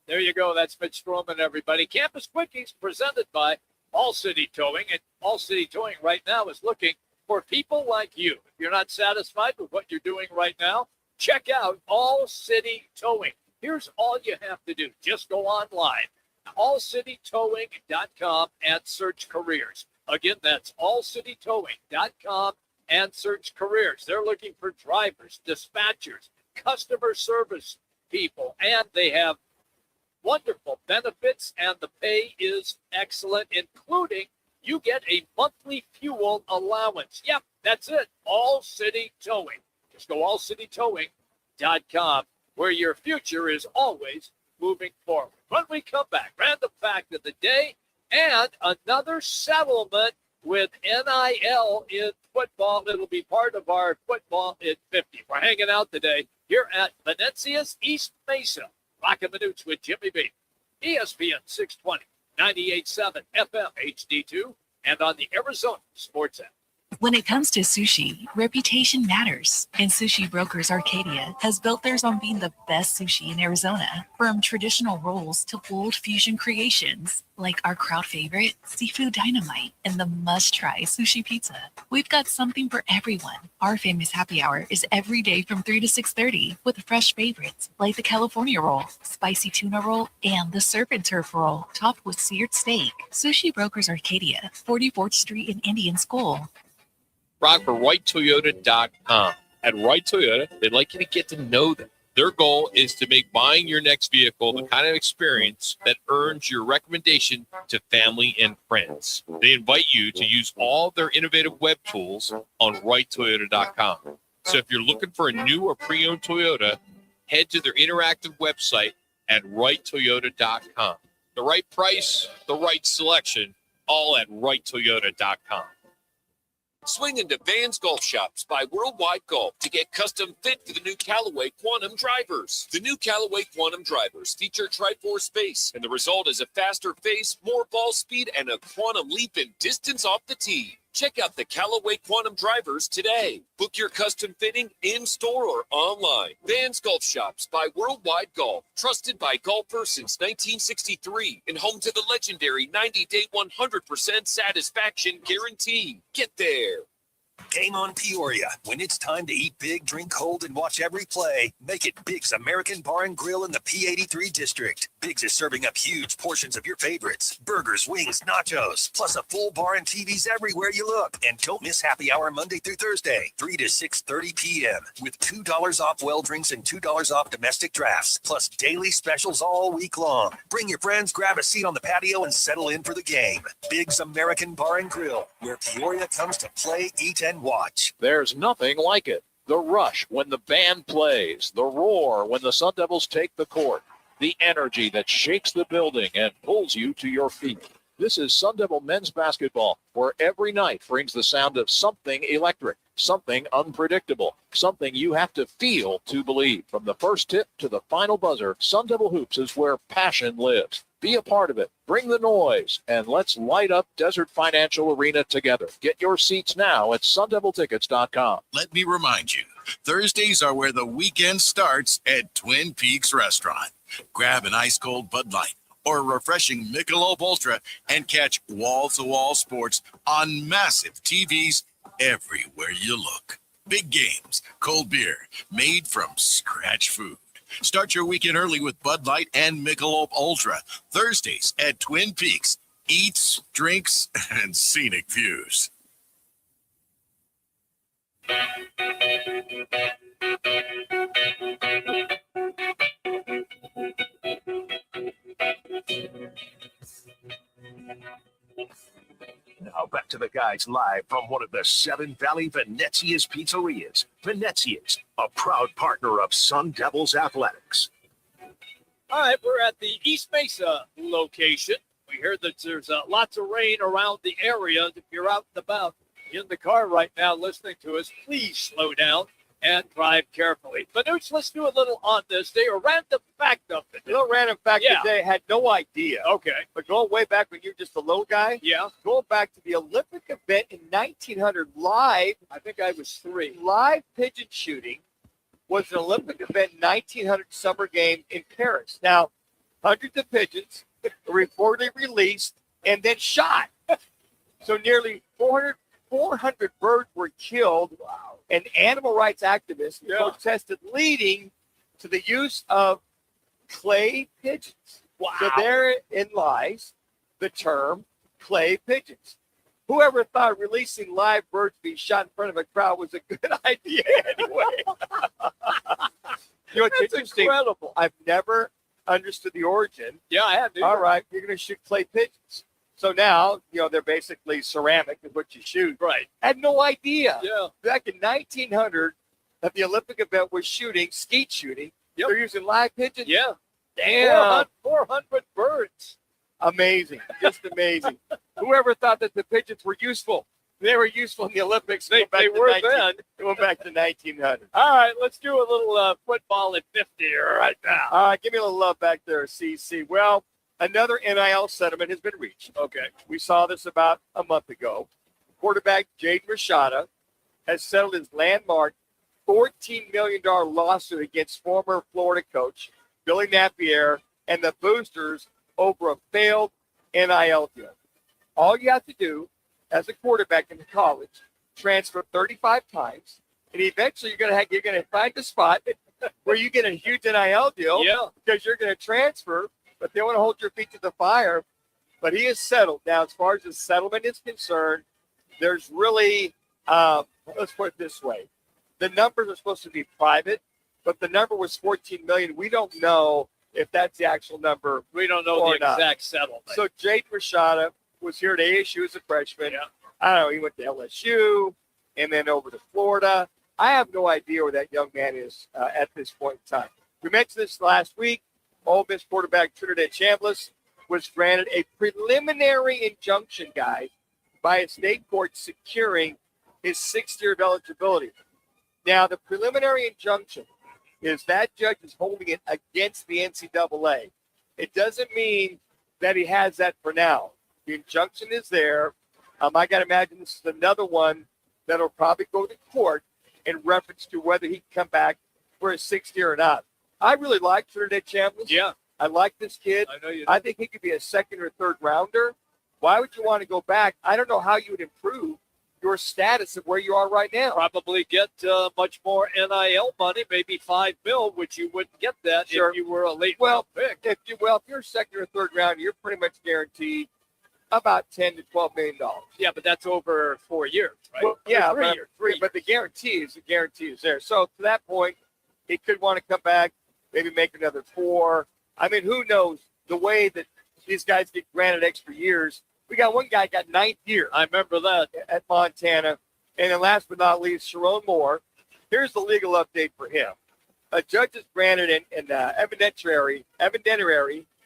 There you go. That's Mitch Strohman, everybody. Campus Quickies presented by All City Towing. And All City Towing right now is looking for people like you. If you're not satisfied with what you're doing right now, check out All City Towing. Here's all you have to do. Just go online, allcitytowing.com, and search careers. Again, that's allcitytowing.com and search careers. They're looking for drivers, dispatchers, customer service people, and they have wonderful benefits, and the pay is excellent, including you get a monthly fuel allowance. Yep, that's it. All City Towing. Just go allcitytowing.com, where your future is always moving forward. When we come back, random fact of the day and another settlement with NIL in football. It'll be part of our Football at 50. We're hanging out today here at Venezias, East Mesa. Roc and Manuch with Jimmy B. ESPN 620, 98.7 FM HD2, and on the Arizona Sports app. When it comes to sushi, reputation matters, and Sushi Brokers Arcadia has built theirs on being the best sushi in Arizona. From traditional rolls to bold fusion creations, like our crowd favorite, Seafood Dynamite, and the must-try sushi pizza. We've got something for everyone. Our famous happy hour is every day from 3 to 6:30 with fresh favorites like the California roll, spicy tuna roll, and the surf and turf roll, topped with seared steak. Sushi Brokers Arcadia, 44th Street in Indian School. Rock for WrightToyota.com. At Wright Toyota, they'd like you to get to know them. Their goal is to make buying your next vehicle the kind of experience that earns your recommendation to family and friends. They invite you to use all their innovative web tools on WrightToyota.com. So if you're looking for a new or pre-owned Toyota, head to their interactive website at WrightToyota.com. The right price, the right selection, all at WrightToyota.com. Swing into Vans Golf Shops by Worldwide Golf to get custom fit for the new Callaway Quantum drivers. The new Callaway Quantum drivers feature Tri-Force base, and the result is a faster face, more ball speed, and a quantum leap in distance off the tee. Check out the Callaway Quantum drivers today. Book your custom fitting in-store or online. Vans Golf Shops by Worldwide Golf. Trusted by golfers since 1963 and home to the legendary 90-day 100% satisfaction guarantee. Get there. Game on Peoria. When it's time to eat big, drink cold, and watch every play, make it Big's American Bar and Grill in the P83 district. Big's is serving up huge portions of your favorites. Burgers, wings, nachos, plus a full bar and TVs everywhere you look. And don't miss happy hour Monday through Thursday, 3 to 6:30 p.m. with $2 off well drinks and $2 off domestic drafts, plus daily specials all week long. Bring your friends, grab a seat on the patio, and settle in for the game. Big's American Bar and Grill, where Peoria comes to play, eat, and watch. There's nothing like it. The rush when the band plays, the roar when the Sun Devils take the court, the energy that shakes the building and pulls you to your feet. This is Sun Devil men's basketball, where every night brings the sound of something electric, something unpredictable, something you have to feel to believe. From the first tip to the final buzzer, Sun Devil Hoops is where passion lives. Be a part of it. Bring the noise, and let's light up Desert Financial Arena together. Get your seats now at sundeviltickets.com. Let me remind you, Thursdays are where the weekend starts at Twin Peaks Restaurant. Grab an ice-cold Bud Light or a refreshing Michelob Ultra and catch wall-to-wall sports on massive TVs everywhere you look. Big games, cold beer, made from scratch food. Start your weekend early with Bud Light and Michelob Ultra. Thursdays at Twin Peaks. Eats, drinks, and scenic views. Now back to the guys live from one of the Seven Valley Venezias pizzerias. Venezias, a proud partner of Sun Devils Athletics. All right, we're at the East Mesa location. We heard that there's lots of rain around the area. If you're out and about in the car right now listening to us, please slow down and drive carefully. Manuch, let's do a little on this. They are random fact of it. A little random fact Yeah. today. Had no idea. Okay. But going way back when you were just a little guy. Yeah. Going back to the Olympic event in 1900, live. I think I was 3. Live pigeon shooting was an Olympic event in 1900 summer game in Paris. Now, hundreds of pigeons were reportedly released and then shot. So nearly 400 birds were killed. Wow. And animal rights activists protested, leading to the use of clay pigeons. Wow. So therein lies the term clay pigeons. Whoever thought releasing live birds being shot in front of a crowd was a good idea anyway? You know, it's interesting. Incredible. I've never understood the origin. Yeah, I have. All right, you're going to shoot clay pigeons. So now, you know, they're basically ceramic is what you shoot. Right. I had no idea. Yeah. Back in 1900, that the Olympic event was shooting, skeet shooting. Yep. They're using live pigeons. Yeah. Damn. 400 birds. Amazing. Just amazing. Whoever thought that the pigeons were useful? They were useful in the Olympics. They were then. Going back to 1900. All right, let's do a little football at 50 right now. All right, give me a little love back there, CC. Well, another NIL settlement has been reached. Okay. We saw this about a month ago. Quarterback Jaden Rashada has settled his landmark $14 million lawsuit against former Florida coach Billy Napier and the Boosters over a failed NIL deal. All you have to do as a quarterback in college, transfer 35 times, and eventually you're gonna find a spot where you get a huge NIL deal because you're going to transfer, but they want to hold your feet to the fire. But he is settled. Now, as far as the settlement is concerned, there's really, let's put it this way. The numbers are supposed to be private, but the number was $14 million. We don't know if that's the actual number. We don't know the exact settlement. So Jade Rashada was here at ASU as a freshman. Yeah. I don't know, he went to LSU and then over to Florida. I have no idea where that young man is at this point in time. We mentioned this last week. Ole Miss quarterback Trinidad Chambliss was granted a preliminary injunction, guys, by a state court securing his 6th year of eligibility. Now, the preliminary injunction is that judge is holding it against the NCAA. It doesn't mean that he has that for now. The injunction is there. I got to imagine this is another one that'll probably go to court in reference to whether he can come back for his 6th year or not. I really like Trinidad Chambliss. Yeah. I like this kid. I know you do. I think he could be a 2nd or 3rd rounder. Why would you want to go back? I don't know how you would improve your status of where you are right now. Probably get much more NIL money, maybe $5 million, which you wouldn't get that Sure. if you were a late Well, pick. if you're second or third round, you're pretty much guaranteed about $10 to $12 million. Yeah, but that's over 4 years, right? Well, yeah, Or 3 but, years. but the guarantee is there. So to that point, he could want to come back, maybe make another 4. I mean, who knows the way that these guys get granted extra years. We got one guy got 9th year. I remember that at Montana. And then last but not least, Sharon Moore. Here's the legal update for him. A judge has granted an evidentiary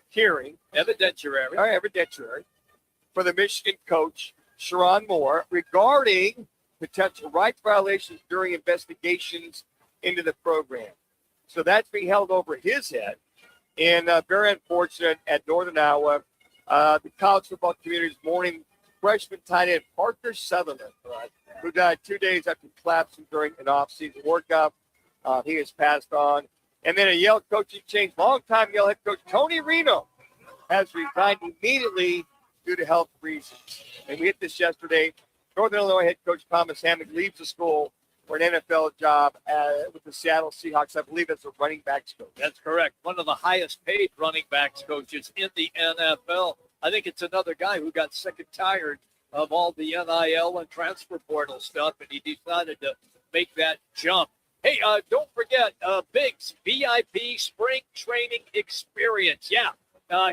hearing. Evidentiary for the Michigan coach, Sharon Moore, regarding potential rights violations during investigations into the program. So that's being held over his head. And very unfortunate at Northern Iowa. The college football community's mourning freshman tight end Parker Sutherland, who died 2 days after collapsing during an off-season workout. He has passed on. And then a Yale coaching change. Longtime Yale head coach Tony Reno has resigned immediately due to health reasons. And we hit this yesterday. Northern Illinois head coach Thomas Hammock leaves the school for an NFL job with the Seattle Seahawks. I believe it's a running backs coach. That's correct. One of the highest paid running backs coaches in the NFL. I think it's another guy who got sick and tired of all the NIL and transfer portal stuff, and he decided to make that jump. Hey, don't forget, Biggs VIP Spring Training Experience. Yeah,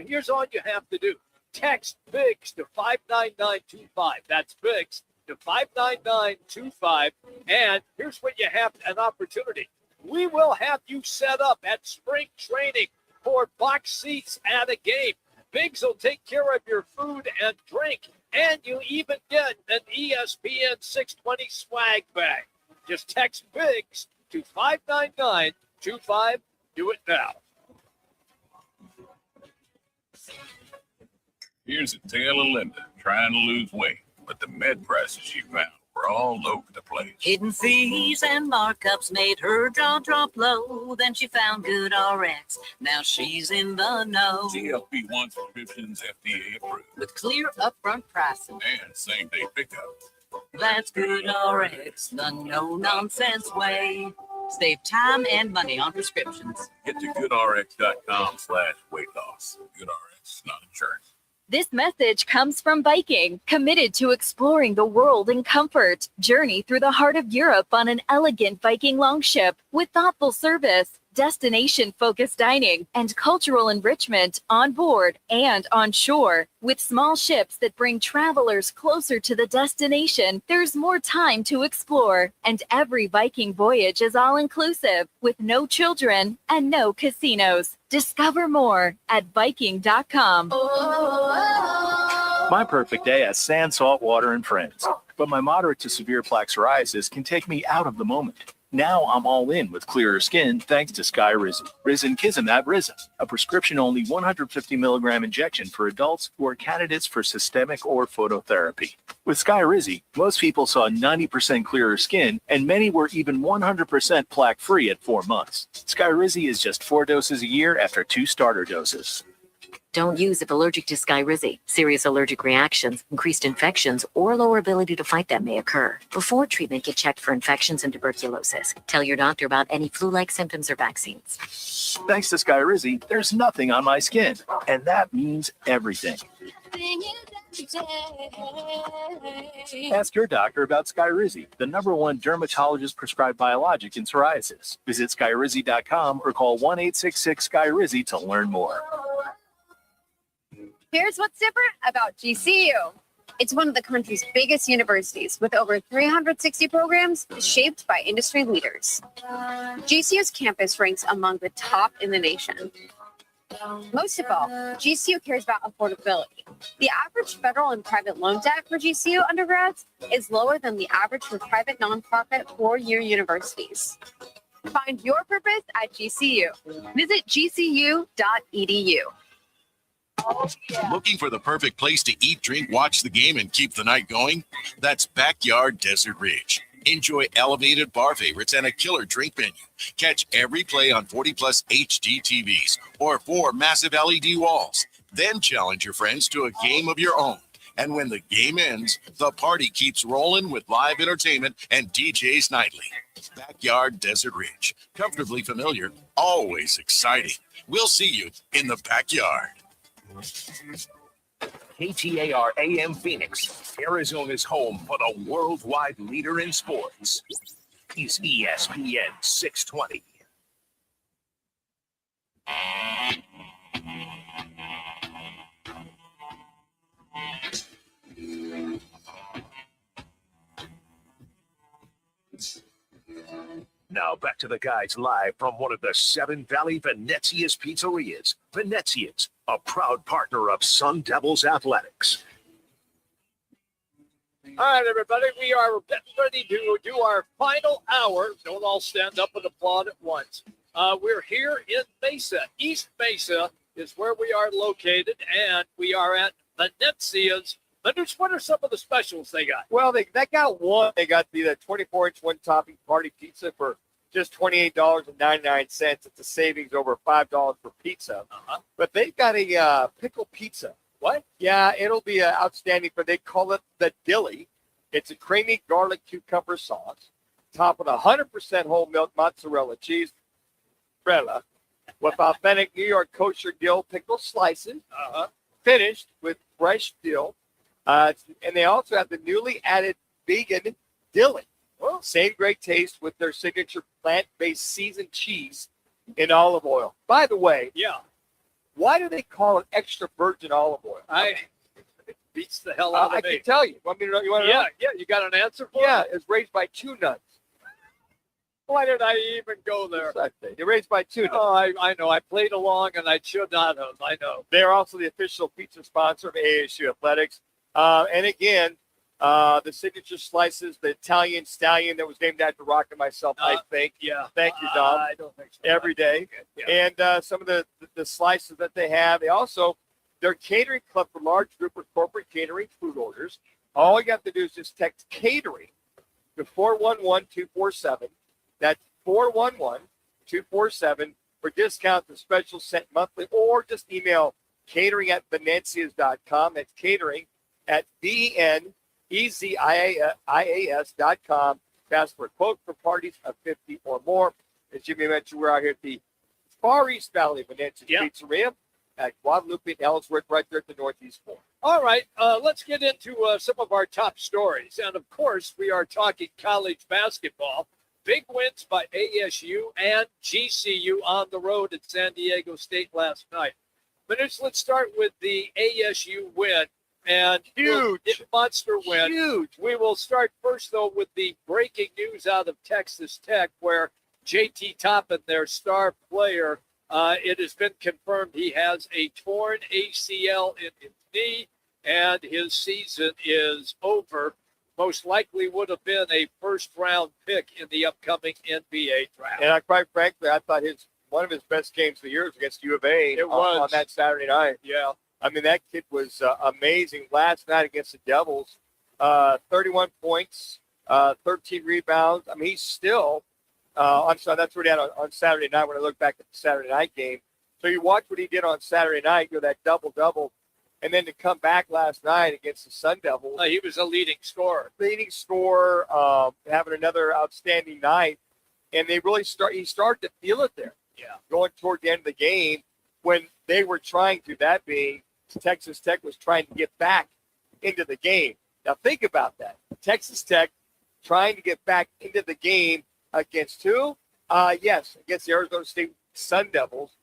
here's all you have to do. Text Biggs to 59925. That's Biggs to 59925. And here's what you have, an opportunity. We will have you set up at spring training for box seats at a game. Biggs will take care of your food and drink, and you even get an ESPN 620 swag bag. Just text Biggs to 59925. Do it now. Here's a tale of Linda trying to lose weight, but the med prices she found were all over the place. Hidden fees and markups made her jaw drop low. Then she found good RX. Now she's in the know. GLP-1 prescriptions FDA approved. With clear upfront pricing. And same-day pickup. That's good RX, the no-nonsense way. Save time and money on prescriptions. Get to goodrx.com/weight loss. GoodRx, not insurance. This message comes from Viking, committed to exploring the world in comfort. Journey through the heart of Europe on an elegant Viking longship with thoughtful service, destination-focused dining, and cultural enrichment on board and on shore. With small ships that bring travelers closer to the destination, there's more time to explore. And every Viking voyage is all-inclusive, with no children and no casinos. Discover more at Viking.com. My perfect day has sand, salt water, and friends. But my moderate to severe plaque psoriasis can take me out of the moment. Now I'm all in with clearer skin thanks to Skyrizi. Risankizumab Risa, a prescription-only 150 milligram injection for adults who are candidates for systemic or phototherapy. With Skyrizi, most people saw 90% clearer skin, and many were even 100% plaque-free at 4 months. Skyrizi is just 4 doses a year after 2 starter doses. Don't use if allergic to Skyrizi. Serious allergic reactions, increased infections, or lower ability to fight them may occur. Before treatment, get checked for infections and tuberculosis. Tell your doctor about any flu-like symptoms or vaccines. Thanks to Skyrizi, there's nothing on my skin, and that means everything. Ask your doctor about Skyrizi, the #1 dermatologist-prescribed biologic in psoriasis. Visit Skyrizi.com or call 1-866-SKYRIZI to learn more. Here's what's different about GCU. It's one of the country's biggest universities with over 360 programs shaped by industry leaders. GCU's campus ranks among the top in the nation. Most of all, GCU cares about affordability. The average federal and private loan debt for GCU undergrads is lower than the average for private nonprofit 4-year universities. Find your purpose at GCU. Visit gcu.edu. Looking for the perfect place to eat, drink, watch the game, and keep the night going? That's Backyard Desert Ridge. Enjoy elevated bar favorites and a killer drink menu. Catch every play on 40-plus HD TVs or 4 massive LED walls. Then challenge your friends to a game of your own And when the game ends, the party keeps rolling with live entertainment and DJs nightly. Backyard Desert Ridge. Comfortably familiar, always exciting. We'll see you in the backyard. KTAR AM Phoenix, Arizona's home for the worldwide leader in sports. Is ESPN 620. Now back to the guys live from one of the Seven Valley Venezias pizzerias. Venezias, a proud partner of Sun Devils Athletics. All right, everybody, we are getting ready to do our final hour. Don't all stand up and applaud at once. We're here in Mesa. East Mesa is where we are located, and we are at Venezias. Mitch, what are some of the specials they got? Well, they got one. They got the 24-inch one-topping party pizza for just $28.99. It's a savings over $5 for pizza. But they've got a pickle pizza. What? Yeah, it'll be outstanding, but they call it the Dilly. It's a creamy garlic cucumber sauce, topped with 100% whole milk mozzarella cheese, with authentic New York kosher dill pickle slices, finished with fresh dill. And they also have the newly added vegan dilly. Well, same great taste with their signature plant-based seasoned cheese in olive oil. By the way, why do they call it extra virgin olive oil? It beats the hell out of me. I can tell you. Want me to know? You want to know? Yeah, you got an answer for Yeah, it? it's raised by two nuns. Why did I even go there? They're raised by two nuns. Oh, I know. I played along, and I should not have. I know. They're also the official pizza sponsor of ASU Athletics. And again, the signature slices, the Italian stallion that was named after Roc and myself, I think. Yeah. Thank you, Dom. I don't think so. Every day. Yeah. And some of the slices that they have. They also, their catering club for large group or corporate catering food orders. All you have to do is just text catering to 411-247. That's 411-247 for discounts and specials sent monthly, or just email catering@venezias.com. That's catering at VENEZIAS.com. Ask for a quote for parties of 50 or more. As Jimmy mentioned, we're out here at the Far East Valley Venezias Pizzeria at Guadalupe and Ellsworth, right there at the Northeast Corner. All right, let's get into some of our top stories. And, of course, we are talking college basketball. Big wins by ASU and GCU on the road at San Diego State last night. But let's start with the ASU win. And huge monster win. Huge. We will start first, though, with the breaking news out of Texas Tech, where JT Toppin, their star player, it has been confirmed he has a torn ACL in his knee, and his season is over. Most likely would have been a first-round pick in the upcoming NBA draft. And quite frankly, I thought one of his best games of the year was against U of A on that Saturday night. Yeah. I mean, that kid was amazing last night against the Devils. 31 points, 13 rebounds. I mean, he's still that's what he had on Saturday night when I look back at the Saturday night game. So you watch what he did on Saturday night, that double-double, and then to come back last night against the Sun Devils. He was a leading scorer. Having another outstanding night. And they really he started to feel it there. Yeah. Going toward the end of the game when they were trying to, that being Texas Tech was trying to get back into the game. Now think about that. Texas Tech trying to get back into the game against who? Yes, against the Arizona State Sun Devils,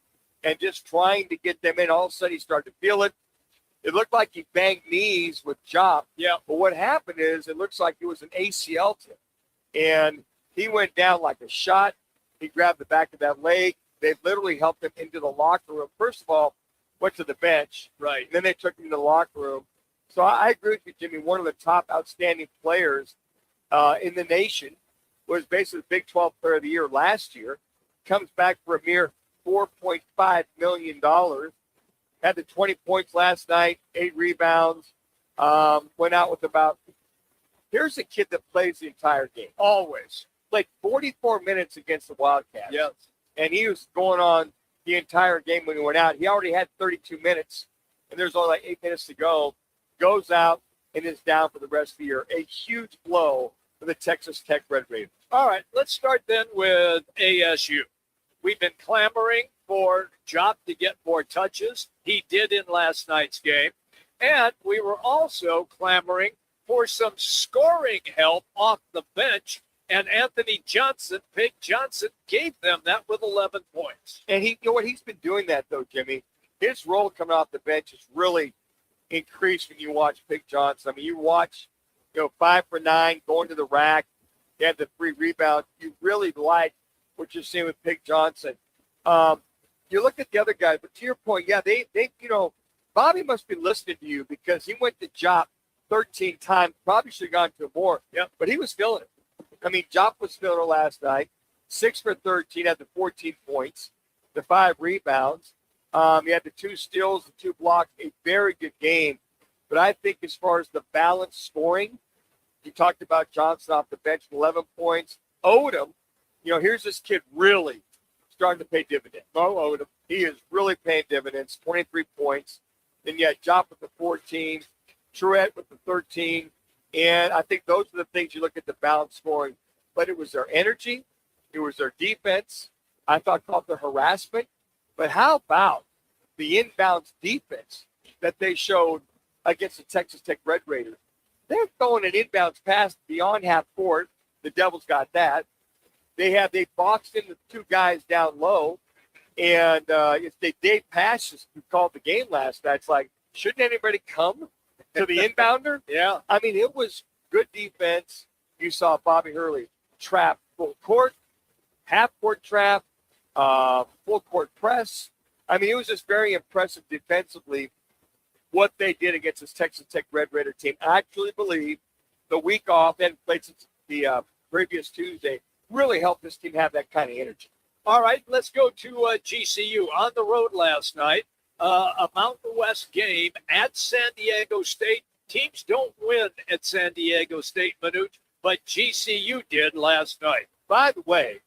and just trying to get them in. All of a sudden he started to feel it. It looked like he banged knees with Jop. Yeah. But what happened is it looks like it was an ACL tip. And he went down like a shot. He grabbed the back of that leg. They literally helped him into the locker room. First of all, went to the bench. Right. And then they took him to the locker room. So I agree with you, Jimmy. One of the top outstanding players in the nation, was basically the Big 12 Player of the Year last year. Comes back for a mere $4.5 million. Had the 20 points last night, 8 rebounds. Went out with here's a kid that plays the entire game. Always. Played 44 minutes against the Wildcats. Yes. And he was going on the entire game when he went out. He already had 32 minutes, and there's only like 8 minutes to go. Goes out, and is down for the rest of the year. A huge blow for the Texas Tech Red Raiders. All right, let's start then with ASU. We've been clamoring for Jop to get more touches. He did in last night's game. And we were also clamoring for some scoring help off the bench. And Anthony Johnson, Big Johnson, gave them that with 11 points. And you know what? He's been doing that, though, Jimmy. His role coming off the bench has really increased when you watch Big Johnson. I mean, you watch, 5 for 9, going to the rack. He had the 3 rebounds. You really like what you're seeing with Big Johnson. You look at the other guys, but to your point, yeah, they Bobby must be listening to you because he went to Jop 13 times. Probably should have gone to more. Yeah, but he was feeling it. I mean, Jop was feeling it last night. 6 for 13, had the 14 points, the 5 rebounds. He had the 2 steals, the 2 blocks, a very good game. But I think as far as the balanced scoring, you talked about Johnson off the bench, 11 points. Odom, here's this kid really starting to pay dividends. Odom, he is really paying dividends, 23 points. Then you had Jop with the 14, Truett with the 13. And I think those are the things you look at the balanced scoring. But it was their energy. It was their defense. I thought called the harassment. But how about the inbounds defense that they showed against the Texas Tech Red Raiders? They're throwing an inbounds pass beyond half court. The Devils got that. They boxed in the 2 guys down low. And if Dave Pasch who called the game last night, it's like, shouldn't anybody come to the inbounder? Yeah. I mean, it was good defense. You saw Bobby Hurley trap full court, half court trap, full court press. I mean, it was just very impressive defensively what they did against this Texas Tech Red Raider team. I actually believe the week off and played since the previous Tuesday really helped this team have that kind of energy. All right, let's go to GCU. On the road last night, a Mountain West game at San Diego State. Teams don't win at San Diego State, Manuch, but GCU did last night. By the way,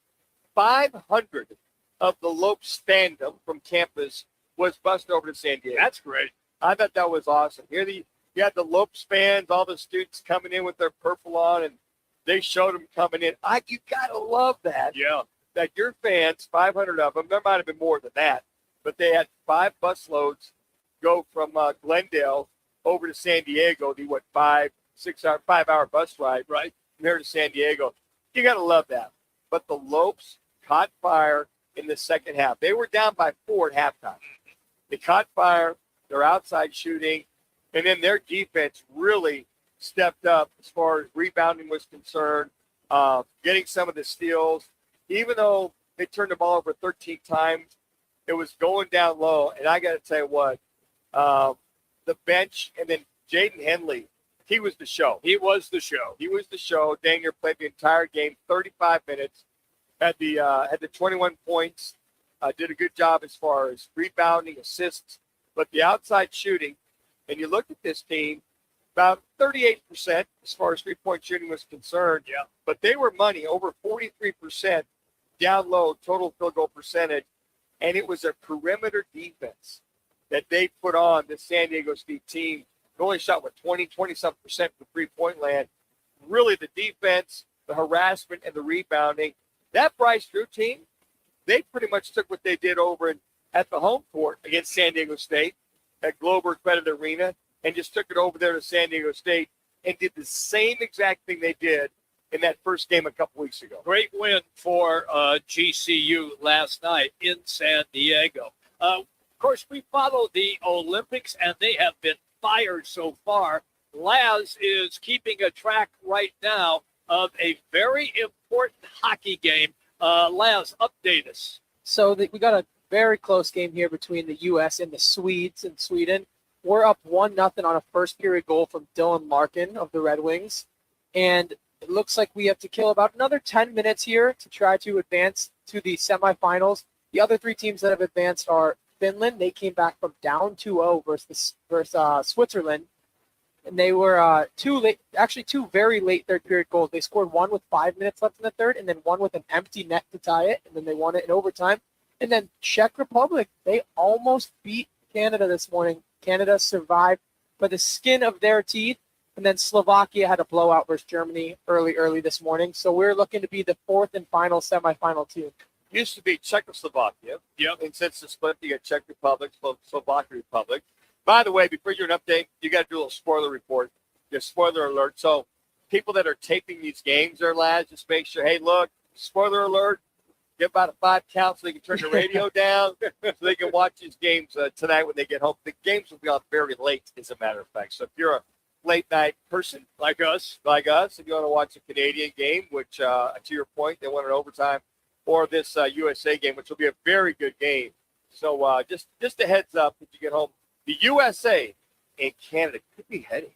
500 of the Lopes fandom from campus was bused over to San Diego. That's great. I thought that was awesome. You had the Lopes fans, all the students coming in with their purple on, and they showed them coming in. You got to love that. Yeah. That your fans, 500 of them, there might have been more than that, but they had 5 bus loads go from Glendale over to San Diego. The 5-hour bus ride, right, from here to San Diego. You got to love that. But the Lopes caught fire in the second half. They were down by 4 at halftime. They caught fire, their outside shooting, and then their defense really stepped up as far as rebounding was concerned, getting some of the steals. Even though they turned the ball over 13 times, it was going down low. And I got to tell you what, the bench and then Jaden Henley, he was the show. He was the show. Daniel played the entire game, 35 minutes, had the 21 points, did a good job as far as rebounding, assists. But the outside shooting, and you look at this team, about 38% as far as three-point shooting was concerned. Yeah. But they were money, over 43% down low total field goal percentage. And it was a perimeter defense that they put on the San Diego State team. They only shot, 20-something% from three-point land. Really the defense, the harassment, and the rebounding. That Bryce Drew team, they pretty much took what they did over at the home court against San Diego State at Glover Credit Arena and just took it over there to San Diego State and did the same exact thing they did in that first game a couple weeks ago. Great win for GCU last night in San Diego. Of course, we follow the Olympics, and they have been fired so far. Laz is keeping a track right now of a very important hockey game. Laz, update us. So we got a very close game here between the U.S. and the Swedes in Sweden. We're up 1-0 on a first-period goal from Dylan Larkin of the Red Wings. And it looks like we have to kill about another 10 minutes here to try to advance to the semifinals. The other 3 teams that have advanced are Finland. They came back from down 2-0 versus Switzerland. And they were two very late third-period goals. They scored one with 5 minutes left in the third and then one with an empty net to tie it, and then they won it in overtime. And then Czech Republic, they almost beat Canada this morning. Canada survived by the skin of their teeth. And then Slovakia had a blowout versus Germany early this morning. So we're looking to be the fourth and final semifinal team. Used to be Czechoslovakia. Yep. And since the split, you got Czech Republic, Slovakia Republic. By the way, before you're an update, you got to do a little spoiler report. Just spoiler alert. So people that are taping these games there, lads, just make sure, hey, look, spoiler alert, get about a 5 count so they can turn the radio down so they can watch these games tonight when they get home. The games will be on very late, as a matter of fact. So if you're a late night person like us, if you want to watch a Canadian game, which, to your point, they won an overtime, or this USA game, which will be a very good game. So just a heads up if you get home. The USA and Canada could be heading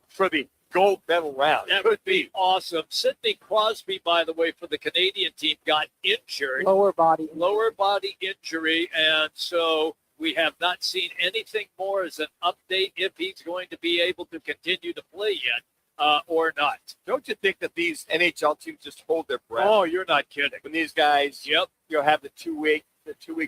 for the gold medal round. That would be awesome. Sidney Crosby, by the way, for the Canadian team, got injured. Lower body injury. And so we have not seen anything more as an update if he's going to be able to continue to play yet or not. Don't you think that these NHL teams just hold their breath? Oh, you're not kidding. When these guys have the two-week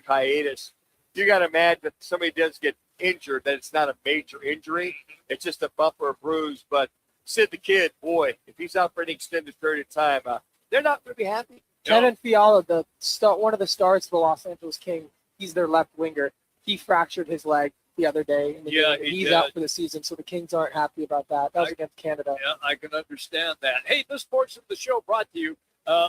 hiatus, you got to imagine that somebody does get injured, that it's not a major injury. It's just a bump or a bruise. But Sid the Kid, boy, if he's out for an extended period of time, they're not going to be happy. Kevin Fiala, one of the stars of the Los Angeles Kings, he's their left winger. He fractured his leg the other day. He's out for the season, so the Kings aren't happy about that. That was against Canada. Yeah, I can understand that. Hey, this portion of the show brought to you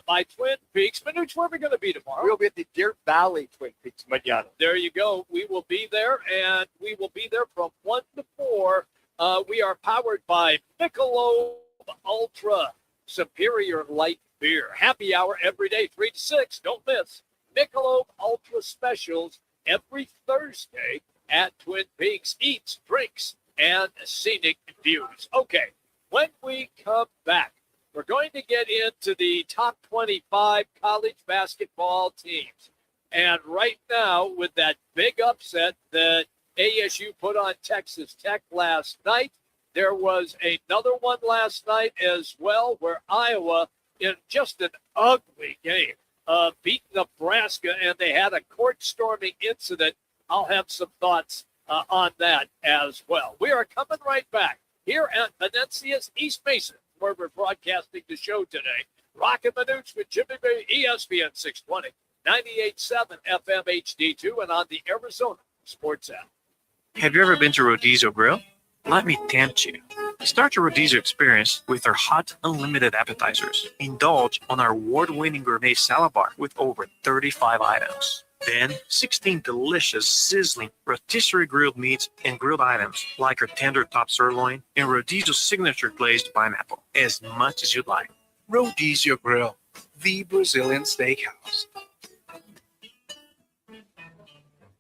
by Twin Peaks. Manuch, where are we going to be tomorrow? We'll be at the Deer Valley Twin Peaks mañana. There you go. We will be there, and we will be there from 1 to 4. We are powered by Michelob Ultra Superior Light Beer. Happy hour every day, 3 to 6. Don't miss Michelob Ultra specials every Thursday at Twin Peaks. Eats, drinks, and scenic views. Okay, when we come back, we're going to get into the top 25 college basketball teams. And right now, with that big upset that ASU put on Texas Tech last night, there was another one last night as well where Iowa, in just an ugly game, beat Nebraska, and they had a court-storming incident. I'll have some thoughts on that as well. We are coming right back here at Venezias, East Mesa, where we're broadcasting the show today. Roc and Manuch with Jimmy B, ESPN 620, 98.7 FM HD2, and on the Arizona Sports app. Have you ever been to Rodizio Grill? Let me tempt you. Start your Rodizio experience with our hot, unlimited appetizers. Indulge on our award-winning gourmet salad bar with over 35 items. Then, 16 delicious, sizzling, rotisserie grilled meats and grilled items like our tender top sirloin and Rodizio's signature glazed pineapple, as much as you'd like. Rodizio Grill, the Brazilian steakhouse.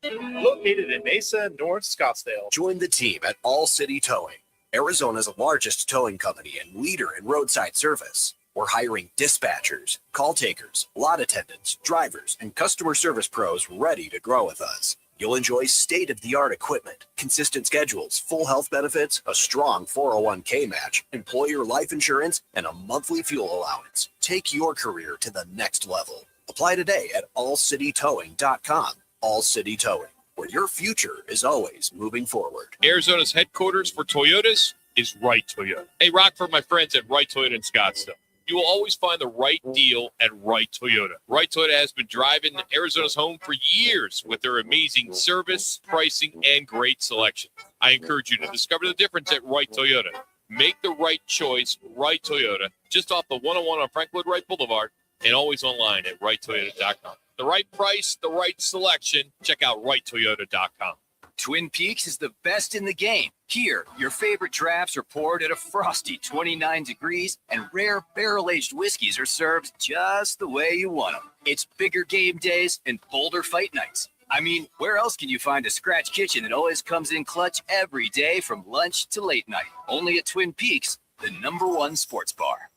Located in Mesa, North Scottsdale. Join the team at All City Towing, Arizona's largest towing company and leader in roadside service. We're hiring dispatchers, call takers, lot attendants, drivers, and customer service pros ready to grow with us. You'll enjoy state-of-the-art equipment, consistent schedules, full health benefits, a strong 401k match, employer life insurance, and a monthly fuel allowance. Take your career to the next level. Apply today at allcitytowing.com. All City Towing, where your future is always moving forward. Arizona's headquarters for Toyotas is Right Toyota. Hey, Rock, for my friends at Right Toyota in Scottsdale. You will always find the right deal at Right Toyota. Right Toyota has been driving Arizona's home for years with their amazing service, pricing, and great selection. I encourage you to discover the difference at Right Toyota. Make the right choice, Right Toyota, just off the 101 on Frank Lloyd Wright Boulevard, and always online at righttoyota.com. The right price, the right selection. Check out righttoyota.com. Twin Peaks is the best in the game. Here, your favorite drafts are poured at a frosty 29 degrees, and rare barrel-aged whiskeys are served just the way you want them. It's bigger game days and bolder fight nights. I mean, where else can you find a scratch kitchen that always comes in clutch every day from lunch to late night? Only at Twin Peaks, the #1 sports bar.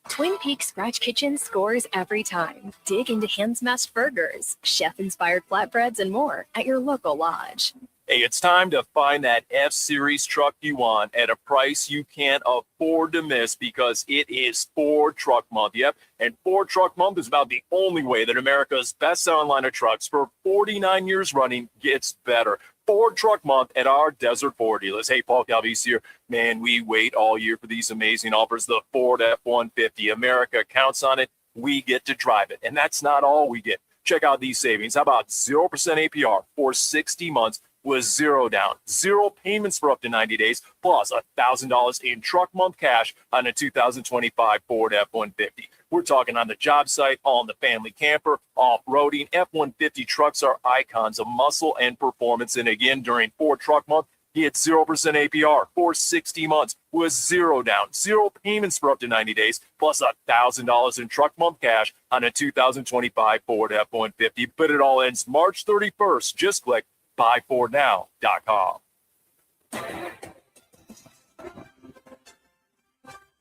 Twin Peaks Scratch Kitchen scores every time. Dig into hand-smashed burgers, chef-inspired flatbreads, and more at your local lodge. Hey, it's time to find that F-Series truck you want at a price you can't afford to miss because it is Ford Truck Month. Yep, and Ford Truck Month is about the only way that America's best-selling line of trucks for 49 years running gets better. Ford Truck Month at our Desert Ford dealers. Hey, Paul Calvise here. Man, we wait all year for these amazing offers. The Ford F-150. America counts on it. We get to drive it. And that's not all we get. Check out these savings. How about 0% APR for 60 months with zero down, zero payments for up to 90 days, plus $1,000 in truck month cash on a 2025 Ford F-150. We're talking on the job site, on the family camper, off-roading. F-150 trucks are icons of muscle and performance. And again, during Ford Truck Month, get 0% APR for 60 months with zero down, zero payments for up to 90 days, plus $1,000 in truck month cash on a 2025 Ford F-150. But it all ends March 31st. Just click buyfordnow.com.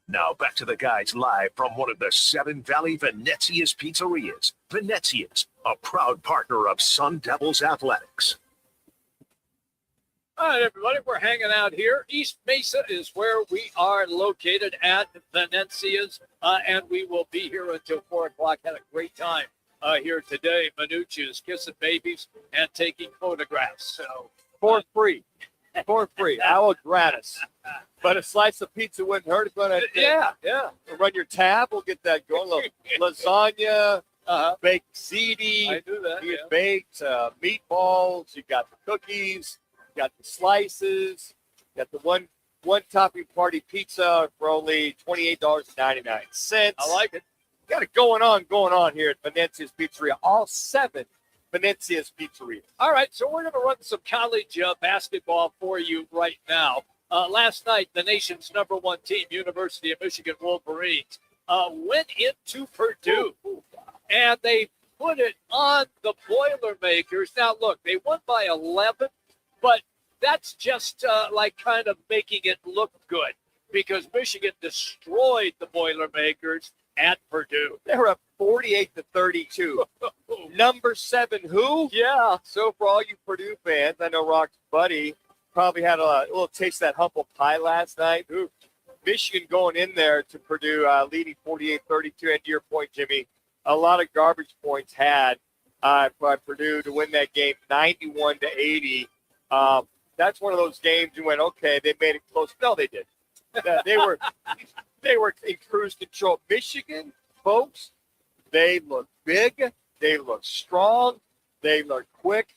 Now back to the guys live from one of the Seven Valley Venezias pizzerias. Venezias, a proud partner of Sun Devils Athletics. All right, everybody, we're hanging out here. East Mesa is where we are located at Venezias, and we will be here until 4 o'clock. Had a great time here today. Manuch is kissing babies and taking photographs. So For free. For free. Hour gratis. But a slice of pizza wouldn't hurt. Yeah. Run your tab. We'll get that going. Look, lasagna, baked ziti. I do that. You get baked meatballs. You got the cookies. You got the slices. You got the one topping party pizza for only $28.99. I like it. Got it going on here at Venezia's Pizzeria. All 7 Venezia's Pizzeria. All right, so we're going to run some college basketball for you right now. Last night, the nation's #1 team, University of Michigan Wolverines, went into Purdue, and they put it on the Boilermakers. Now, look, they won by 11, but that's just like kind of making it look good because Michigan destroyed the Boilermakers at Purdue. They were up 48-32. Number 7, who? Yeah. So for all you Purdue fans, I know Roc's buddy probably had a little taste of that humble pie last night. Ooh. Michigan going in there to Purdue, leading 48-32. And to your point, Jimmy, a lot of garbage points had by Purdue to win that game, 91-80. That's one of those games you went, okay, they made it close. No, they didn't. They were in cruise control. Michigan, folks, they look big. They look strong. They look quick.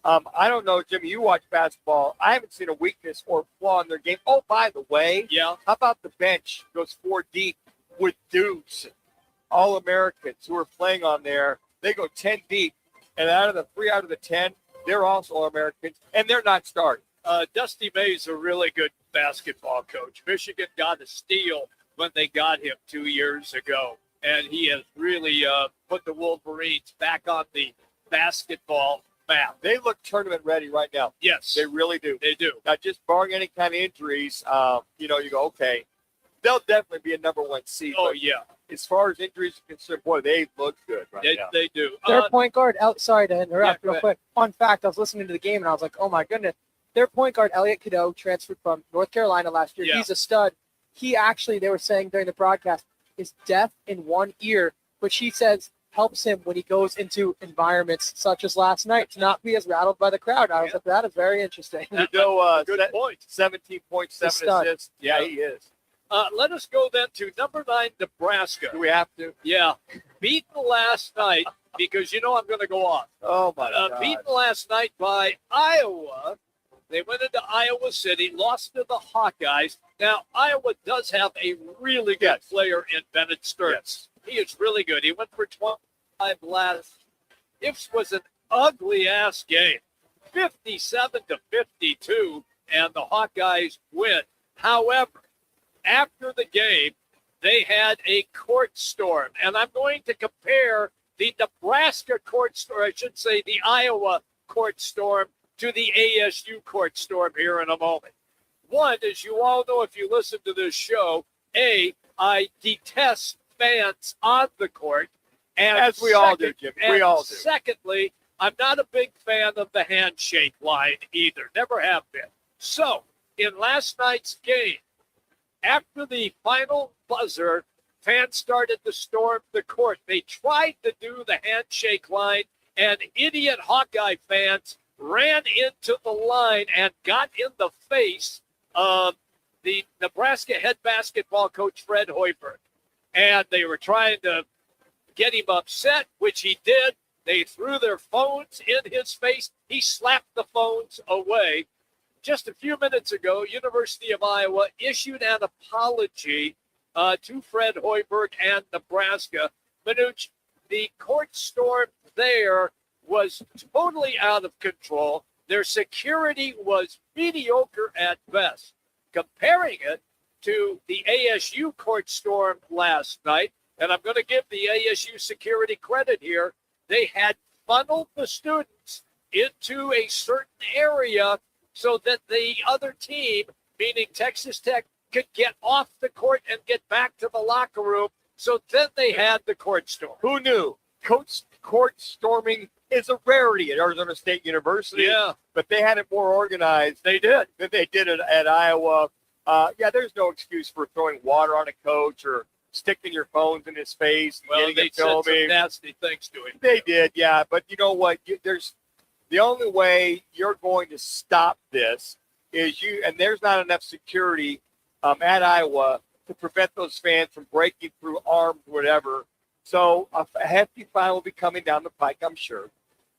I don't know, Jimmy, you watch basketball. I haven't seen a weakness or flaw in their game. Oh, by the way, how about the bench goes 4 deep with dudes, All-Americans who are playing on there. They go 10 deep, and out of the 3 out of the 10, they're also All-Americans, and they're not starting. Dusty May's a really good basketball coach. Michigan got a steal when they got him 2 years ago, and he has really put the Wolverines back on the basketball map. They look tournament ready right now. Yes. They really do. They do. Now, just barring any kind of injuries, you go, okay, they'll definitely be a #1 seed. Oh, yeah. As far as injuries are concerned, boy, they look good right now. They do. Their point guard, sorry to interrupt real ahead. quick. Fun fact, I was listening to the game and I was like, oh my goodness. Their point guard, Elliot Cadeau, transferred from North Carolina last year. Yeah. He's a stud. He actually, they were saying during the broadcast, is deaf in one ear, which he says helps him when he goes into environments such as last night to not be as rattled by the crowd. I was like, that is very interesting. Good point. 17.7 assists. Yeah, he is. Let us go then to number 9, Nebraska. Do we have to? Yeah. Beaten last night because I'm going to go on. Oh, my God. Beaten last night by Iowa. They went into Iowa City, lost to the Hawkeyes. Now, Iowa does have a really good player in Bennett Stearns. He is really good. He went for 25 last. It was an ugly-ass game, 57-52, and the Hawkeyes win. However, after the game, they had a court storm, and I'm going to compare the Nebraska court storm, I should say the Iowa court storm, to the ASU court storm here in a moment. One, as you all know if you listen to this show, I detest fans on the court. And as we all do, Jim. We all do. Secondly, I'm not a big fan of the handshake line either. Never have been. So, in last night's game, after the final buzzer, fans started to storm the court. They tried to do the handshake line, and idiot Hawkeye fans ran into the line and got in the face of the Nebraska head basketball coach, Fred Hoiberg. And they were trying to get him upset, which he did. They threw their phones in his face. He slapped the phones away. Just a few minutes ago, University of Iowa issued an apology to Fred Hoiberg and Nebraska. Manuch, the court storm there was totally out of control. Their security was mediocre at best. Comparing it to the ASU court storm last night, and I'm going to give the ASU security credit here, they had funneled the students into a certain area so that the other team, meaning Texas Tech, could get off the court and get back to the locker room. So then they had the court storm. Who knew? Court storming is a rarity at Arizona State University. Yeah. But they had it more organized. They did. Than they did it at Iowa. There's no excuse for throwing water on a coach or sticking your phones in his face. Well, they said some nasty things to him. They did, yeah. But you know what? There's the only way you're going to stop this is and there's not enough security at Iowa to prevent those fans from breaking through armed whatever. So a hefty fine will be coming down the pike, I'm sure.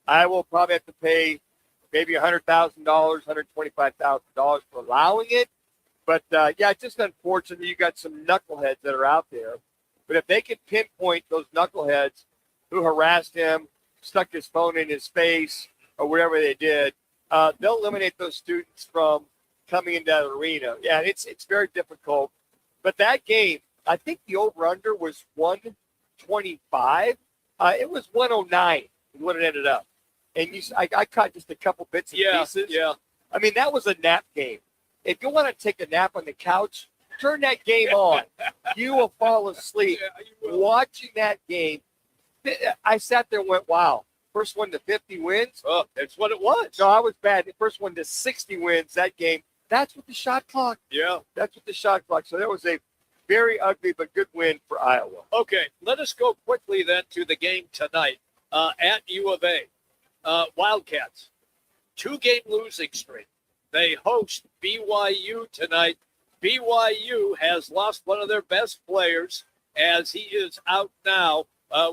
I will probably have to pay maybe $100,000, $125,000 for allowing it. But, it's just unfortunate you got some knuckleheads that are out there. But if they can pinpoint those knuckleheads who harassed him, stuck his phone in his face, or whatever they did, they'll eliminate those students from coming into that arena. Yeah, it's very difficult. But that game, I think the over-under was 125. It was 109 is what it ended up. And I caught just a couple bits and pieces. Yeah. I mean, that was a nap game. If you want to take a nap on the couch, turn that game on. You will fall asleep watching that game. I sat there and went, wow. First one to 50 wins. Oh, that's what it was. No, I was bad. The first one to 60 wins that game. That's with the shot clock. Yeah. That's with the shot clock. So that was a very ugly but good win for Iowa. Okay, let us go quickly then to the game tonight at U of A. Wildcats, 2-game losing streak. They host BYU tonight. BYU has lost one of their best players as he is out now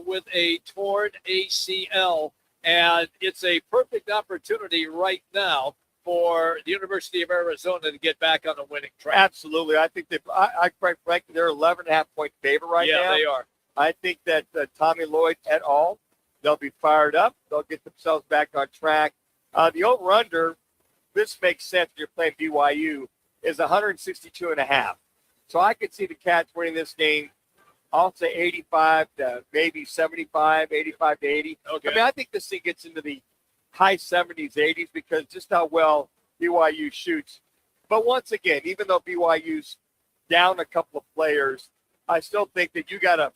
with a torn ACL. And it's a perfect opportunity right now for the University of Arizona to get back on the winning track. Absolutely. I think I quite frankly, they're 11.5-point favorite right now. Yeah, they are. I think that Tommy Lloyd et al., they'll be fired up. They'll get themselves back on track. The over-under, this makes sense if you're playing BYU, is 162.5. So I could see the Cats winning this game, I'll say 85 to maybe 75, 85 to 80. Okay. I mean, I think this thing gets into the high 70s, 80s because just how well BYU shoots. But once again, even though BYU's down a couple of players, I still think that you gotta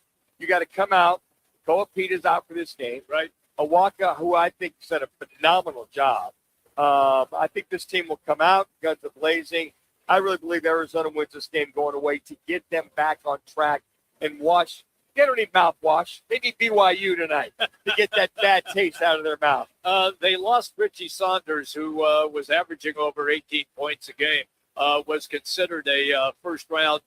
come out. Koa Peta's out for this game, right? Awaka, who I think did a phenomenal job. I think this team will come out, guns are blazing. I really believe Arizona wins this game going away to get them back on track and wash. They don't need mouthwash. They need BYU tonight to get that bad taste out of their mouth. They lost Richie Saunders, who was averaging over 18 points a game, was considered a first-round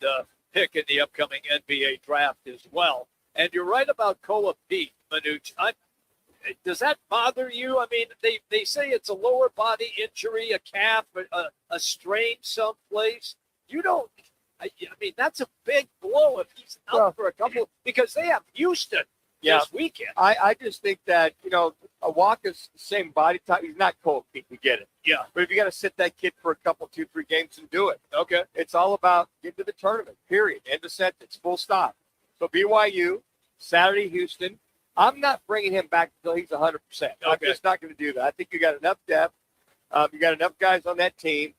pick in the upcoming NBA draft as well. And you're right about Koa Pete, Manuch. Does that bother you? I mean, they say it's a lower body injury, a calf, a strain someplace. You don't. I mean, that's a big blow if he's out for a couple, because they have Houston this weekend. I just think that, Awaka's the same body type. He's not Koa Pete. We get it. Yeah. But if you got to sit that kid for a couple, 2-3 games and do it. Okay. It's all about getting to the tournament, period. End of sentence, full stop. So BYU, Saturday, Houston. I'm not bringing him back until he's 100%. I'm just not going to do that. I think you got enough depth. You got enough guys on that team.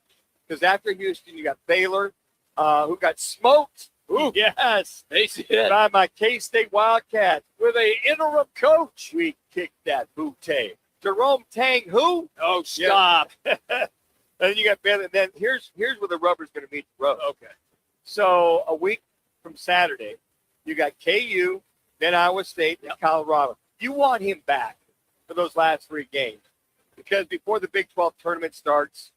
Because after Houston, you got Baylor, who got smoked. Ooh, yes. They did. By my K-State Wildcats. With an interim coach. We kicked that bootay. Jerome Tang, who? Oh, stop. Yeah. And you got Baylor. And then here's where the rubber's going to meet the road. Okay. So a week from Saturday, you got KU, then Iowa State, and Colorado. You want him back for those last 3 games. because before the Big 12 tournament starts,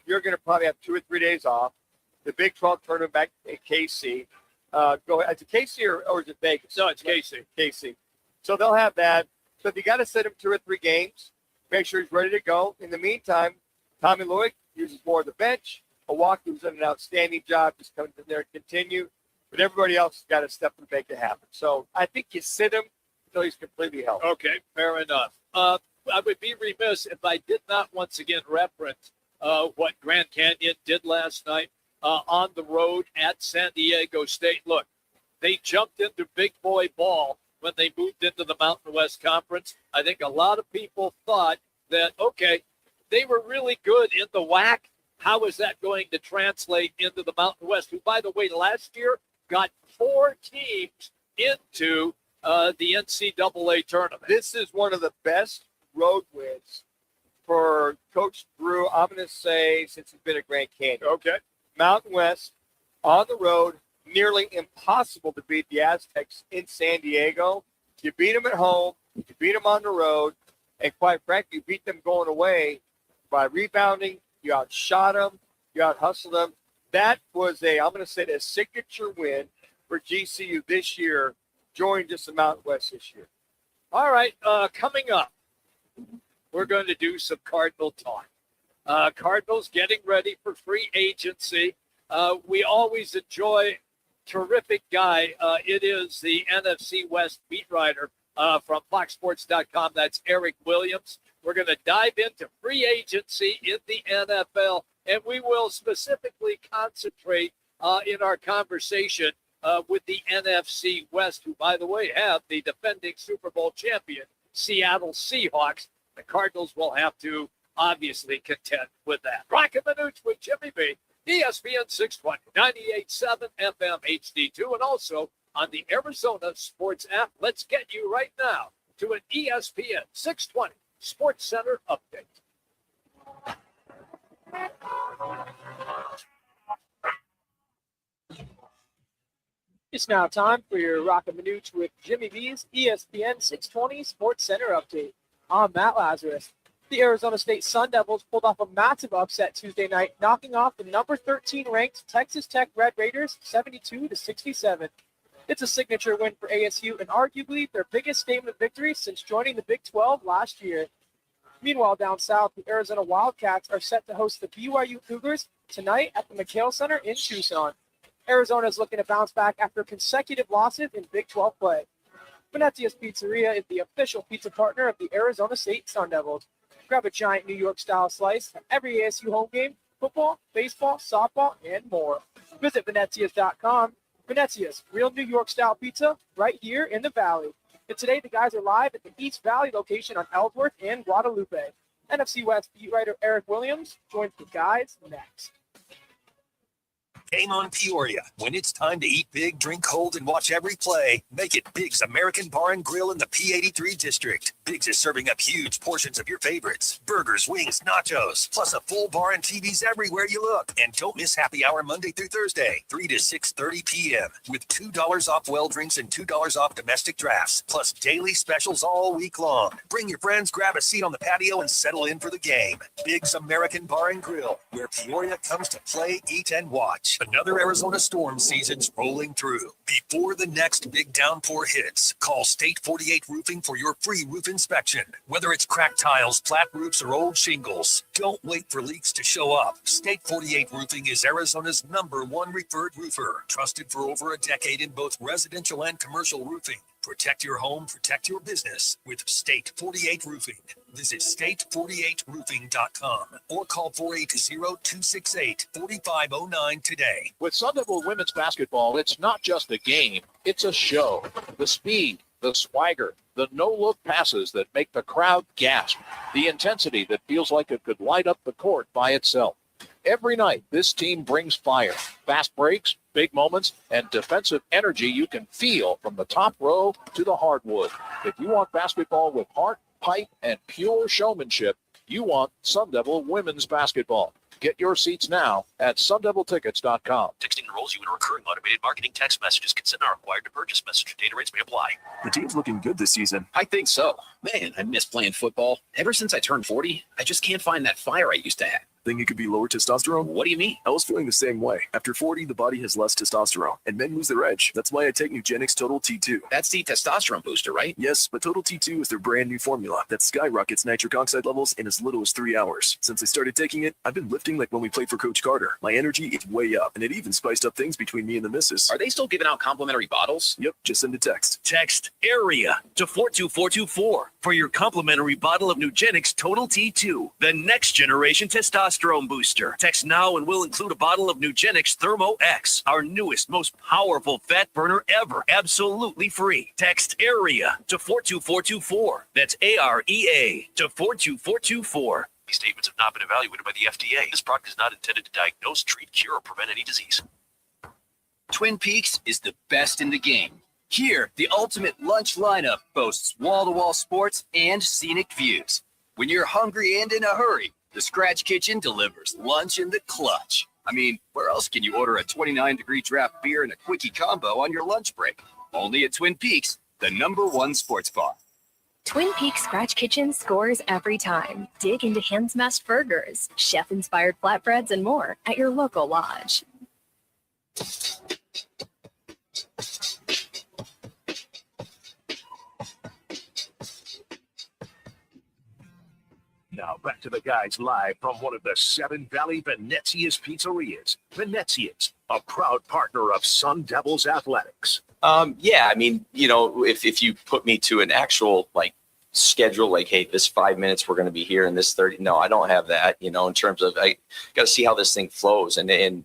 you're going to probably have 2 or 3 days off. The Big 12 tournament back in KC. Go ahead. Is it KC or is it Vegas? No, it's KC. KC. So they'll have that. So if you got to set him 2 or 3 games, make sure he's ready to go. In the meantime, Tommy Lloyd uses more of the bench. Milwaukee's done an outstanding job just coming in there and continue. But everybody else has got to step and make it happen. So I think you sit him until he's completely healthy. Okay, fair enough. I would be remiss if I did not once again reference what Grand Canyon did last night on the road at San Diego State. Look, they jumped into big boy ball when they moved into the Mountain West Conference. I think a lot of people thought that, okay, they were really good in the WAC. How is that going to translate into the Mountain West, who, by the way, last year got 4 teams into the NCAA tournament? This is one of the best road wins for Coach Brew, I'm going to say, since he's been at Grand Canyon. Okay. Mountain West, on the road, nearly impossible to beat the Aztecs in San Diego. You beat them at home, you beat them on the road, and quite frankly, you beat them going away by rebounding. You outshot them, you out-hustled them. That was I'm going to say, a signature win for GCU this year, joining just the Mountain West this year. All right, coming up, we're going to do some Cardinal talk. Cardinals getting ready for free agency. We always enjoy terrific guy. It is the NFC West beat writer from FoxSports.com. That's Eric Williams. We're going to dive into free agency in the NFL, and we will specifically concentrate in our conversation with the NFC West, who, by the way, have the defending Super Bowl champion, Seattle Seahawks. The Cardinals will have to obviously contend with that. Roc and Manuch with Jimmy B, ESPN 620, 98.7 FM HD2, and also on the Arizona Sports app. Let's get you right now to an ESPN 620 Sports Center update. It's now time for your Roc and Manuch with Jimmy B's ESPN 620 Sports Center update. I'm Matt Lazarus. The Arizona State Sun Devils pulled off a massive upset Tuesday night, knocking off the number 13 ranked Texas Tech Red Raiders 72-67. It's a signature win for ASU and arguably their biggest statement of victory since joining the Big 12 last year. Meanwhile, down south, the Arizona Wildcats are set to host the BYU Cougars tonight at the McHale Center in Tucson. Arizona is looking to bounce back after consecutive losses in Big 12 play. Venezias Pizzeria is the official pizza partner of the Arizona State Sun Devils. Grab a giant New York-style slice at every ASU home game, football, baseball, softball, and more. Visit Venezias.com. Venezias, real New York-style pizza right here in the Valley. And today, the guys are live at the East Valley location on Ellsworth and Guadalupe. NFC West beat writer Eric Williams joins the guys next. Game on Peoria. When it's time to eat big, drink cold, and watch every play, make it Big's American Bar and Grill in the P83 district. Big's is serving up huge portions of your favorites. Burgers, wings, nachos, plus a full bar and TVs everywhere you look. And don't miss happy hour Monday through Thursday, 3 to 6:30 p.m. with $2 off well drinks and $2 off domestic drafts, plus daily specials all week long. Bring your friends, grab a seat on the patio, and settle in for the game. Big's American Bar and Grill, where Peoria comes to play, eat, and watch. Another Arizona storm season's rolling through. Before the next big downpour hits, call State 48 Roofing for your free roof inspection. Whether it's cracked tiles, flat roofs, or old shingles, don't wait for leaks to show up. State 48 Roofing is Arizona's #1 referred roofer, trusted for over a decade in both residential and commercial roofing. Protect your home, protect your business with State 48 Roofing. Visit state48roofing.com or call 480-268-4509 today. With Sun Devil women's basketball, it's not just a game, it's a show. The speed, the swagger, the no-look passes that make the crowd gasp, the intensity that feels like it could light up the court by itself. Every night, this team brings fire, fast breaks, big moments, and defensive energy you can feel from the top row to the hardwood. If you want basketball with heart, pipe, and pure showmanship, you want Sun Devil women's basketball. Get your seats now at SunDevilTickets.com. Texting enrolls you in a recurring automated marketing text messages. Consent not required to purchase. Message data rates may apply. The team's looking good this season. I think so. Man, I miss playing football. Ever since I turned 40, I just can't find that fire I used to have. Think it could be lower testosterone? What do you mean? I was feeling the same way. After 40, the body has less testosterone, and men lose their edge. That's why I take Nugenix Total T2. That's the testosterone booster, right? Yes, but Total T2 is their brand new formula that skyrockets nitric oxide levels in as little as 3 hours. Since I started taking it, I've been lifting like when we played for Coach Carter. My energy is way up, and it even spiced up things between me and the missus. Are they still giving out complimentary bottles? Yep, just send a text. Text AREA to 42424 for your complimentary bottle of Nugenix Total T2, the next generation testosterone booster. Text now and we'll include a bottle of Nugenix Thermo X, our newest, most powerful fat burner ever, absolutely free. Text AREA to 42424. That's AREA to 42424. These statements have not been evaluated by the FDA. This product is not intended to diagnose, treat, cure, or prevent any disease. Twin Peaks is the best in the game. Here, the ultimate lunch lineup boasts wall-to-wall sports and scenic views. When you're hungry and in a hurry, the Scratch Kitchen delivers lunch in the clutch. I mean, where else can you order a 29-degree draft beer and a quickie combo on your lunch break? Only at Twin Peaks, the #1 sports bar. Twin Peaks Scratch Kitchen scores every time. Dig into hand-smashed burgers, chef-inspired flatbreads, and more at your local lodge. Now back to the guys live from one of the Seven Valley Venezias pizzerias. Venezias, a proud partner of Sun Devils Athletics. Yeah, I mean, if you put me to an actual schedule, hey, this 5 minutes we're going to be here and this 30. No, I don't have that, in terms of I got to see how this thing flows and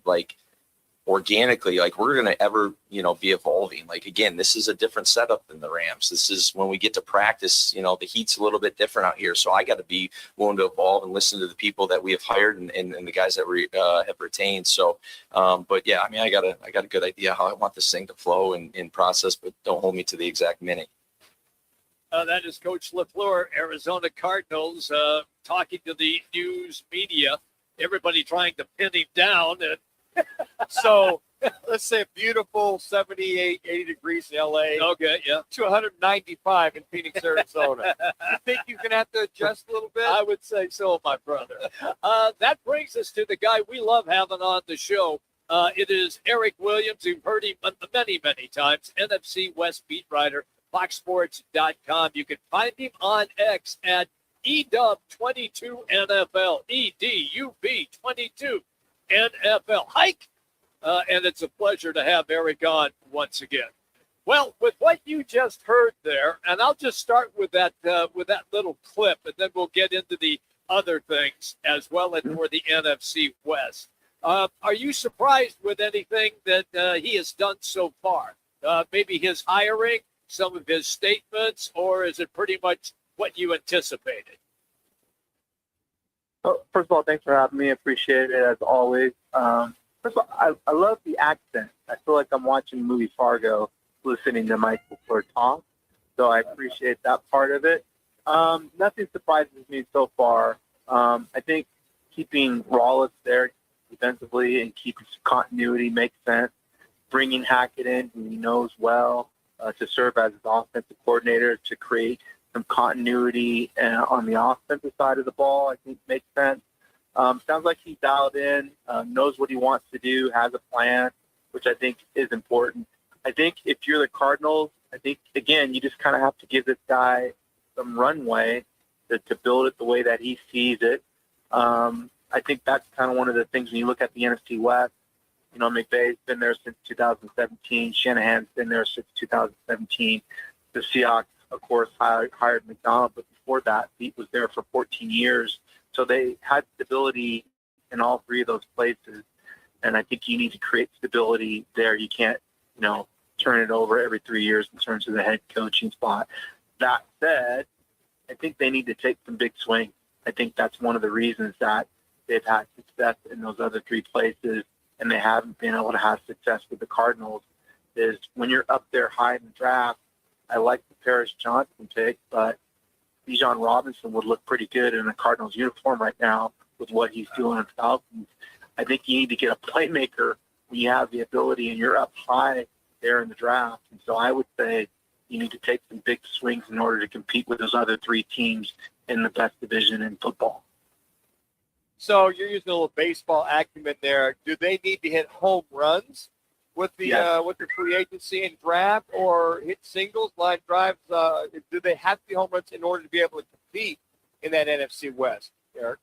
organically, we're going to ever, be evolving. Again, this is a different setup than the Rams. This is when we get to practice, the heat's a little bit different out here. So I got to be willing to evolve and listen to the people that we have hired and the guys that we have retained. So, but yeah, I mean, I got a good idea how I want this thing to flow and process, but don't hold me to the exact minute. That is Coach LaFleur, Arizona Cardinals, talking to the news media. Everybody trying to pin him down. So let's say a beautiful 78, 80 degrees in LA. Okay, yeah. To 195 in Phoenix, Arizona. You think you can have to adjust a little bit? I would say so, my brother. That brings us to the guy we love having on the show. It is Eric Williams. You've heard him many, many times. NFC West beat writer, FoxSports.com. You can find him on X at EDUB22NFL, EDUB22. NFL hike, and it's a pleasure to have Eric on once again. Well, with what you just heard there, and I'll just start with that little clip, and then we'll get into the other things as well, and for the NFC West. Are you surprised with anything that he has done so far? Maybe his hiring, some of his statements, or is it pretty much what you anticipated? First of all, thanks for having me. Appreciate it, as always. First of all, I love the accent. I feel like I'm watching the movie Fargo, listening to Mike LaFleur talk. So I appreciate that part of it. Nothing surprises me so far. I think keeping Rawlins there defensively and keeping some continuity makes sense. Bringing Hackett in, who he knows well, to serve as his offensive coordinator to create some continuity on the offensive side of the ball, I think makes sense. Sounds like he's dialed in, knows what he wants to do, has a plan, which I think is important. I think if you're the Cardinals, I think, again, you just kind of have to give this guy some runway to build it the way that he sees it. I think that's kind of one of the things when you look at the NFC West. McVay's been there since 2017. Shanahan's been there since 2017. The Seahawks, of course, hired McDonald, but before that, Pete was there for 14 years. So they had stability in all three of those places, and I think you need to create stability there. You can't, turn it over every 3 years in terms of the head coaching spot. That said, I think they need to take some big swings. I think that's one of the reasons that they've had success in those other three places, and they haven't been able to have success with the Cardinals, is when you're up there high in the draft. I like the Paris Johnson pick, but Bijan Robinson would look pretty good in a Cardinals uniform right now. with what he's doing with Falcons. I think you need to get a playmaker when you have the ability and you're up high there in the draft. And so I would say you need to take some big swings in order to compete with those other three teams in the best division in football. So you're using a little baseball acumen there. Do they need to hit home runs with the free agency and draft, or hit singles, line drives? Do they have to be home runs in order to be able to compete in that NFC West, Eric?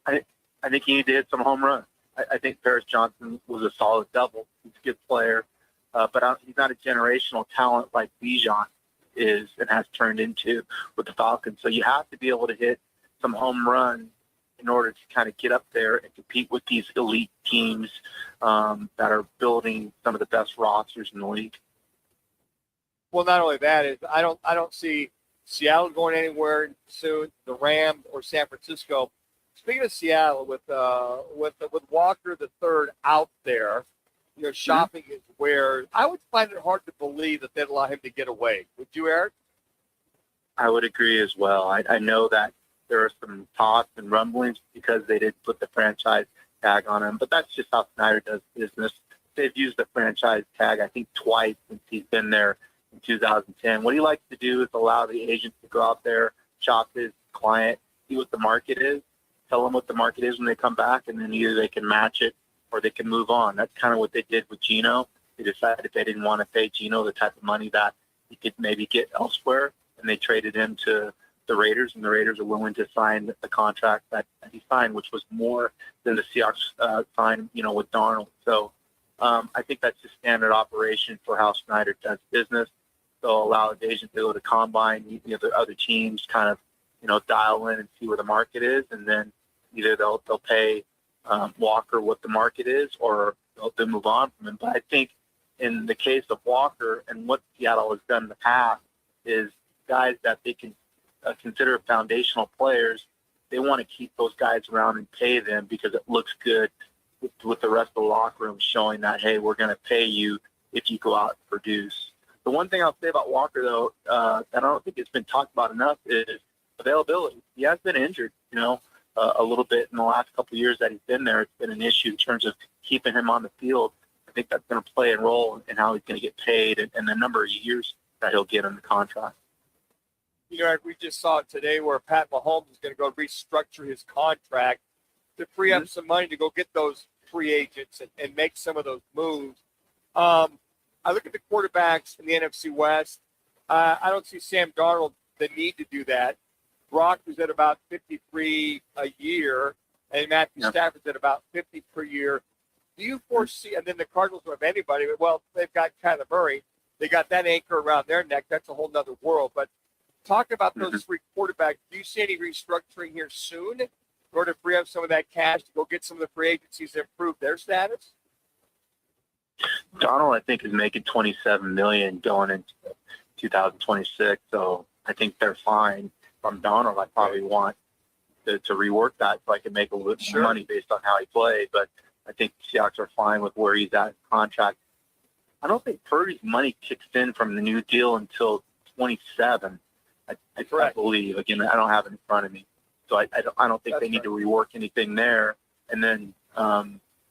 I think you need to hit some home runs. I think Paris Johnson was a solid double. He's a good player, but he's not a generational talent like Bijan is and has turned into with the Falcons. So you have to be able to hit some home runs in order to kind of get up there and compete with these elite teams that are building some of the best rosters in the league. Well, not only that, I don't see Seattle going anywhere soon, the Rams or San Francisco. Speaking of Seattle, with Walker the third out there, shopping is where I would find it hard to believe that they'd allow him to get away. Would you, Eric? I would agree as well. I know that there are some talks and rumblings because they did put the franchise tag on him, but that's just how Snyder does business. They've used the franchise tag, I think, twice since he's been there in 2010. What he likes to do is allow the agent to go out there, shop his client, see what the market is, tell them what the market is when they come back, and then either they can match it or they can move on. That's kind of what they did with Geno. They decided they didn't want to pay Geno the type of money that he could maybe get elsewhere, and they traded him to the Raiders, and the Raiders are willing to sign the contract that he signed, which was more than the Seahawks signed, with Darnold. So I think that's just standard operation for how Snyder does business. They'll allow the agent to go to combine, the other teams kind of, dial in and see where the market is, and then either they'll pay Walker what the market is, or they'll move on from him. But I think in the case of Walker and what Seattle has done in the past is guys that they can consider foundational players, they want to keep those guys around and pay them because it looks good with the rest of the locker room showing that, hey, we're going to pay you if you go out and produce. The one thing I'll say about Walker, though, that I don't think it's been talked about enough is availability. He has been injured, a little bit in the last couple of years that he's been there. It's been an issue in terms of keeping him on the field. I think that's going to play a role in how he's going to get paid and the number of years that he'll get in the contract. We just saw it today where Pat Mahomes is going to go restructure his contract to free up some money to go get those free agents and make some of those moves. I look at the quarterbacks in the NFC West. I don't see Sam Darnold the need to do that. Brock was at about 53 a year, and Matthew Stafford's at about 50 per year. Do you foresee, and then the Cardinals don't have anybody, well, they've got Kyler Murray. They got that anchor around their neck. That's a whole nother world. But talking about those three quarterbacks, do you see any restructuring here soon in order to free up some of that cash to go get some of the free agencies to improve their status? Donald, I think, is making $27 million going into 2026, so I think they're fine. From Donald, I probably want to rework that so I can make a little more money based on how he played, but I think the Seahawks are fine with where he's at in contract. I don't think Purdy's money kicks in from the new deal until 27. I believe. Again, I don't have it in front of me, so I don't think they need to rework anything there. And then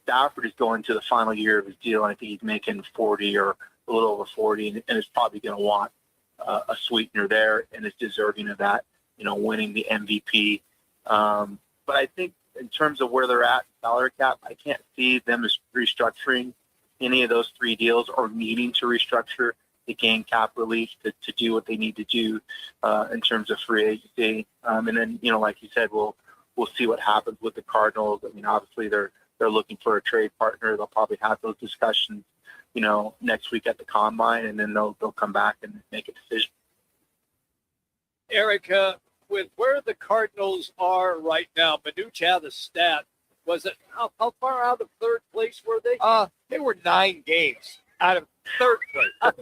Stafford is going to the final year of his deal, and I think he's making 40 or a little over 40, and is probably going to want a sweetener there, and is deserving of that, winning the MVP. But I think in terms of where they're at, salary cap, I can't see them as restructuring any of those three deals or needing to restructure to gain cap relief to do what they need to do in terms of free agency. And then, like you said, we'll see what happens with the Cardinals. I mean, obviously they're looking for a trade partner. They'll probably have those discussions, next week at the Combine, and then they'll come back and make a decision. Eric, with where the Cardinals are right now, Manuch had a stat. Was it how far out of third place were they? They were 9 games out of third place.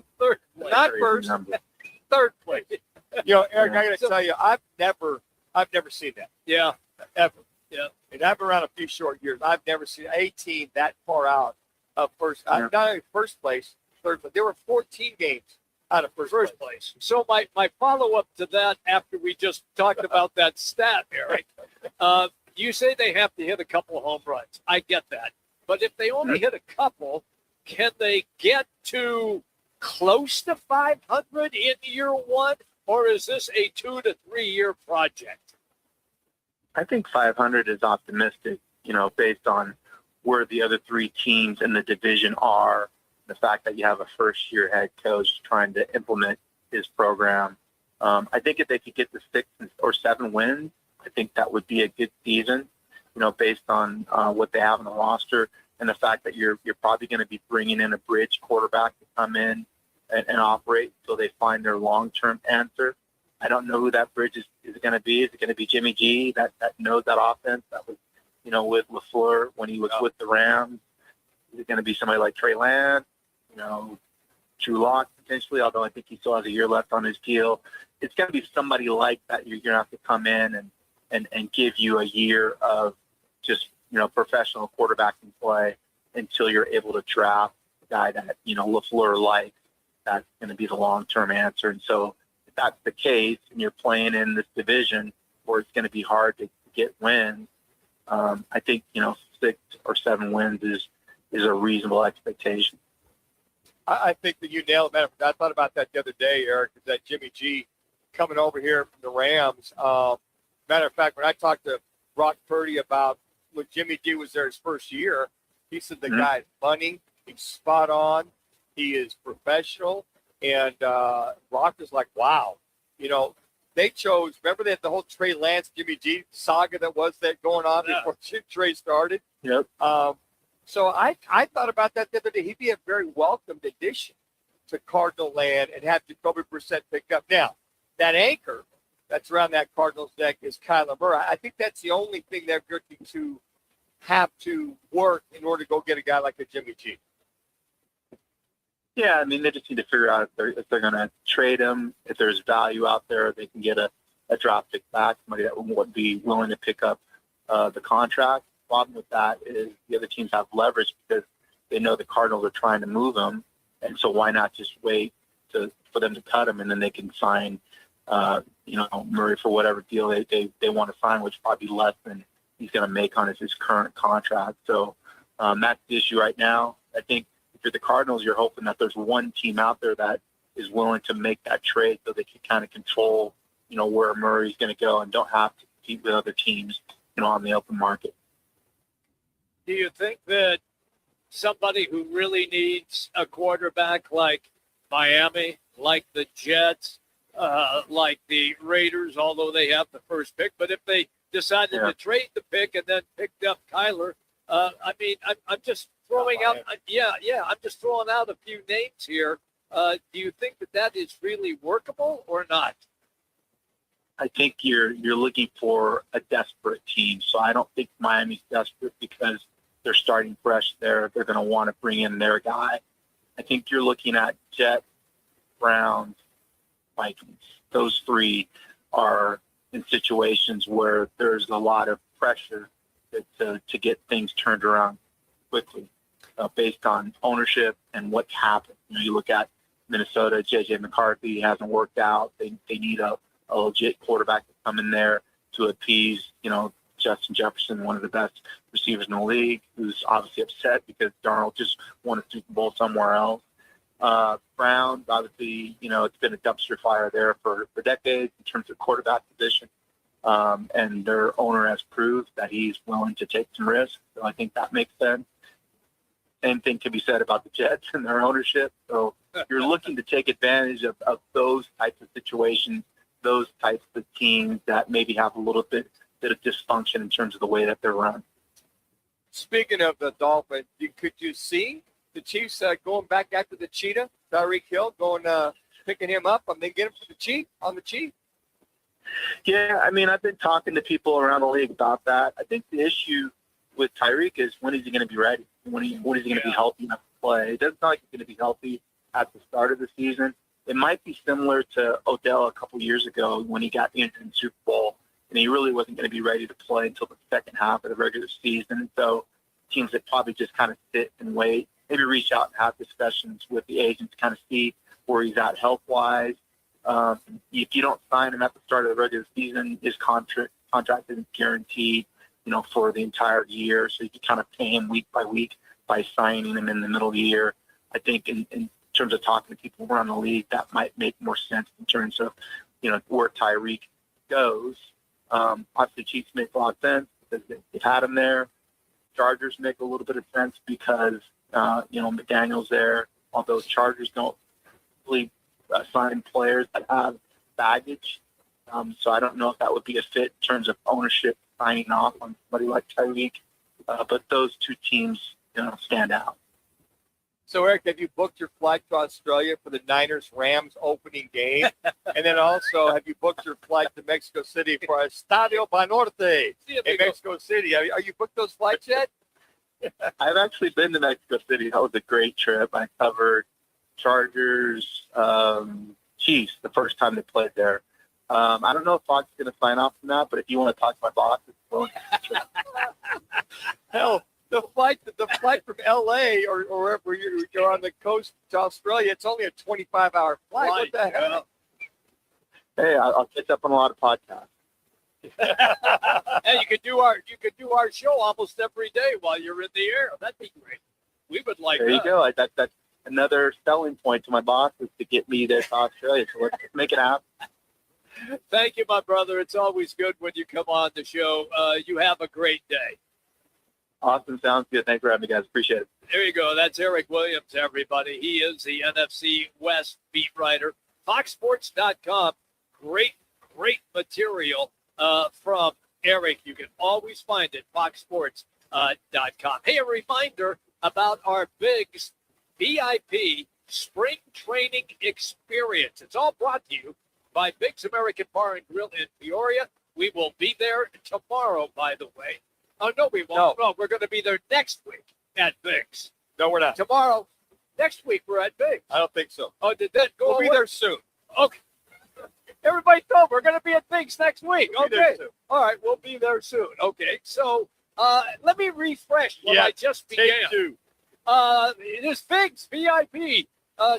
Not first, third place. Eric, I got to tell you, I've never seen that. Yeah, ever. Yeah, and I've been around a few short years. I've never seen a team that far out of first. Not only first place, third place. There were 14 games out of first place. So my follow up to that, after we just talked about that stat, Eric, you say they have to hit a couple of home runs. I get that. But if they only hit a couple, can they get to close to 500 in year one, or is this a 2 to 3 year project? I think 500 is optimistic, based on where the other three teams in the division are, the fact that you have a first-year head coach trying to implement his program. I think if they could get to 6 or 7 wins, I think that would be a good season, based on what they have on the roster and the fact that you're probably going to be bringing in a bridge quarterback to come in and operate until they find their long-term answer. I don't know who that bridge is going to be. Is it going to be Jimmy G that knows that offense that was, with LaFleur when he was with the Rams? Is it going to be somebody like Trey Lance, Drew Lock potentially, although I think he still has a year left on his deal? It's going to be somebody like that. You're going to have to come in and give you a year of just, professional quarterbacking play until you're able to draft a guy that, LaFleur likes. That's going to be the long-term answer. And so if that's the case and you're playing in this division where it's going to be hard to get wins, I think, 6 or 7 wins is a reasonable expectation. I think that you nailed it. I thought about that the other day, Eric, is that Jimmy G coming over here from the Rams. Matter of fact, when I talked to Brock Purdy about when Jimmy G was there his first year, he said the guy's funny, he's spot on, he is professional, and Brock was like, wow. They chose, remember they had the whole Trey Lance, Jimmy G saga that was going on before Trey started? Yep. So I thought about that the other day. He'd be a very welcomed addition to Cardinal land and have Jacoby Brissett pick up. Now, that anchor that's around that Cardinals neck is Kyler Murray. I think that's the only thing they're going to have to work in order to go get a guy like a Jimmy G. Yeah, they just need to figure out if they're going to trade him, if there's value out there, they can get a draft pick back, somebody that would be willing to pick up the contract. The problem with that is the other teams have leverage because they know the Cardinals are trying to move him, and so why not just wait for them to cut him, and then they can sign, Murray for whatever deal they want to sign, which is probably less than he's going to make on his current contract. So that's the issue right now. I think if you're the Cardinals, you're hoping that there's one team out there that is willing to make that trade so they can kind of control, where Murray's going to go and don't have to compete with other teams, on the open market. Do you think that somebody who really needs a quarterback like Miami, like the Jets, like the Raiders, although they have the first pick, but if they decided to trade the pick and then picked up Kyler, I'm just throwing out, I'm just throwing out a few names here. Do you think that is really workable or not? I think you're looking for a desperate team. So I don't think Miami's desperate because they're starting fresh there. They're going to want to bring in their guy. I think you're looking at Jets, Browns, Vikings. Those three are in situations where there's a lot of pressure to get things turned around quickly based on ownership and what's happened. You look at Minnesota, J.J. McCarthy hasn't worked out. They need a legit quarterback to come in there to appease, Justin Jefferson, one of the best receivers in the league, who's obviously upset because Darnold just won a Super Bowl somewhere else. Browns, obviously, it's been a dumpster fire there for decades in terms of quarterback position. And their owner has proved that he's willing to take some risks. So I think that makes sense. Same thing can be said about the Jets and their ownership. So you're looking to take advantage of those types of situations, those types of teams that maybe have a little bit of dysfunction in terms of the way that they're run. Speaking of the Dolphins, could you see the Chiefs going back after the cheetah, Tyreek Hill, picking him up? They get him for the cheap, on the cheap. Yeah, I've been talking to people around the league about that. I think the issue with Tyreek is when is he going to be ready? When is he going to be healthy enough to play? It doesn't sound like he's going to be healthy at the start of the season. It might be similar to Odell a couple years ago when he got injured in the Super Bowl, and he really wasn't going to be ready to play until the second half of the regular season. And so teams that probably just kind of sit and wait, maybe reach out and have discussions with the agents to kind of see where he's at health-wise. If you don't sign him at the start of the regular season, his contract isn't guaranteed. for the entire year. So you can kind of pay him week by week by signing him in the middle of the year. I think in terms of talking to people around the league, that might make more sense in terms of, where Tyreek goes. Obviously, Chiefs make a lot of sense because they've had him there. Chargers make a little bit of sense because, McDaniel's there, although Chargers don't really sign players that have baggage. So I don't know if that would be a fit in terms of ownership signing off on somebody like Tyreek. But those two teams, stand out. So, Eric, have you booked your flight to Australia for the Niners-Rams opening game? And then also, have you booked your flight to Mexico City for Estadio Banorte in Mexico City? Are you booked those flights yet? I've actually been to Mexico City. That was a great trip. I covered Chargers, Chiefs the first time they played there. I don't know if Fox is going to sign off from that, but if you want to talk to my boss, it's willing to. Hell, the flight from L.A. or wherever you're on the coast to Australia, it's only a 25-hour flight. What the hell? Hey, I'll catch up on a lot of podcasts. Hey, you could do our show almost every day while you're in the air. That'd be great. We would like there that. You go. That's another selling point to my boss is to get me there to Australia. So let's make it happen. Thank you, my brother. It's always good when you come on the show. You have a great day. Awesome. Sounds good. Thanks for having me, guys. Appreciate it. There you go. That's Eric Williams, everybody. He is the NFC West beat writer. FoxSports.com. Great material from Eric. You can always find it, FoxSports.com. Hey, a reminder about our Biggs VIP Spring Training Experience. It's all brought to you by Biggs American Bar and Grill in Peoria. We will be there tomorrow, by the way. Oh, no, we won't. No, we're going to be there next week at Biggs. No, we're not. Tomorrow. Next week, we're at Biggs. I don't think so. Oh, did that go We'll away? be there soon. Okay. Everybody told we're going to be at Biggs next week. We'll be there Okay. soon. All right, we'll be there soon. Okay, so let me refresh what I just began. Take two. It is Biggs VIP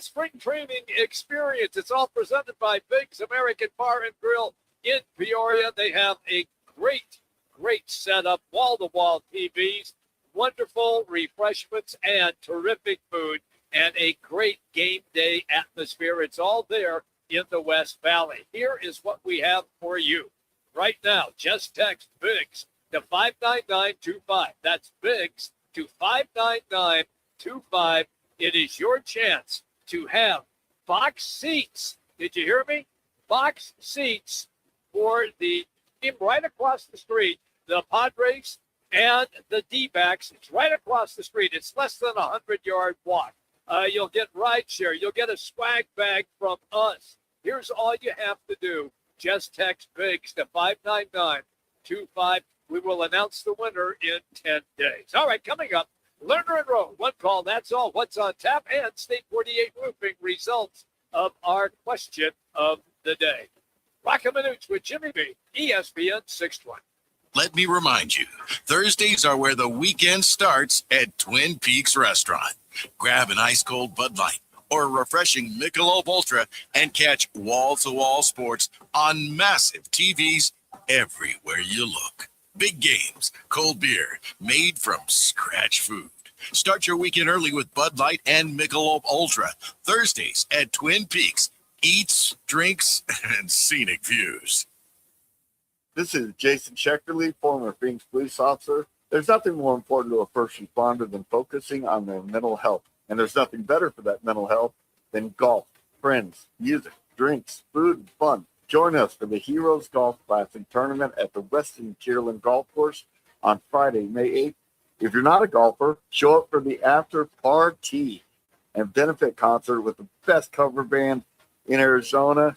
Spring Training Experience. It's all presented by Biggs American Bar and Grill in Peoria. They have a great setup, wall-to-wall TVs, wonderful refreshments, and terrific food, and a great game day atmosphere. It's all there in the West Valley. Here is what we have for you right now. Just text Biggs to 59925. That's Biggs to 59925. It is your chance to have box seats. Did you hear me? Box seats for the team right across the street, the Padres and the D-backs. It's right across the street. It's less than a 100-yard walk. You'll get ride share. You'll get a swag bag from us. Here's all you have to do. Just text Biggs to 59925. We will announce the winner in 10 days. All right, coming up, Lerner and Rowe. One call, that's all. What's on tap? And State 48 Roofing, results of our question of the day. Roc and Manuch with Jimmy B, ESPN 620. Let me remind you, Thursdays are where the weekend starts at Twin Peaks Restaurant. Grab an ice-cold Bud Light or a refreshing Michelob Ultra and catch wall-to-wall sports on massive TVs everywhere you look. Big games, cold beer, made from scratch food. Start your weekend early with Bud Light and Michelob Ultra. Thursdays at Twin Peaks. Eats, drinks, and scenic views. This is Jason Schecterly, former Phoenix police officer. There's nothing more important to a first responder than focusing on their mental health. And there's nothing better for that mental health than golf, friends, music, drinks, food, and fun. Join us for the Heroes Golf Classic Tournament at the Weston Kierland Golf Course on Friday, May 8th. If you're not a golfer, show up for the after party and benefit concert with the best cover band in Arizona,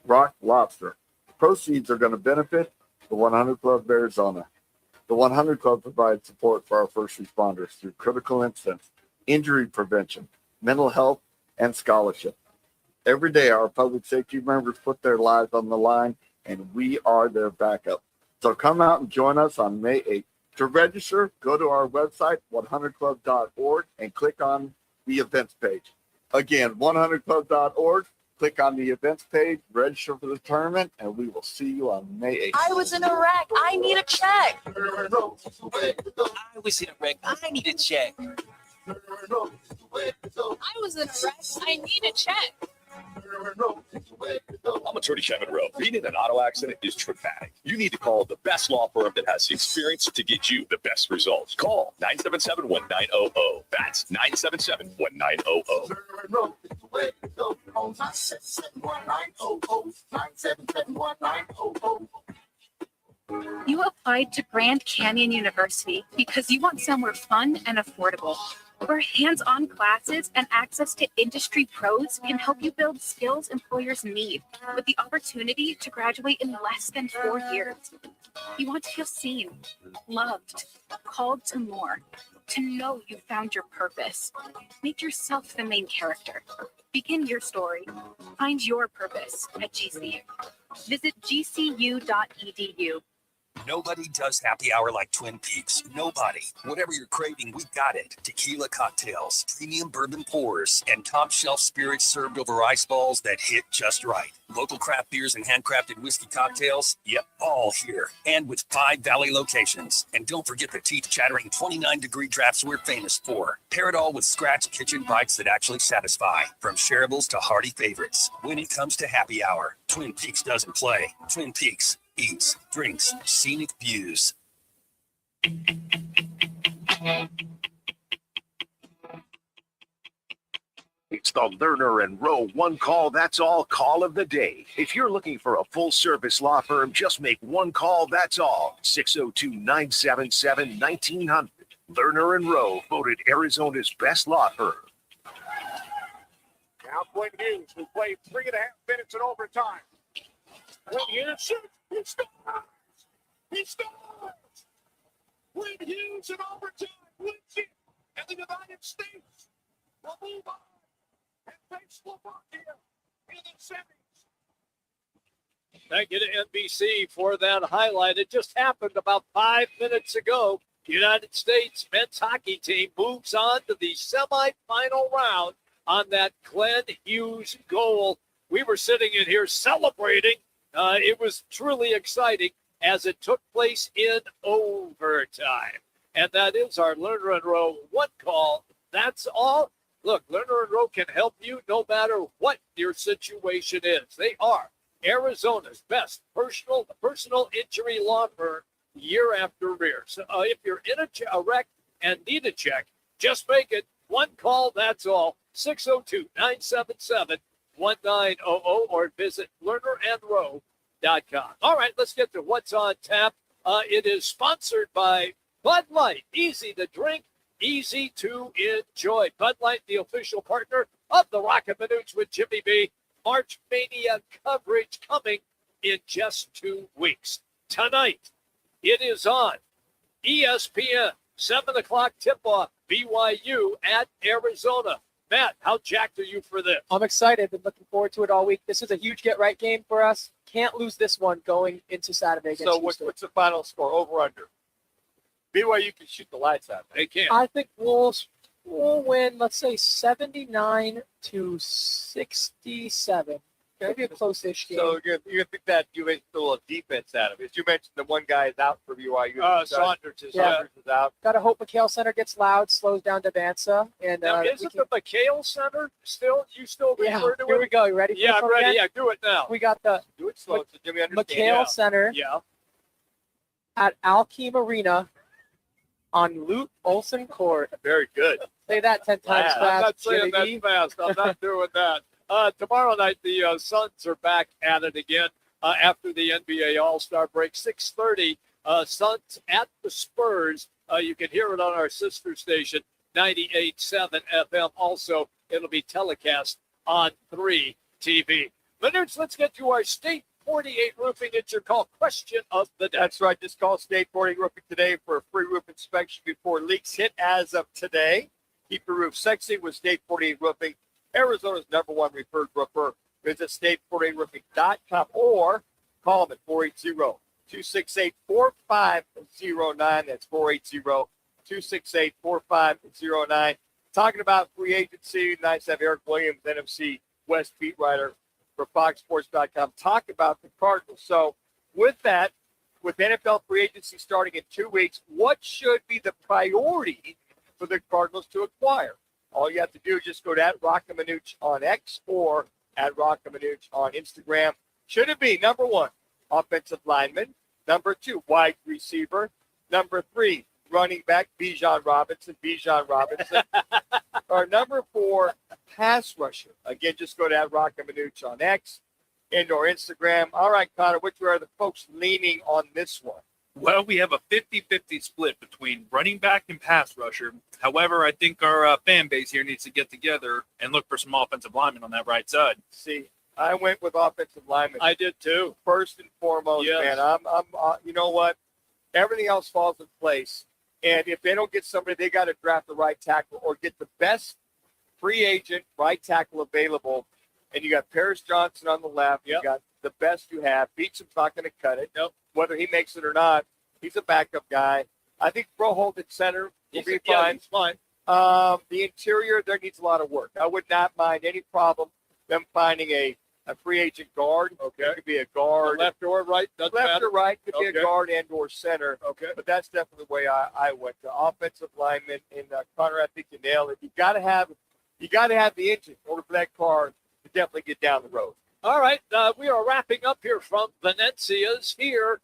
Rock Lobster. Proceeds are going to benefit the 100 Club of Arizona. The 100 Club provides support for our first responders through critical incidents, injury prevention, mental health, and scholarship. Every day, our public safety members put their lives on the line, and we are their backup. So come out and join us on May 8th. To register, go to our website, 100club.org, and click on the events page. Again, 100club.org, Click on the events page, register for the tournament, and we will see you on May 8th. I was in a wreck. I need a check. I was in a wreck. I need a check. I was in a wreck. I need a check. I'm attorney Kevin Rowe. Being in an auto accident is traumatic. You need to call the best law firm that has the experience to get you the best results. Call 977-1900. That's 977-1900. You applied to Grand Canyon University because you want somewhere fun and affordable, where hands-on classes and access to industry pros can help you build skills employers need, with the opportunity to graduate in less than 4 years. You want to feel seen, loved, called to more, to know you found your purpose. Make yourself the main character. Begin your story. Find your purpose at GCU. Visit gcu.edu. Nobody does happy hour like Twin Peaks. Nobody. Whatever you're craving, we got it. Tequila cocktails, premium bourbon pours, and top shelf spirits served over ice balls that hit just right. Local craft beers and handcrafted whiskey cocktails, yep, all here. And with 5 Valley locations. And don't forget the teeth-chattering 29-degree drafts we're famous for. Pair it all with scratch kitchen bites that actually satisfy. From shareables to hearty favorites. When it comes to happy hour, Twin Peaks doesn't play. Twin Peaks eats, drinks, scenic views. It's the Lerner and Rowe one call, that's all call of the day. If you're looking for a full service law firm, just make one call, that's all. 602-977-1900. Lerner and Rowe, voted Arizona's best law firm. Now Quinn Hughes, we played 3.5 minutes in overtime. Quinn Hughes shoots. He scores! He scores! Quinn Hughes in overtime wins it, and the United States will move on and face Slovakia in the semis. Thank you to NBC for that highlight. It just happened about 5 minutes ago. United States men's hockey team moves on to the semifinal round on that Glenn Hughes goal. We were sitting in here celebrating. It was truly exciting as it took place in overtime. And that is our Lerner and Rowe one call. That's all. Look, Lerner and Rowe can help you no matter what your situation is. They are Arizona's best personal injury law firm year after year. So if you're in a wreck and need a check, just make it one call. That's all. 602-977-1900 or visit lernerandrowe.com. All right, let's get to what's on tap. It is sponsored by Bud Light. Easy to drink, easy to enjoy. Bud Light, the official partner of the Roc and Manuch with Jimmy B. March Mania coverage coming in just 2 weeks. Tonight, it is on ESPN, 7 o'clock tip-off, BYU at Arizona. Matt, how jacked are you for this? I'm excited. Been looking forward to it all week. This is a huge get-right game for us. Can't lose this one going into Saturday. So what's the final score, over under? BYU can shoot the lights out. They can. I think we'll win, let's say, 79-67. Maybe a close-ish game. So you think that you make a little defense out of it. You mentioned the one guy is out for BYU. Saunders is out. Got to hope McHale Center gets loud, slows down Devanza. And Now, isn't the McHale Center still refer to it? Here we go. You ready for Yeah, this I'm one ready. again? Yeah, do it now. We got the Do it slow so Jimmy understands. McHale Center at Alkeem Arena on Lute Olson Court. Very good. Say that 10 times fast. I'm not saying Jimmy that fast. I'm not doing that. Tomorrow night, the Suns are back at it again after the NBA All-Star break. 6:30, Suns at the Spurs. You can hear it on our sister station, 98.7 FM. Also, it'll be telecast on 3 TV. Manuch, let's get to our State 48 Roofing. It's your call question of the day. That's right. Just call State 48 Roofing today for a free roof inspection before leaks hit as of today. Keep your roof sexy with State 48 Roofing, Arizona's #1 referred roofer. Visit state48roofing.com or call them at 480-268-4509. That's 480-268-4509. Talking about free agency, nice to have Eric Williams, NFC West beat writer, for FoxSports.com, talk about the Cardinals. So with that, with NFL free agency starting in 2 weeks, what should be the priority for the Cardinals to acquire? All you have to do is just go to @Roc and Manuch on X or @Roc and Manuch on Instagram. Should it be number 1, offensive lineman, number 2, wide receiver, number 3, running back, Bijan Robinson, or number 4, pass rusher? Again, just go to @Roc and Manuch on X and or Instagram. All right, Connor, which are the folks leaning on this one? Well, we have a 50-50 split between running back and pass rusher. However, I think our fan base here needs to get together and look for some offensive linemen on that right side. See, I went with offensive linemen. I did too. First and foremost, Yes. man. I'm you know what? Everything else falls in place. And if they don't get somebody, they got to draft the right tackle or get the best free agent right tackle available. And you got Paris Johnson on the left. Yep. You got the best you have. Beacham's not going to cut it. Nope. Whether he makes it or not, he's a backup guy. I think Froholt at center will be fine. He's fine. The interior, there needs a lot of work. I would not mind any problem them finding a free agent guard. Okay. It could be a guard. Left or right, doesn't Left matter. or right, could be Okay. a guard and or center. Okay. But that's definitely the way I went to offensive lineman. And Connor, I think you nailed it. You got to have the engine in order for that car to definitely get down the road. All right, we are wrapping up here from Venezias here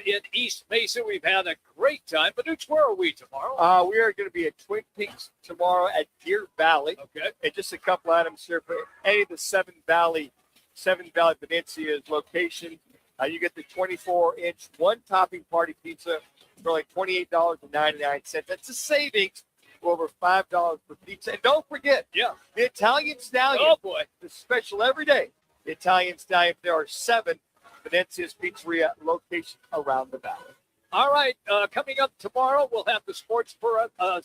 in East Mesa. We've had a great time. Manuch, where are we tomorrow? We are going to be at Twin Peaks tomorrow at Deer Valley. Okay. And just a couple items here for any of the Seven Valley Venezias location. You get the 24-inch one-topping party pizza for like $28.99. That's a savings of over $5 per pizza. And don't forget, Yeah. the Italian Stallion. Oh, boy. The special every day. The Italian Stallion. There are 7 Venezias Pizzeria locations around the valley. All right, coming up tomorrow, we'll have the sports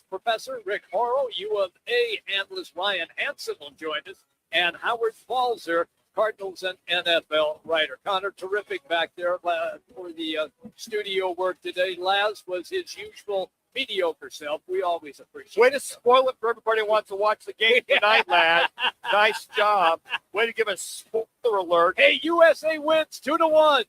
professor, Rick Morrow, U of A analyst Ryan Hansen will join us, and Howard Falzer, Cardinals and NFL writer. Connor, terrific back there for the studio work today. Laz was his usual mediocre self. We always appreciate Way it. to spoil it for everybody who wants to watch the game tonight, lad. Nice job. Way to give a spoiler alert. Hey, USA wins 2-1.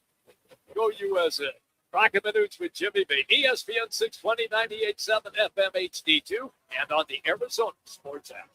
Go USA. Roc and Manuch with Jimmy B. ESPN 620, 98.7 FM HD2, and on the Arizona Sports app.